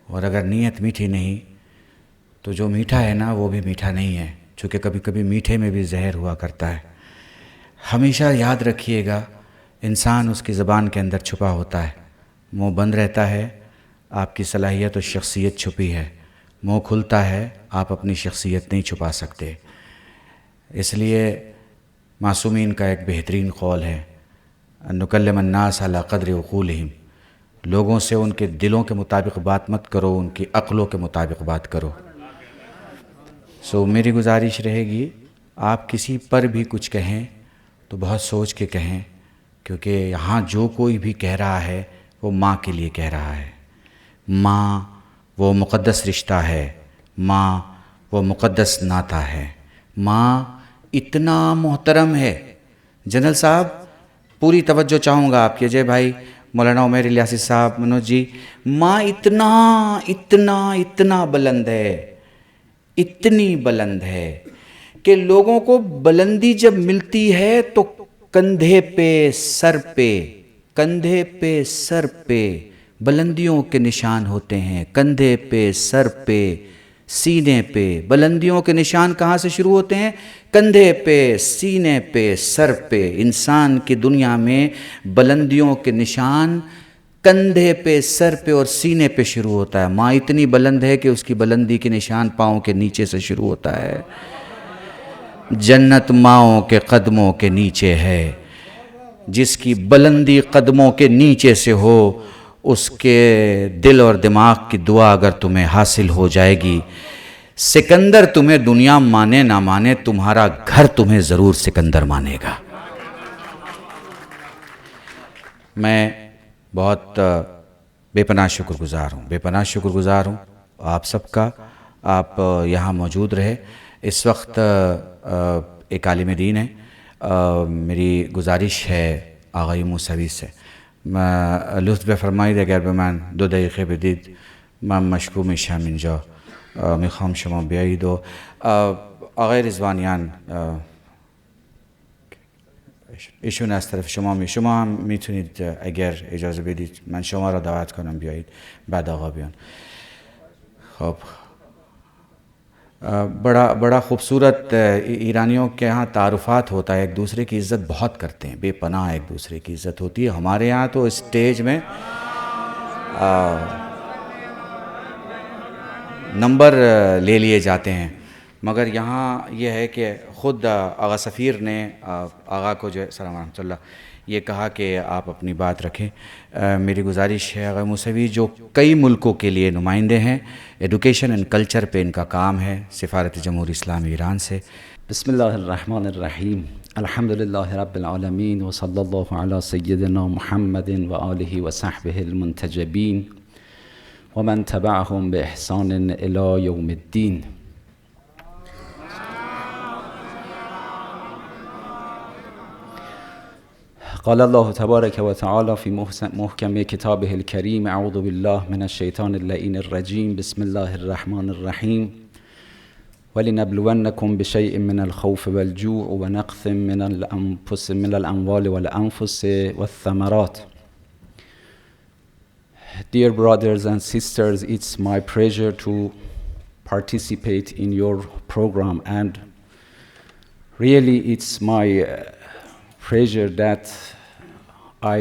اور اگر نیت میٹھی نہیں تو جو میٹھا ہے نا وہ بھی میٹھا نہیں ہے، چونکہ کبھی کبھی میٹھے میں بھی زہر ہوا کرتا ہے۔ ہمیشہ یاد رکھیے گا، انسان اس کی زبان کے اندر چھپا ہوتا ہے، منہ بند رہتا ہے آپ کی صلاحیت و شخصیت چھپی ہے، منہ کھلتا ہے آپ اپنی شخصیت نہیں چھپا سکتے۔ اس لیے معصومین کا ایک بہترین قول ہے، ان نکلم الناس علی قدر عقولہم، لوگوں سے ان کے دلوں کے مطابق بات مت کرو، ان کی عقلوں کے مطابق بات کرو۔ میری گزارش رہے گی، آپ کسی پر بھی کچھ کہیں تو بہت سوچ کے کہیں، کیونکہ یہاں جو کوئی بھی کہہ رہا ہے وہ ماں کے لیے کہہ رہا ہے۔ ماں وہ مقدس رشتہ ہے، ماں وہ مقدس ناطہ ہے، ماں اتنا محترم ہے۔ جنرل صاحب پوری توجہ چاہوں گا آپ کی، اجے بھائی، مولانا عمیر الیاسی صاحب، منوج جی، ماں اتنا اتنا اتنا بلند ہے، اتنی بلند ہے کہ لوگوں کو بلندی جب ملتی ہے تو کندھے پہ سر پہ، کندھے پہ سر پہ بلندیوں کے نشان ہوتے ہیں، کندھے پہ سر پہ سینے پہ۔ بلندیوں کے نشان کہاں سے شروع ہوتے ہیں؟ کندھے پہ، سینے پہ، سر پہ۔ انسان کی دنیا میں بلندیوں کے نشان کندھے پہ، سر پہ اور سینے پہ شروع ہوتا ہے۔ ماں اتنی بلند ہے کہ اس کی بلندی کے نشان پاؤں کے نیچے سے شروع ہوتا ہے۔ جنت ماؤں کے قدموں کے نیچے ہے، جس کی بلندی قدموں کے نیچے سے ہو اس کے دل اور دماغ کی دعا اگر تمہیں حاصل ہو جائے گی۔ سکندر تمہیں دنیا مانے نہ مانے، تمہارا گھر تمہیں ضرور سکندر مانے گا۔ میں بہت بے پناہ شکر گزار ہوں، بے پناہ شکر گزار ہوں آپ سب کا، آپ یہاں موجود رہے۔ اس وقت ایک عالم دین ہے، میری گزارش ہے آقای موسوی سے، لطف بفرمایید اگر به من 2 دقیقه بدید، من مشکوم شم اینجا، میخوام شما بیایید و آقای رضوانیان ایشون از طرف شما هم میتونید اگر اجازه بدید من شما را دعوت کنم بیایید بعد آقا بیان۔ خب بڑا خوبصورت ایرانیوں کے ہاں تعارفات ہوتا ہے، ایک دوسرے کی عزت بہت کرتے ہیں، بے پناہ ایک دوسرے کی عزت ہوتی ہے۔ ہمارے ہاں تو اسٹیج میں نمبر لے لیے جاتے ہیں، مگر یہاں یہ ہے کہ خود آغا سفیر نے آغا کو جو ہے سلام ورحمۃ اللہ یہ کہا کہ آپ اپنی بات رکھیں۔ میری گزارش ہے آغا موسوی جو کئی ملکوں کے لیے نمائندے ہیں، ایڈوکیشن اینڈ کلچر پہ ان کا کام ہے، سفارت جمہوری اسلامی ایران سے۔ بسم اللہ الرحمن الرحیم، الحمدللہ رب العالمین وصلی اللہ علی سیدنا محمد وآلہ وصحبہ المنتجبین ومن تبعهم بإحسان إلى يوم الدين۔ قال الله تبارك وتعالى في محكم كتابه الكريم، أعوذ بالله من الشيطان اللعين الرجيم، بسم الله الرحمن الرحيم، ولنبلونكم بشيء من الخوف والجوع ونقص من الأموال والأنفس والثمرات۔ Dear brothers and sisters, it's my pleasure to participate in your program, and really it's my pleasure that I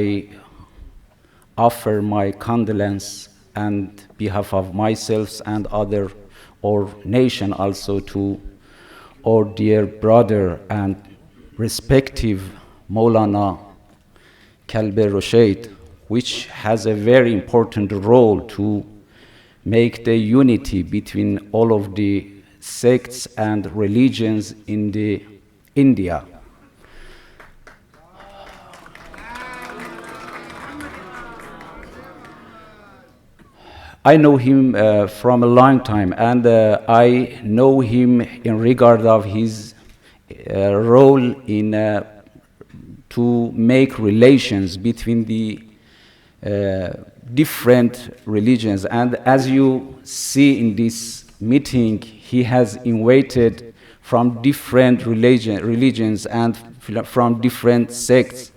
offer my condolence and behalf of myself and other or nation also to our dear brother and respective Maulana Kalbe Roshaid, which has a very important role to make the unity between all of the sects and religions in India. I know him from a long time, and I know him in regard of his role in to make relations between the different religions. And as you see in this meeting, he has invited from different religions and from different sects.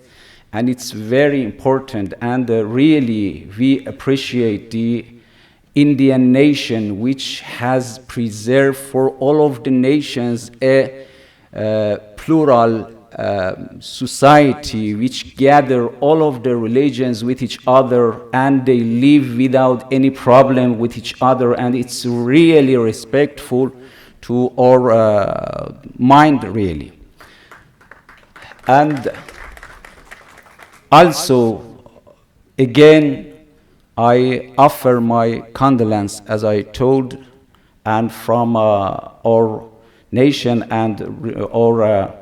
And it's very important, and really we appreciate the Indian nation, which has preserved for all of the nations a plural society, which gather all of the religions with each other, and they live without any problem with each other, and it's really respectful to our mind, really. And also, again, I offer my condolence, as I told, and from our nation and our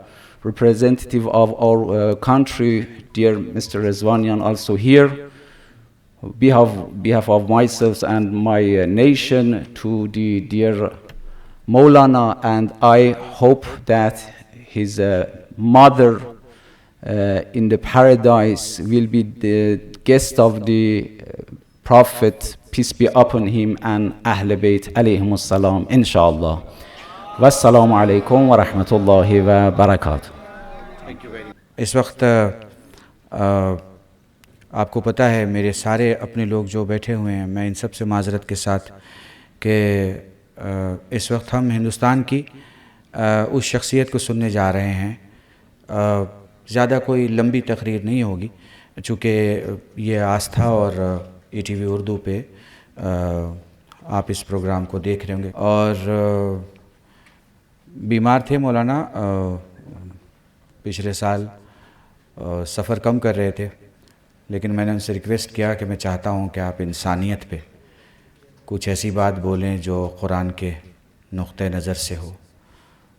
representative of our country, dear Mr. Rezvanian, also here, behalf of myself and my nation, to the dear Maulana, and I hope that his mother in the paradise will be the guest of the Prophet, peace be upon him, and Ahl Bayt alayhimus salam, inshallah. Wassalamu alaikum wa rahmatullahi wa barakatuh. اس وقت آپ کو پتہ ہے میرے سارے اپنے لوگ جو بیٹھے ہوئے ہیں، میں ان سب سے معذرت کے ساتھ کہ اس وقت ہم ہندوستان کی اس شخصیت کو سننے جا رہے ہیں. زیادہ کوئی لمبی تقریر نہیں ہوگی، چونکہ یہ آستھا اور ای ٹی وی اردو پہ آپ اس پروگرام کو دیکھ رہے ہوں گے. اور بیمار تھے مولانا، پچھلے سال سفر کم کر رہے تھے، لیکن میں نے ان سے ریکویسٹ کیا کہ میں چاہتا ہوں کہ آپ انسانیت پہ کچھ ایسی بات بولیں جو قرآن کے نقطہ نظر سے ہو،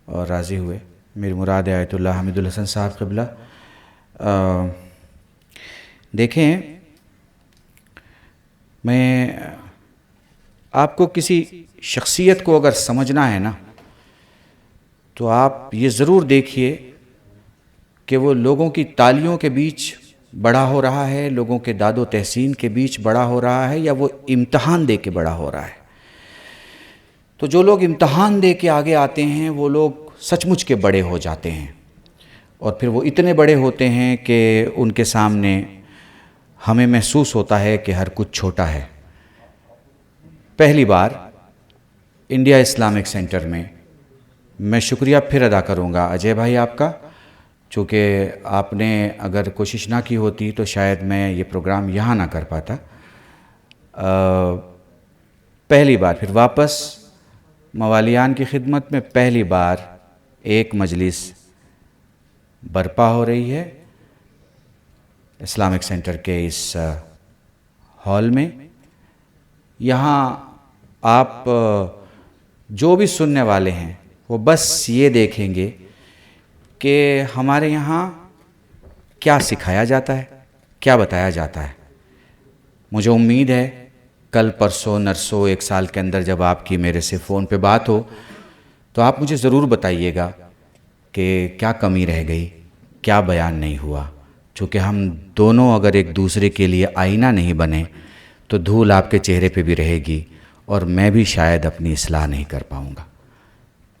اور راضی ہوئے. میری مراد ہے آیت اللہ حمید الحسن صاحب قبلہ. دیکھیں، میں آپ کو کسی شخصیت کو اگر سمجھنا ہے نا، تو آپ یہ ضرور دیکھیے کہ وہ لوگوں کی تالیوں کے بیچ بڑا ہو رہا ہے، لوگوں کے داد و تحسین کے بیچ بڑا ہو رہا ہے، یا وہ امتحان دے کے بڑا ہو رہا ہے. تو جو لوگ امتحان دے کے آگے آتے ہیں وہ لوگ سچ مچ کے بڑے ہو جاتے ہیں، اور پھر وہ اتنے بڑے ہوتے ہیں کہ ان کے سامنے ہمیں محسوس ہوتا ہے کہ ہر کچھ چھوٹا ہے. پہلی بار انڈیا اسلامک سینٹر میں میں شکریہ پھر ادا کروں گا اجے بھائی آپ کا، چونکہ آپ نے اگر کوشش نہ کی ہوتی تو شاید میں یہ پروگرام یہاں نہ کر پاتا. پہلی بار پھر واپس موالیان کی خدمت میں پہلی بار ایک مجلس برپا ہو رہی ہے اسلامک سینٹر کے اس ہال میں. یہاں آپ جو بھی سننے والے ہیں وہ بس یہ دیکھیں گے کہ ہمارے یہاں کیا سکھایا جاتا ہے، کیا بتایا جاتا ہے. مجھے امید ہے کل پرسوں نرسوں ایک سال کے اندر جب آپ کی میرے سے فون پہ بات ہو تو آپ مجھے ضرور بتائیے گا کہ کیا کمی رہ گئی، کیا بیان نہیں ہوا. چونکہ ہم دونوں اگر ایک دوسرے کے لیے آئینہ نہیں بنے تو دھول آپ کے چہرے پہ بھی رہے گی، اور میں بھی شاید اپنی اصلاح نہیں کر پاؤں گا.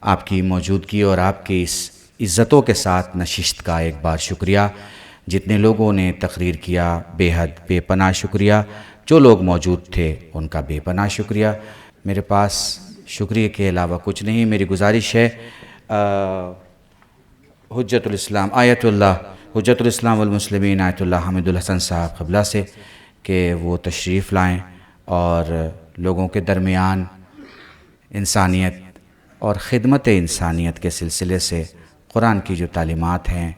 آپ کی موجودگی اور آپ کی اس عزتوں کے ساتھ نشست کا ایک بار شکریہ. جتنے لوگوں نے تقریر کیا بے حد بے پناہ شکریہ، جو لوگ موجود تھے ان کا بے پناہ شکریہ. میرے پاس شکریہ کے علاوہ کچھ نہیں. میری گزارش ہے حجت الاسلام آیت اللہ حجت الاسلام والمسلمین آیت اللہ حمید الحسن صاحب قبلہ سے کہ وہ تشریف لائیں اور لوگوں کے درمیان انسانیت اور خدمت انسانیت کے سلسلے سے قرآن کی جو تعلیمات ہیں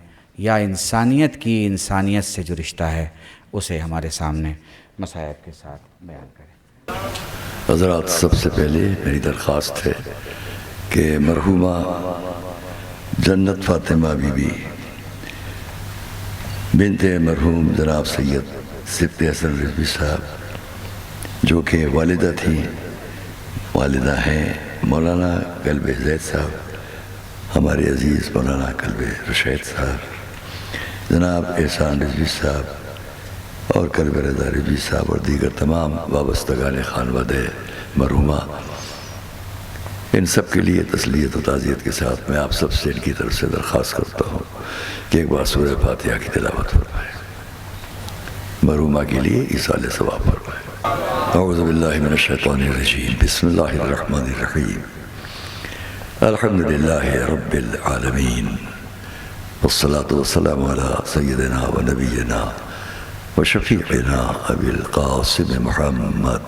یا انسانیت کی انسانیت سے جو رشتہ ہے اسے ہمارے سامنے مسائب کے ساتھ بیان کریں. حضرات، سب سے پہلے میری درخواست ہے کہ مرحومہ جنت فاطمہ بی بی بنت مرحوم جناب سید صفت حسن رضوی صاحب، جو کہ والدہ تھی، والدہ ہیں مولانا قلب زید صاحب، ہمارے عزیز مولانا قلب رشید صاحب، جناب احسان رضوی صاحب اور قلب رضا رضوی صاحب اور دیگر تمام وابستگان خانوادہ مرحومہ، ان سب کے لیے تسلیت و تعزیت کے ساتھ میں آپ سب سے ان کی طرف سے درخواست کرتا ہوں کہ ایک بار سورہ فاتحہ کی تلاوت فرمائیں، مرحومہ کے لیے ایصال ثواب فرمائیں۔ اعوذ باللہ من الشیطان الرجیم، بسم اللہ الرحمن الرحیم، الحمد للہ رب العالمین، والصلاة والسلام علی سیدنا و نبینا و شفیعنا ابی القاسم محمد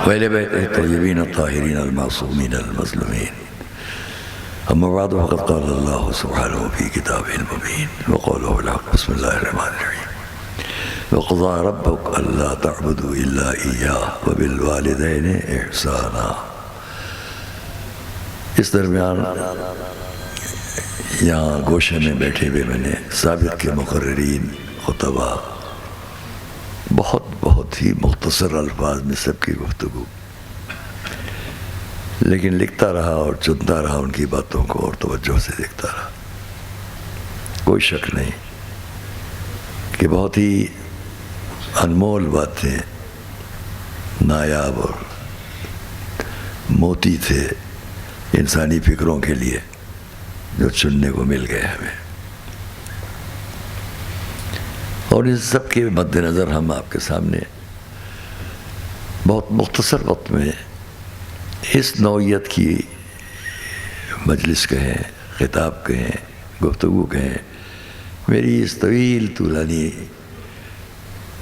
وإلى بيته الطيبين الطاهرين المعصومين المظلومين. أما بعد فقد قال الله سبحانه في كتابه المبين وقوله الحق، بسم الله الرحمن الرحيم، وقضى ربك ألا تعبدوا إلا إياه وبالوالدين إحسانا. اس درمیان یہاں گوشے میں بیٹھے ہوئے میں نے سابق کے مقررین خطبہ بہت ہی مختصر الفاظ میں سب کی گفتگو، لیکن لکھتا رہا اور چنتا رہا ان کی باتوں کو اور توجہ سے دیکھتا رہا۔ کوئی شک نہیں کہ بہت ہی انمول باتیں، نایاب اور موتی تھے انسانی فکروں کے لیے جو چننے کو مل گئے ہمیں، اور ان سب کے مد نظر ہم آپ کے سامنے بہت مختصر وقت میں اس نوعیت کی مجلس کہیں، خطاب کہیں، گفتگو کہیں، میری اس طویل طولانی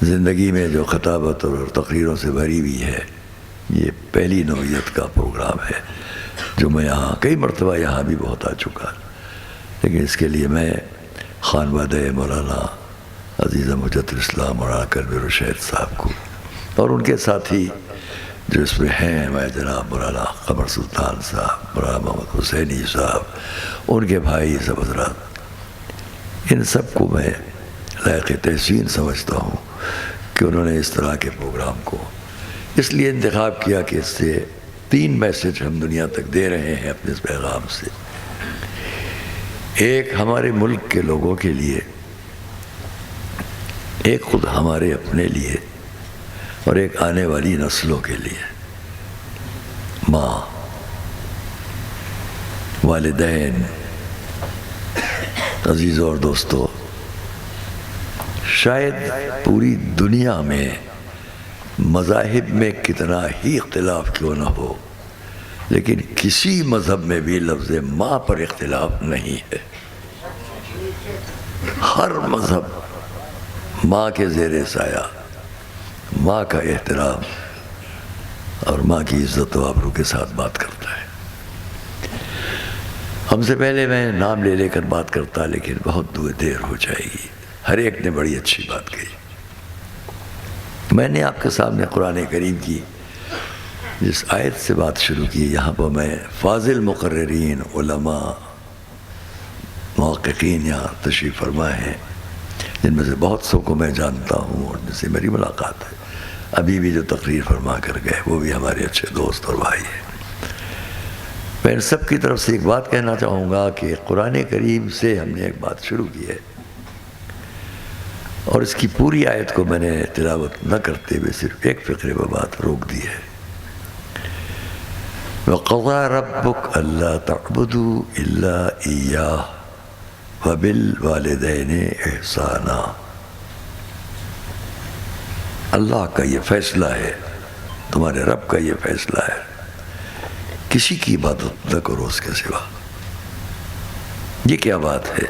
زندگی میں جو خطابت اور تقریروں سے بھری ہوئی ہے، یہ پہلی نوعیت کا پروگرام ہے جو میں یہاں کئی مرتبہ یہاں بھی بہت آ چکا، لیکن اس کے لیے میں خانوادہ مولانا عزیزہ مجد الاسلام مولانا قلب رشید صاحب کو اور ان کے ساتھی جو اس میں ہیں، میں جناب مولانا قمر سلطان صاحب، مولانا محمد حسینی صاحب، ان کے بھائی سب حضرات، ان سب کو میں لائق تحسین سمجھتا ہوں کہ انہوں نے اس طرح کے پروگرام کو اس لیے انتخاب کیا کہ اس سے 3 میسج ہم دنیا تک دے رہے ہیں اپنے اس پیغام سے۔ ایک ہمارے ملک کے لوگوں کے لیے، ایک خود ہمارے اپنے لیے، اور ایک آنے والی نسلوں کے لیے۔ ماں، والدین، عزیزوں اور دوستوں، شاید پوری دنیا میں مذاہب میں کتنا ہی اختلاف کیوں نہ ہو، لیکن کسی مذہب میں بھی لفظ ماں پر اختلاف نہیں ہے۔ ہر مذہب ماں کے زیر سایہ ماں کا احترام اور ماں کی عزت و آبرو کے ساتھ بات کرتا ہے۔ ہم سے پہلے میں نام لے کر بات کرتا، لیکن بہت دیر ہو جائے گی، ہر ایک نے بڑی اچھی بات کہی۔ میں نے آپ کے سامنے قرآن کریم کی جس آیت سے بات شروع کی، یہاں پر میں فاضل مقررین، علماء، محققین یہاں تشریف فرما ہیں، جن میں سے بہت سو کو میں جانتا ہوں اور جن سے میری ملاقات ہے، ابھی بھی جو تقریر فرما کر گئے وہ بھی ہمارے اچھے دوست اور بھائی ہیں۔ میں ان سب کی طرف سے ایک بات کہنا چاہوں گا کہ قرآن کریم سے ہم نے ایک بات شروع کی ہے، اور اس کی پوری آیت کو میں نے تلاوت نہ کرتے ہوئے صرف ایک فقرے پر بات روک دی ہے۔ وَقَضَى رَبُّكَ أَلَّا تَعْبُدُوا إِلَّا إِيَّاهُ وَبِالْوَالِدَيْنِ إِحْسَانًا۔ اللہ کا یہ فیصلہ ہے، تمہارے رب کا یہ فیصلہ ہے، کسی کی عبادت نہ کرو اس کے سوا۔ یہ کیا بات ہے؟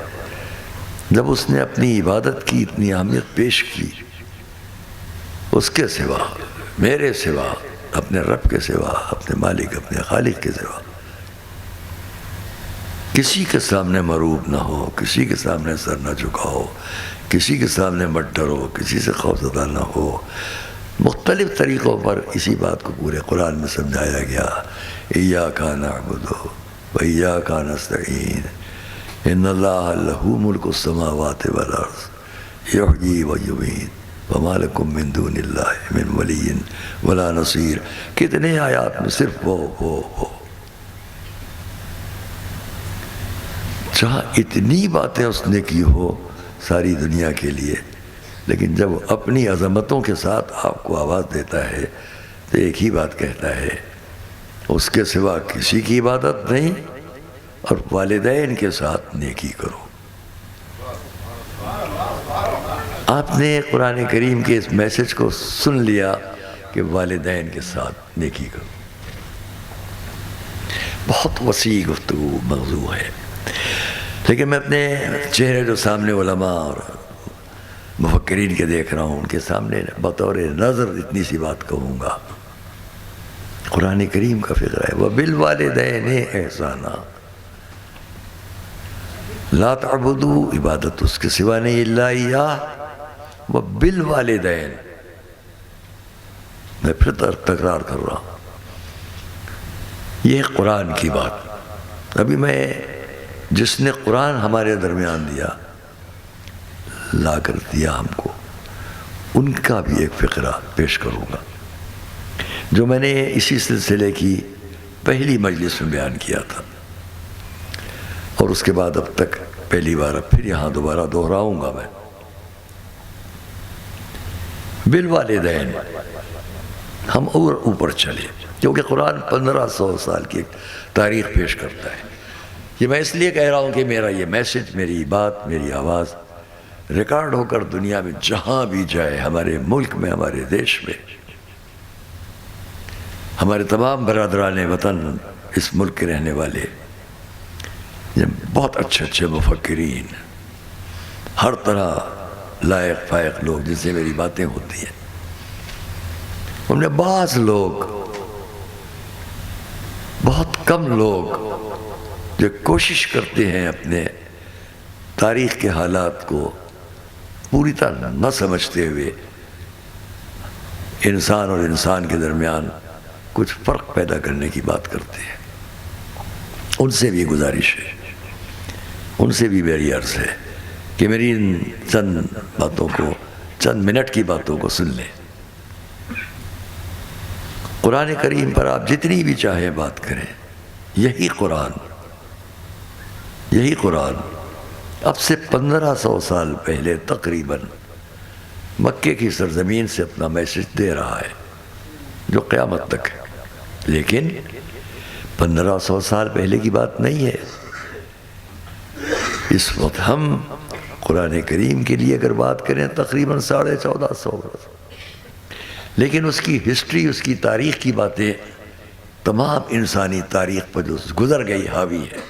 جب اس نے اپنی عبادت کی اتنی اہمیت پیش کی، اس کے سوا، میرے سوا، اپنے رب کے سوا، اپنے مالک، اپنے خالق کے سوا کسی کے سامنے مروب نہ ہو، کسی کے سامنے سر نہ جھکاؤ، کسی کے سامنے مت ڈرو، کسی سے خوفزدہ نہ ہو۔ مختلف طریقوں پر اسی بات کو پورے قرآن میں سمجھایا گیا۔ ایاک نعبد و ایاک نستعین، ان اللہ لہ ملک السماوات والارض یحیی و یمیت وما لکم من دون اللہ من ولی ولا نصیر۔ کتنے آیات میں صرف وہ جہاں اتنی باتیں اس نے کی ہو ساری دنیا کے لیے، لیکن جب وہ اپنی عظمتوں کے ساتھ آپ کو آواز دیتا ہے تو ایک ہی بات کہتا ہے، اس کے سوا کسی کی عبادت نہیں، اور والدین کے ساتھ نیکی کرو۔ آپ نے قرآن کریم کے اس میسج کو سن لیا کہ والدین کے ساتھ نیکی کرو۔ بہت وسیع گفتگو موضوع ہے، لیکن میں اپنے چہرے جو سامنے علماء اور مفکرین کے دیکھ رہا ہوں، ان کے سامنے بطور نظر اتنی سی بات کہوں گا۔ قرآن کریم کا فقرہ ہے، وَبِالْوَالِدَيْنِ احسانا، لا تعبدو، عبادت اس کے سوا نہیں، الا ایاہ، وَبِالْوَالِدَيْنِ، میں پھر تکرار کر رہا ہوں، یہ قرآن کی بات۔ ابھی میں جس نے قرآن ہمارے درمیان دیا، لا کر دیا ہم کو، ان کا بھی ایک فقرہ پیش کروں گا جو میں نے اسی سلسلے کی پہلی مجلس میں بیان کیا تھا، اور اس کے بعد اب تک پہلی بار اب پھر یہاں دوبارہ دہراؤں گا میں۔ بالوالدین، ہم اور اوپر چلے، کیونکہ قرآن 1500 سال کی ایک تاریخ پیش کرتا ہے۔ یہ میں اس لیے کہہ رہا ہوں کہ میرا یہ میسج، میری بات، میری آواز ریکارڈ ہو کر دنیا میں جہاں بھی جائے، ہمارے ملک میں، ہمارے دیش میں، ہمارے تمام برادران وطن، اس ملک کے رہنے والے، یہ بہت اچھے اچھے مفکرین، ہر طرح لائق فائق لوگ جن سے میری باتیں ہوتی ہیں، ان میں بعض لوگ، بہت کم لوگ جو کوشش کرتے ہیں اپنے تاریخ کے حالات کو پوری طرح نہ سمجھتے ہوئے انسان اور انسان کے درمیان کچھ فرق پیدا کرنے کی بات کرتے ہیں۔ ان سے بھی گزارش ہے، ان سے بھی میری عرض ہے کہ میری ان چند باتوں کو، چند منٹ کی باتوں کو سن لیں۔ قرآن کریم پر آپ جتنی بھی چاہیں بات کریں، یہی قرآن اب سے 1500 سال پہلے تقریباً مکے کی سرزمین سے اپنا میسج دے رہا ہے جو قیامت تک ہے، لیکن 1500 سال پہلے کی بات نہیں ہے۔ اس وقت ہم قرآن کریم کے لیے اگر بات کریں تقریباً 1450 برس، لیکن اس کی ہسٹری، اس کی تاریخ کی باتیں تمام انسانی تاریخ پر جو گزر گئی حاوی ہے۔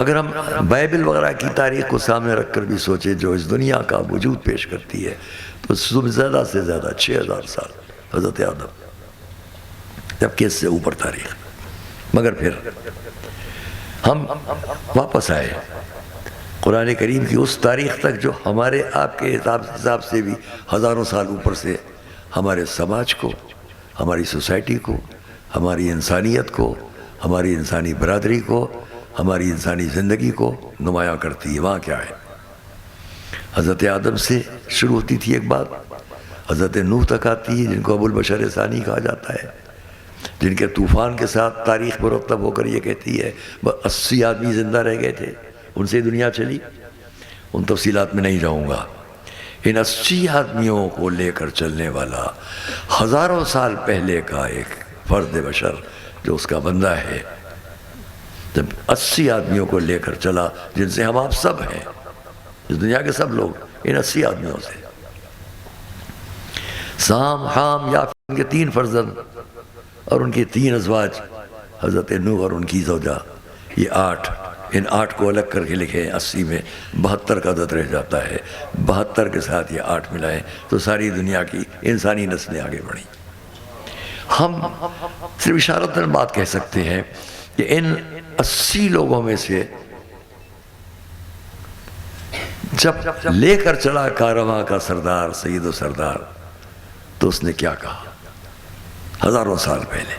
اگر ہم بائبل وغیرہ کی تاریخ کو سامنے رکھ کر بھی سوچیں جو اس دنیا کا وجود پیش کرتی ہے، تو زیادہ سے زیادہ 6000 سال حضرت آدم، جبکہ اس سے اوپر تاریخ۔ مگر پھر ہم واپس آئے قرآن کریم کی اس تاریخ تک جو ہمارے آپ کے حساب سے بھی ہزاروں سال اوپر سے ہمارے سماج کو، ہماری سوسائٹی کو، ہماری انسانیت کو، ہماری انسانی برادری کو، ہماری انسانی زندگی کو نمایاں کرتی ہے۔ وہاں کیا ہے؟ حضرت آدم سے شروع ہوتی تھی ایک بات، حضرت نوح تک آتی ہے جن کو ابو البشر ثانی کہا جاتا ہے، جن کے طوفان کے ساتھ تاریخ مرتب ہو کر یہ کہتی ہے 80 آدمی زندہ رہ گئے تھے، ان سے دنیا چلی۔ ان تفصیلات میں نہیں جاؤں گا۔ ان 80 آدمیوں کو لے کر چلنے والا ہزاروں سال پہلے کا ایک فرد بشر جو اس کا بندہ ہے، جب 80 آدمیوں کو لے کر چلا جن سے ہم آپ سب ہیں، اس دنیا کے سب لوگ، ان 80 آدمیوں سے سام، حام، یافت، ان کے 3 فرزند اور ان کے 3 ازواج، حضرت نوح اور ان کی زوجہ، یہ 8، ان 8 کو الگ کر کے لکھیں 80 میں 72 کا عدد رہ جاتا ہے، 72 کے ساتھ یہ 8 ملائیں تو ساری دنیا کی انسانی نسلیں آگے بڑھیں۔ ہم صرف اشارتاً بات کہہ سکتے ہیں کہ ان 80 لوگوں میں سے جب لے کر چلا کارواں کا سردار، سید و سردار، تو اس نے کیا کہا ہزاروں سال پہلے؟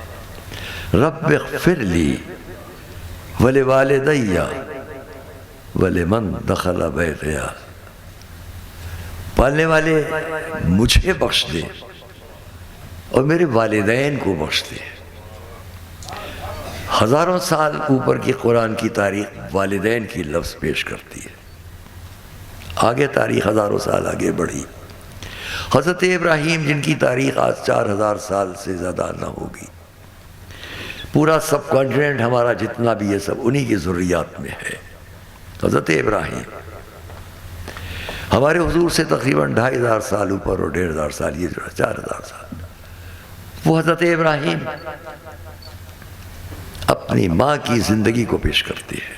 رب اغفر لی ولوالدی ولمن دخل بیتی، پالنے والے مجھے بخش دے اور میرے والدین کو بخش دے۔ ہزاروں سال اوپر کی قرآن کی تاریخ والدین کی لفظ پیش کرتی ہے. آگے تاریخ ہزاروں سال آگے بڑھی. حضرت ابراہیم جن کی تاریخ آج 4000 سال سے زیادہ نہ ہوگی، پورا سب کانٹیننٹ ہمارا جتنا بھی ہے سب انہی کی ذریات میں ہے. حضرت ابراہیم ہمارے حضور سے تقریباً 2500 سال اوپر اور 1500 سال، یہ جو 4000 سال. وہ حضرت ابراہیم اپنی ماں کی زندگی کو پیش کرتے ہیں.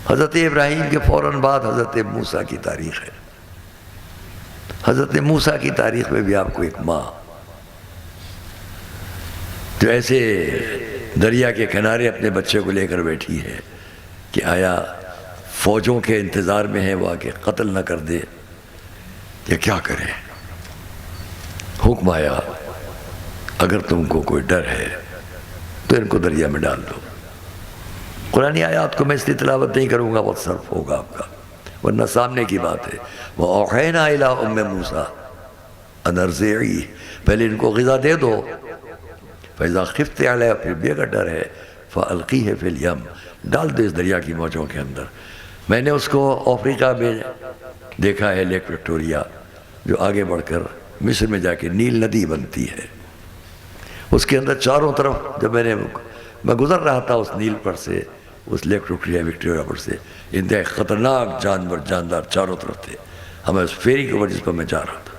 حضرت ابراہیم کے فوراً بعد حضرت موسیٰ کی تاریخ ہے. حضرت موسیٰ کی تاریخ میں بھی آپ کو ایک ماں جو ایسے دریا کے کنارے اپنے بچے کو لے کر بیٹھی ہے کہ آیا فوجوں کے انتظار میں ہے وہ آکے قتل نہ کر دے یا کیا کرے. حکم آیا اگر تم کو کوئی ڈر ہے تو ان کو دریا میں ڈال دو. قرآنی آیات کو میں اس لیے تلاوت نہیں کروں گا، بہت صرف ہوگا آپ کا، ورنہ سامنے کی بات ہے. وَأَوْحَيْنَا إِلَىٰ أُمِّ مُوسَىٰ أَنْ أَرْضِعِيهِ، پہلے ان کو غذا دے دو. فَإِذَا خِفْتِ عَلَيْهَا، پھر بھی اگر ڈر ہے فَأَلْقِيهِ فِي الْيَمِّ، ڈال دو اس دریا کی موجوں کے اندر. میں نے اس کو افریقہ میں دیکھا ہے، لیک وکٹوریا، جو آگے بڑھ کر مصر میں جا کے نیل ندی بنتی ہے. اس کے اندر چاروں طرف جب میں گزر رہا تھا اس نیل پر سے، اس لیک وکٹوریا پر سے، انتہائی خطرناک جانور جاندار چاروں طرف تھے. ہمیں اس فیری کے اوپر جس پر میں جا رہا تھا،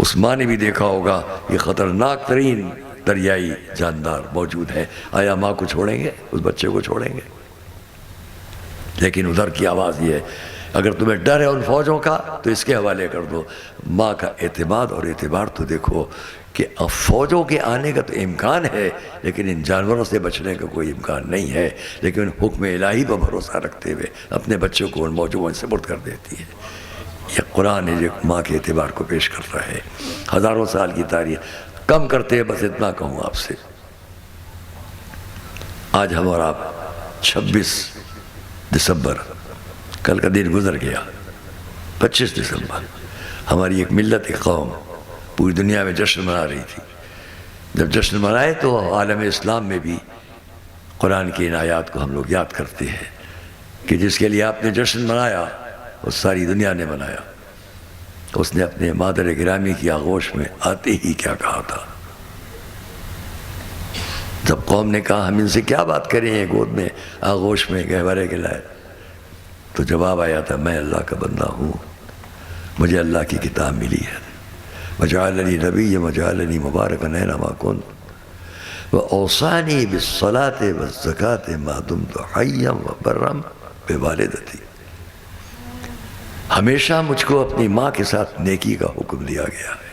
اس ماں نے بھی دیکھا ہوگا یہ خطرناک ترین دریائی جاندار موجود ہے. آیا ماں کو چھوڑیں گے؟ اس بچے کو چھوڑیں گے؟ لیکن ادھر کی آواز یہ ہے اگر تمہیں ڈر ہے ان فوجوں کا تو اس کے حوالے کر دو. ماں کا اعتماد اور اعتبار تو دیکھو کہ فوجوں کے آنے کا تو امکان ہے لیکن ان جانوروں سے بچنے کا کوئی امکان نہیں ہے. لیکن حکم الہی پر بھروسہ رکھتے ہوئے اپنے بچوں کو ان موجوں میں سپرد کر دیتی ہے. یہ قرآن ہے جو ماں کے اعتبار کو پیش کرتا ہے. ہزاروں سال کی تاریخ کم کرتے ہیں. بس اتنا کہوں آپ سے، آج ہم اور آپ 26 دسمبر، کل کا دن گزر گیا، 25 دسمبر، ہماری ایک ملت، ایک قوم پوری دنیا میں جشن منا رہی تھی. جب جشن منائے تو عالم اسلام میں بھی قرآن کی ان آیات کو ہم لوگ یاد کرتے ہیں کہ جس کے لیے آپ نے جشن منایا وہ ساری دنیا نے منایا. اس نے اپنے مادر گرامی کی آغوش میں آتے ہی کیا کہا تھا؟ جب قوم نے کہا ہم ان سے کیا بات کریں، گود میں آغوش میں گہوارے کے لائے، تو جواب آیا تھا میں اللہ کا بندہ ہوں، مجھے اللہ کی کتاب ملی ہے، وجعلنی نبی وجعلنی مبارکا اینما کنت واوصانی بالصلاۃ والزکاۃ ما دمت حیا وبرا بوالدتی. ہمیشہ مجھ کو اپنی ماں کے ساتھ نیکی کا حکم دیا گیا ہے.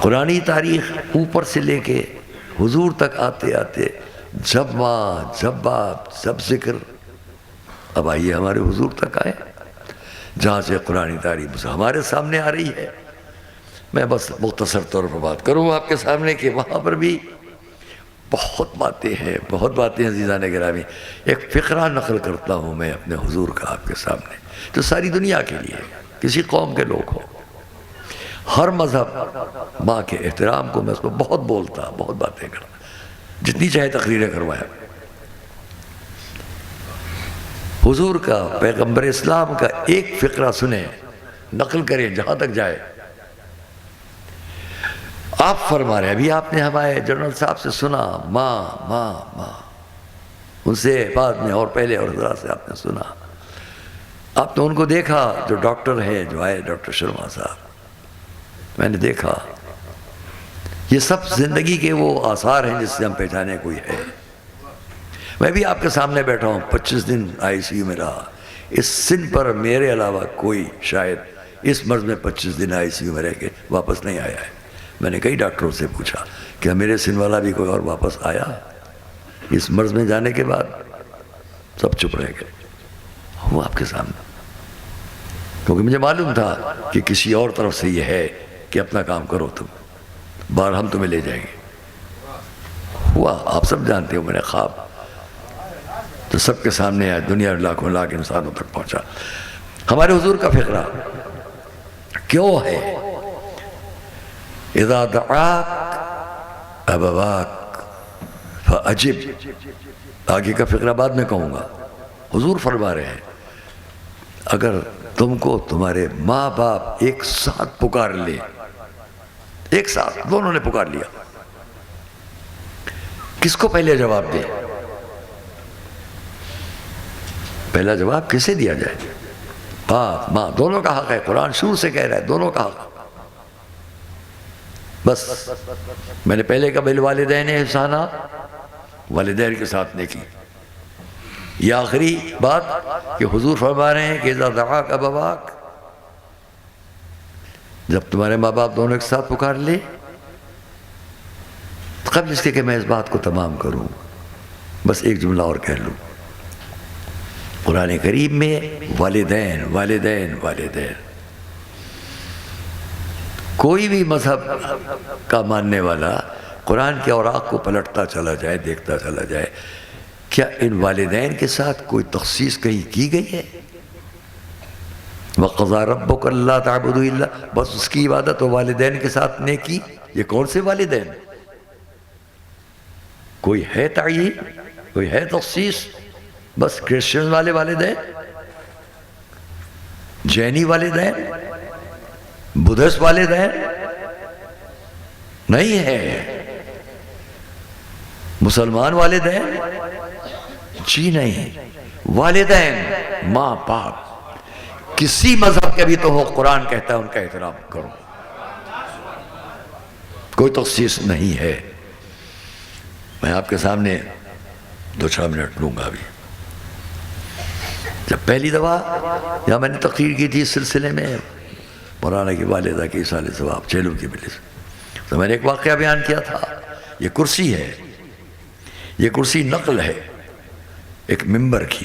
قرآنی تاریخ اوپر سے لے کے حضور تک آتے آتے جب ماں، جب باپ، جب ذکر، اب آئیے ہمارے حضور تک آئے جہاں سے قرآنی تاریخ ہمارے سامنے آ رہی ہے. میں بس مختصر طور پر بات کروں آپ کے سامنے کہ وہاں پر بھی بہت باتیں ہیں، بہت باتیں عزیزان گرامی. ایک فقرہ نقل کرتا ہوں میں اپنے حضور کا آپ کے سامنے جو ساری دنیا کے لیے، کسی قوم کے لوگ ہوں، ہر مذہب ماں کے احترام کو میں اس پر بہت بولتا، بہت باتیں کرتا، جتنی چاہے تقریریں کروایا. حضور کا، پیغمبر اسلام کا ایک فقرہ سنیں، نقل کریں جہاں تک جائے. آپ فرما رہے ہیں، ابھی آپ نے ہمارے جنرل صاحب سے سنا ماں ماں ماں، ان سے بعد میں اور پہلے اور حضرات سے آپ نے سنا. آپ نے ان کو دیکھا جو ڈاکٹر ہیں، جو آئے ڈاکٹر شرما صاحب، میں نے دیکھا یہ سب زندگی کے وہ آثار ہیں جس سے ہم پہچانے کوئی ہے. میں بھی آپ کے سامنے بیٹھا ہوں، 25 دن ICU میں رہا. اس سن پر میرے علاوہ کوئی شاید اس مرض میں 25 دن ICU میں رہ کے واپس نہیں آیا ہے. میں نے کئی ڈاکٹروں سے پوچھا کہ میرے سن والا بھی کوئی اور واپس آیا اس مرض میں جانے کے بعد؟ سب چپ رہ گئے. ہوں آپ کے سامنے کیونکہ مجھے معلوم تھا کہ کسی اور طرف سے یہ ہے کہ اپنا کام کرو تم، باہر ہم تمہیں لے جائیں گے. ہوا، آپ سب جانتے ہو، میں نے خواب تو سب کے سامنے آیا، دنیا لاکھوں لاکھ انسانوں تک پہنچا. ہمارے حضور کا فقرہ کیوں ہے؟ اذا دعاک ابواک فاجب، آگے کا فقرہ بعد میں کہوں گا. حضور فرما رہے ہیں اگر تم کو تمہارے ماں باپ ایک ساتھ پکار لے، ایک ساتھ دونوں نے پکار لیا، کس کو پہلے جواب دے؟ پہلا جواب کسے دیا جائے؟ باپ ماں دونوں کا حق ہے. قرآن شروع سے کہہ رہا ہے دونوں کا حق. بس میں نے پہلے کہا بالوالدین احسانا، والدین کے ساتھ نیکی. یہ آخری بات کہ حضور فرما رہے ہیں کہ اذا دعاک ابواک، جب تمہارے ماں باپ دونوں ایک ساتھ پکار لے. قبل اس کے کہ میں اس بات کو تمام کروں بس ایک جملہ اور کہہ لوں. قرآن کریم میں والدین والدین والدین، کوئی بھی مذہب کا ماننے والا قرآن کے اوراق کو پلٹتا چلا جائے، دیکھتا چلا جائے، کیا ان والدین کے ساتھ کوئی تخصیص کہیں کی گئی ہے؟ وَقَضَىٰ رَبُّكَ أَلَّا تَعْبُدُوا إِلَّا، بس اس کی عبادت و والدین کے ساتھ نیکی. یہ کون سے والدین؟ کوئی ہے تعیین؟ کوئی ہے تخصیص؟ بس کرسچن والے والدین، جینی والدین، بدھسٹ والدین نہیں ہے. مسلمان والدین جی نہیں. والدین ماں باپ کسی مذہب کے بھی تو ہو، قرآن کہتا ہے ان کا احترام کرو. کوئی تخصیص نہیں ہے. میں آپ کے سامنے 2-4 منٹ لوں گا ابھی. جب پہلی دفعہ یہاں میں نے تقریر کی تھی اس سلسلے میں مولانا کی والدہ کی سال ثواب چیلوں کی مجلس، تو میں نے ایک واقعہ بیان کیا تھا. یہ کرسی ہے، یہ کرسی نقل ہے ایک ممبر کی.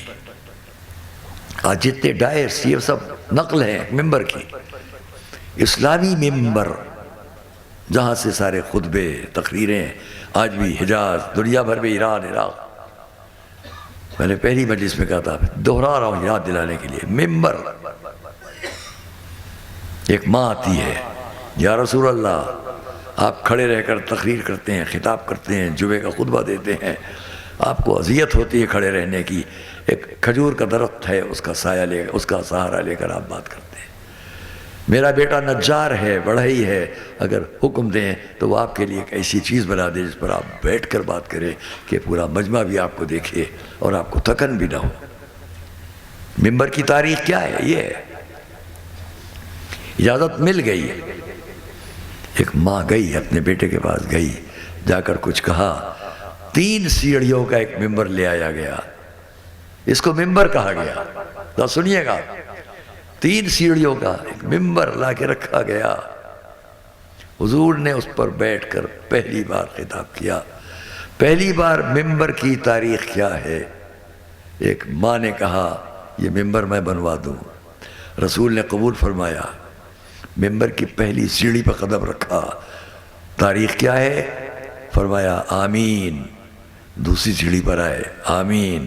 آج جتنے ڈائرس یہ سب نقل ہیں ممبر کی. اسلامی ممبر جہاں سے سارے خطبے تقریریں آج بھی حجاز، دنیا بھر میں، ایران، عراق. میں نے پہلی مجلس میں کہا تھا، دہرا رہا ہوں یاد دلانے کے لیے، ممبر ایک ماں آتی ہے، یا رسول اللہ آپ کھڑے رہ کر تقریر کرتے ہیں، خطاب کرتے ہیں، جمعے کا خطبہ دیتے ہیں، آپ کو اذیت ہوتی ہے کھڑے رہنے کی. ایک کھجور کا درخت ہے، اس کا سایہ لے اس کا سہارا لے کر آپ بات کرتے ہیں. میرا بیٹا نجار ہے، بڑھئی ہے، اگر حکم دیں تو وہ آپ کے لیے ایک ایسی چیز بنا دے جس پر آپ بیٹھ کر بات کریں کہ پورا مجمع بھی آپ کو دیکھے اور آپ کو تکن بھی نہ ہو. ممبر کی تاریخ کیا ہے؟ یہ ہے. اجازت مل گئی. ایک ماں گئی اپنے بیٹے کے پاس، گئی جا کر کچھ کہا. 3 سیڑھیوں کا ایک ممبر لے آیا گیا، اس کو ممبر کہا گیا. تو سنیے گا، 3 سیڑھیوں کا ایک ممبر لا کے رکھا گیا. حضور نے اس پر بیٹھ کر پہلی بار خطاب کیا. پہلی بار ممبر کی تاریخ کیا ہے؟ ایک ماں نے کہا یہ ممبر میں بنوا دوں. رسول نے قبول فرمایا. ممبر کی پہلی سیڑھی پر قدم رکھا. تاریخ کیا ہے؟ فرمایا آمین. دوسری سیڑھی پر آئے، آمین.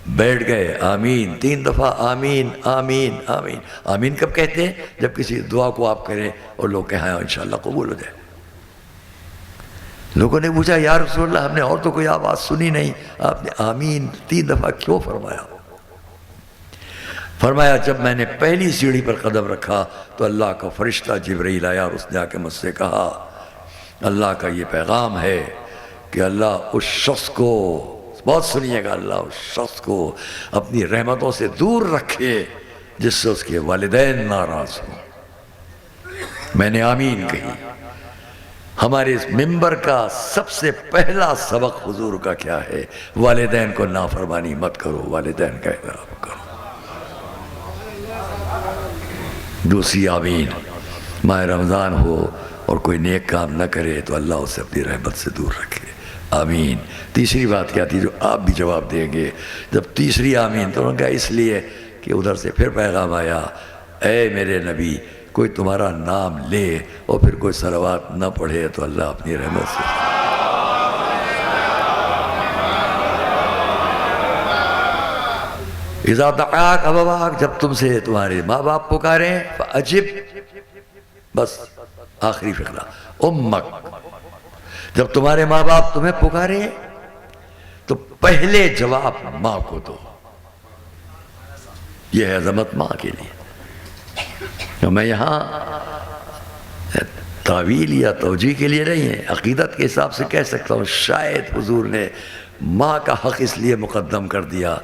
بیٹھ گئے، آمین. 3 دفعہ آمین آمین آمین. آمین کب کہتے ہیں؟ جب کسی دعا کو آپ کریں اور لوگ کہیں ہاں انشاءاللہ قبول ہو جائے. لوگوں نے پوچھا یا رسول اللہ ہم نے اور تو کوئی آواز سنی نہیں، آپ نے آمین 3 دفعہ کیوں فرمایا؟ فرمایا جب میں نے پہلی سیڑھی پر قدم رکھا تو اللہ کا فرشتہ جبرائیل آیا اور اس نے آ کے مجھ سے کہا اللہ کا یہ پیغام ہے کہ اللہ اس شخص کو، بہت سنیے گا، اللہ اس شخص کو اپنی رحمتوں سے دور رکھے جس سے اس کے والدین ناراض ہوں. میں نے آمین کہی. ہمارے اس ممبر کا سب سے پہلا سبق حضور کا کیا ہے؟ والدین کو نافرمانی مت کرو، والدین کا احترام کرو. دوسری آمین. ماہ رمضان ہو اور کوئی نیک کام نہ کرے تو اللہ اسے اپنی رحمت سے دور رکھے. آمین. تیسری بات کیا تھی جو آپ بھی جواب دیں گے؟ جب تیسری آمین تو انہوں نے کہا اس لیے کہ ادھر سے پھر پیغام آیا اے میرے نبی کوئی تمہارا نام لے اور پھر کوئی صلوات نہ پڑھے تو اللہ اپنی رحمت سے. اذا دعاک ابواک، جب تم سے تمہارے ماں باپ پکاریں فاجب. بس آخری فقرہ. امک، جب تمہارے ماں باپ تمہیں پکارے تو پہلے جواب ماں کو دو. یہ ہے عظمت ماں کے لیے. میں یہاں تعویل یا توجیہ کے لیے نہیں ہے، عقیدت کے حساب سے کہہ سکتا ہوں شاید حضور نے ماں کا حق اس لیے مقدم کر دیا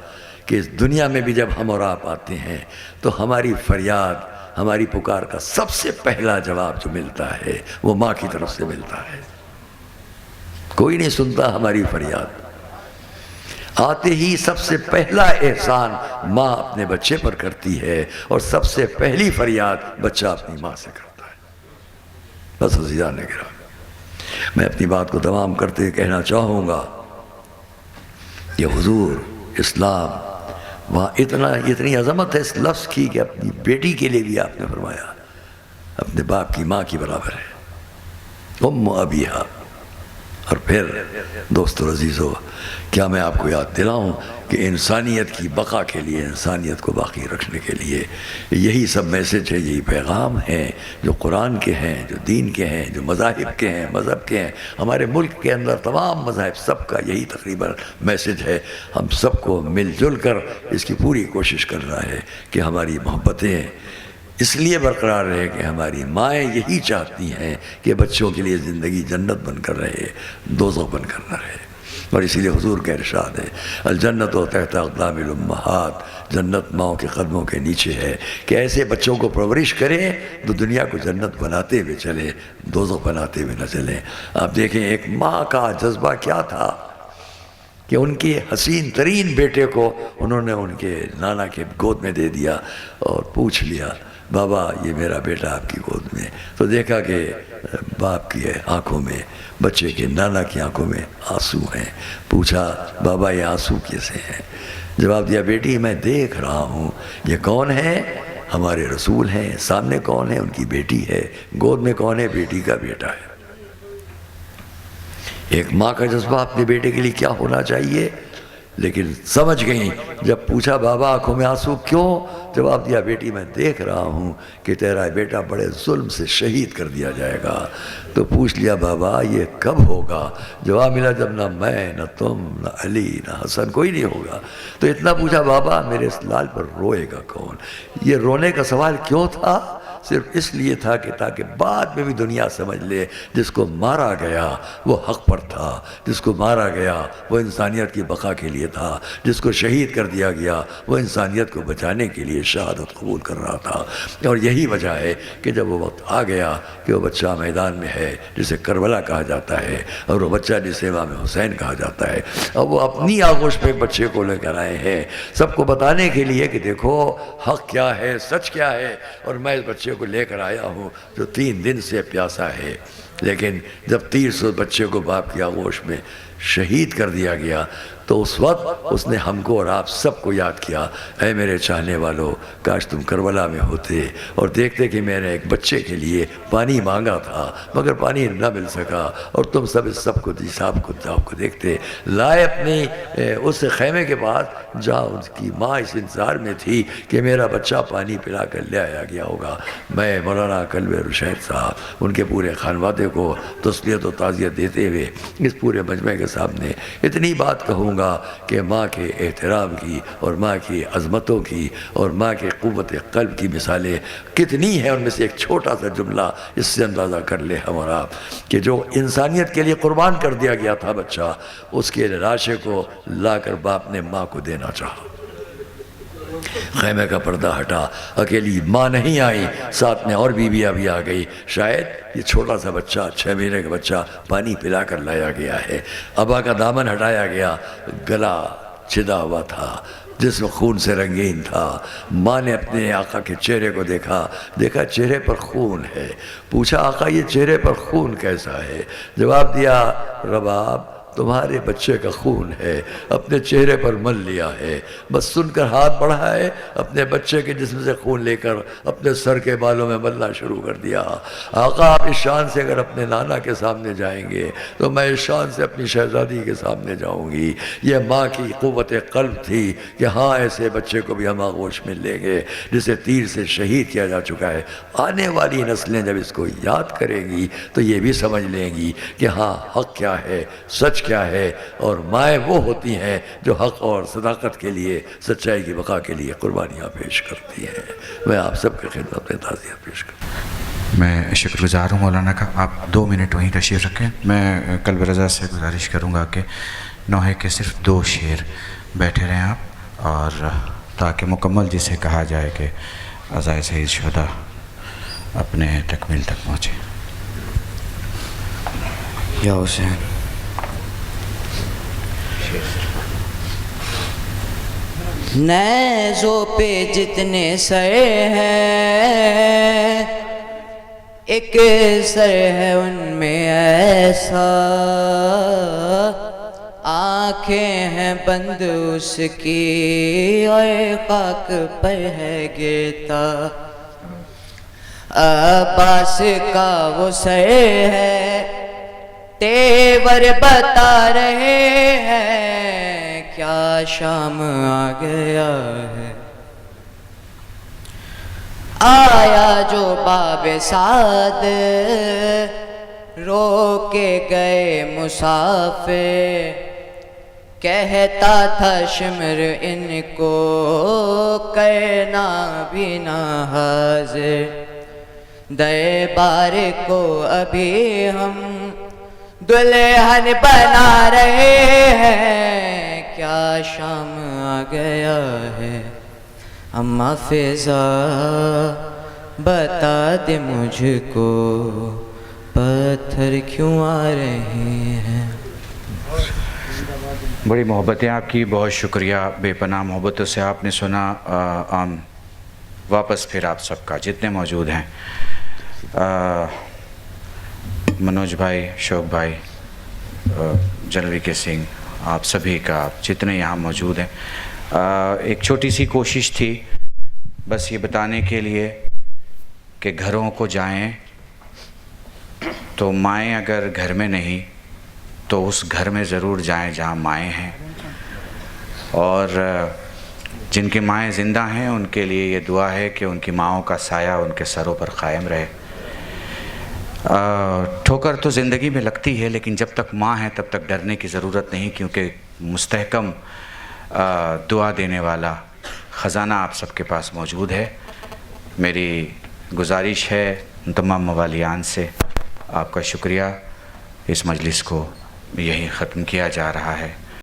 کہ اس دنیا میں بھی جب ہم اور آپ آتے ہیں تو ہماری فریاد، ہماری پکار کا سب سے پہلا جواب جو ملتا ہے وہ ماں کی طرف سے ملتا ہے. کوئی نہیں سنتا ہماری فریاد. آتے ہی سب سے پہلا احسان ماں اپنے بچے پر کرتی ہے اور سب سے پہلی فریاد بچہ اپنی ماں سے کرتا ہے. بس عزیزان گرامی، میں اپنی بات کو تمام کرتے ہوئے کہنا چاہوں گا کہ حضور اسلام وہاں اتنی عظمت ہے اس لفظ کی کہ اپنی بیٹی کے لیے بھی آپ نے فرمایا اپنے باپ کی ماں کی برابر ہے، ام ابیہا. اور پھر دوستو عزیزو، کیا میں آپ کو یاد دلاؤں کہ انسانیت کی بقا کے لیے، انسانیت کو باقی رکھنے کے لیے یہی سب میسج ہے، یہی پیغام ہیں جو قرآن کے ہیں، جو دین کے ہیں، جو مذاہب کے ہیں، مذہب کے ہیں. ہمارے ملک کے اندر تمام مذاہب سب کا یہی تقریباً میسج ہے. ہم سب کو مل جل کر اس کی پوری کوشش کرنا ہے کہ ہماری محبتیں اس لیے برقرار رہے کہ ہماری مائیں یہی چاہتی ہیں کہ بچوں کے لیے زندگی جنت بن کر رہے، دوزخ بن کر نہ رہے. اور اسی لیے حضور کا ارشاد ہے الجنت و تحت اقدام الامہات، جنت ماؤں کے قدموں کے نیچے ہے. کہ ایسے بچوں کو پرورش کریں تو دنیا کو جنت بناتے ہوئے چلے، دوزخ بناتے ہوئے نہ چلیں. آپ دیکھیں ایک ماں کا جذبہ کیا تھا کہ ان کے حسین ترین بیٹے کو انہوں نے ان کے نانا کے گود میں دے دیا اور پوچھ لیا بابا یہ میرا بیٹا آپ کی گود میں. تو دیکھا کہ باپ کی آنکھوں میں، بچے کے نانا کی آنکھوں میں آنسو ہیں. پوچھا بابا یہ آنسو کیسے ہیں؟ جواب دیا بیٹی میں دیکھ رہا ہوں یہ کون ہے؟ ہمارے رسول ہیں. سامنے کون ہے؟ ان کی بیٹی ہے. گود میں کون ہے؟ بیٹی کا بیٹا ہے. ایک ماں کا جذبہ اپنے بیٹے کے لیے کیا ہونا چاہیے. لیکن سمجھ گئیں. جب پوچھا بابا آنکھوں میں آنسو کیوں؟ جواب دیا بیٹی میں دیکھ رہا ہوں کہ تیرا بیٹا بڑے ظلم سے شہید کر دیا جائے گا. تو پوچھ لیا بابا یہ کب ہوگا؟ جواب ملا جب نہ میں، نہ تم، نہ علی، نہ حسن کوئی نہیں ہوگا. تو اتنا پوچھا بابا میرے اس لال پر روئے گا کون؟ یہ رونے کا سوال کیوں تھا؟ صرف اس لیے تھا کہ تاکہ بعد میں بھی دنیا سمجھ لے جس کو مارا گیا وہ حق پر تھا، جس کو مارا گیا وہ انسانیت کی بقا کے لیے تھا، جس کو شہید کر دیا گیا وہ انسانیت کو بچانے کے لیے شہادت قبول کر رہا تھا. اور یہی وجہ ہے کہ جب وہ وقت آ گیا کہ وہ بچہ میدان میں ہے جسے کربلا کہا جاتا ہے، اور وہ بچہ جسے امام حسین کہا جاتا ہے، اور وہ اپنی آغوش پہ ایک بچے کو لے کر آئے ہیں سب کو بتانے کے لیے کہ دیکھو حق کیا ہے، سچ کیا ہے. اور میں اس بچے کو لے کر آیا ہوں جو 3 دن سے پیاسا ہے. لیکن جب 300 بچے کو باپ کی آغوش میں شہید کر دیا گیا تو اس وقت اس نے ہم کو اور آپ سب کو یاد کیا اے میرے چاہنے والوں کاش تم کربلا میں ہوتے اور دیکھتے کہ میں نے ایک بچے کے لیے پانی مانگا تھا مگر پانی نہ مل سکا، اور تم سب اس سب کو دیکھتے لائے اپنی اس خیمے کے پاس جہاں اس کی ماں اس انتظار میں تھی کہ میرا بچہ پانی پلا کر لے آیا گیا ہوگا. میں مولانا قلب رشید صاحب ان کے پورے خانوادے کو تسلیت و تعزیت دیتے ہوئے اس پورے مجمع کے سامنے اتنی بات کہوں گا کہ ماں کے احترام کی اور ماں کی عظمتوں کی اور ماں کے قوت قلب کی مثالیں کتنی ہیں. ان میں سے ایک چھوٹا سا جملہ اس سے اندازہ کر لے ہم اور آپ کہ جو انسانیت کے لیے قربان کر دیا گیا تھا بچہ، اس کے لاشے کو لا کر باپ نے ماں کو دینا چاہا. خیمے کا پردہ ہٹا، اکیلی ماں نہیں آئی، ساتھ میں اور بیویاں بھی آ گئی. شاید یہ چھوٹا سا بچہ 6 مہینے کا بچہ پانی پلا کر لایا گیا ہے. ابا کا دامن ہٹایا گیا، گلا چھدا ہوا تھا، جسم خون سے رنگین تھا. ماں نے اپنے آقا کے چہرے کو دیکھا چہرے پر خون ہے. پوچھا آقا یہ چہرے پر خون کیسا ہے؟ جواب دیا رباب تمہارے بچے کا خون ہے، اپنے چہرے پر مل لیا ہے، بس سن کر ہاتھ بڑھا ہے، اپنے بچے کے جسم سے خون لے کر اپنے سر کے بالوں میں ملنا شروع کر دیا۔ آقا آپ اس شان سے اگر اپنے نانا کے سامنے جائیں گے تو میں اس شان سے اپنی شہزادی کے سامنے جاؤں گی۔ یہ ماں کی قوت قلب تھی کہ ہاں ایسے بچے کو بھی ہم آغوش میں لیں گے جسے تیر سے شہید کیا جا چکا ہے۔ آنے والی نسلیں جب اس کو یاد کریں گی تو یہ بھی سمجھ لیں گی کہ ہاں حق کیا ہے، سچ کیا ہے، اور مائیں وہ ہوتی ہیں جو حق اور صداقت کے لیے، سچائی کی بقا کے لیے قربانیاں پیش کرتی ہیں۔ میں آپ سب کے خدمت میں تعزیہ پیش کرتا ہوں۔ میں شکر گزار ہوں مولانا کا، آپ 2 منٹ وہیں تشریف رکھیں۔ میں قلب رضا سے گزارش کروں گا کہ نوحے کے صرف 2 شعر بیٹھے رہیں آپ، اور تاکہ مکمل جسے کہا جائے کہ عزائے شہید شہداء اپنے تکمیل تک پہنچے۔ یا حسین نیزوں پہ جتنے سر ہیں ایک سر ہے ان میں ایسا، آنکھیں ہیں بند اس کی اور خاک پر ہے گرتا، عباس کا وہ سر ہے تیور بتا رہے ہیں کیا شام آ گیا ہے، آیا جو باب سعد رو کے گئے مسافر، کہتا تھا شمر ان کو کرنا بھی نہ حاضر، دربار کو ابھی ہم دلہن بنا رہے ہیں کیا شام آ گیا ہے، اماں فضا بتا دے مجھ کو پتھر کیوں آ رہے ہیں۔ بڑی محبتیں آپ کی، بہت شکریہ، بے پناہ محبتوں سے آپ نے سنا۔ واپس پھر آپ سب کا جتنے موجود ہیں، منوج بھائی، شوق بھائی، جنوی کے سنگھ، آپ سبھی کا، آپ جتنے یہاں موجود ہیں، ایک چھوٹی سی کوشش تھی بس یہ بتانے کے لیے کہ گھروں کو جائیں تو مائیں اگر گھر میں نہیں تو اس گھر میں ضرور جائیں جہاں مائیں ہیں، اور جن کی مائیں زندہ ہیں ان کے لیے یہ دعا ہے کہ ان کی ماؤں کا سایہ ان کے سروں پر قائم رہے۔ ٹھوکر تو زندگی میں لگتی ہے لیکن جب تک ماں ہے تب تک ڈرنے کی ضرورت نہیں، کیونکہ مستحکم دعا دینے والا خزانہ آپ سب کے پاس موجود ہے۔ میری گزارش ہے تمام موالیان سے، آپ کا شکریہ، اس مجلس کو یہیں ختم کیا جا رہا ہے۔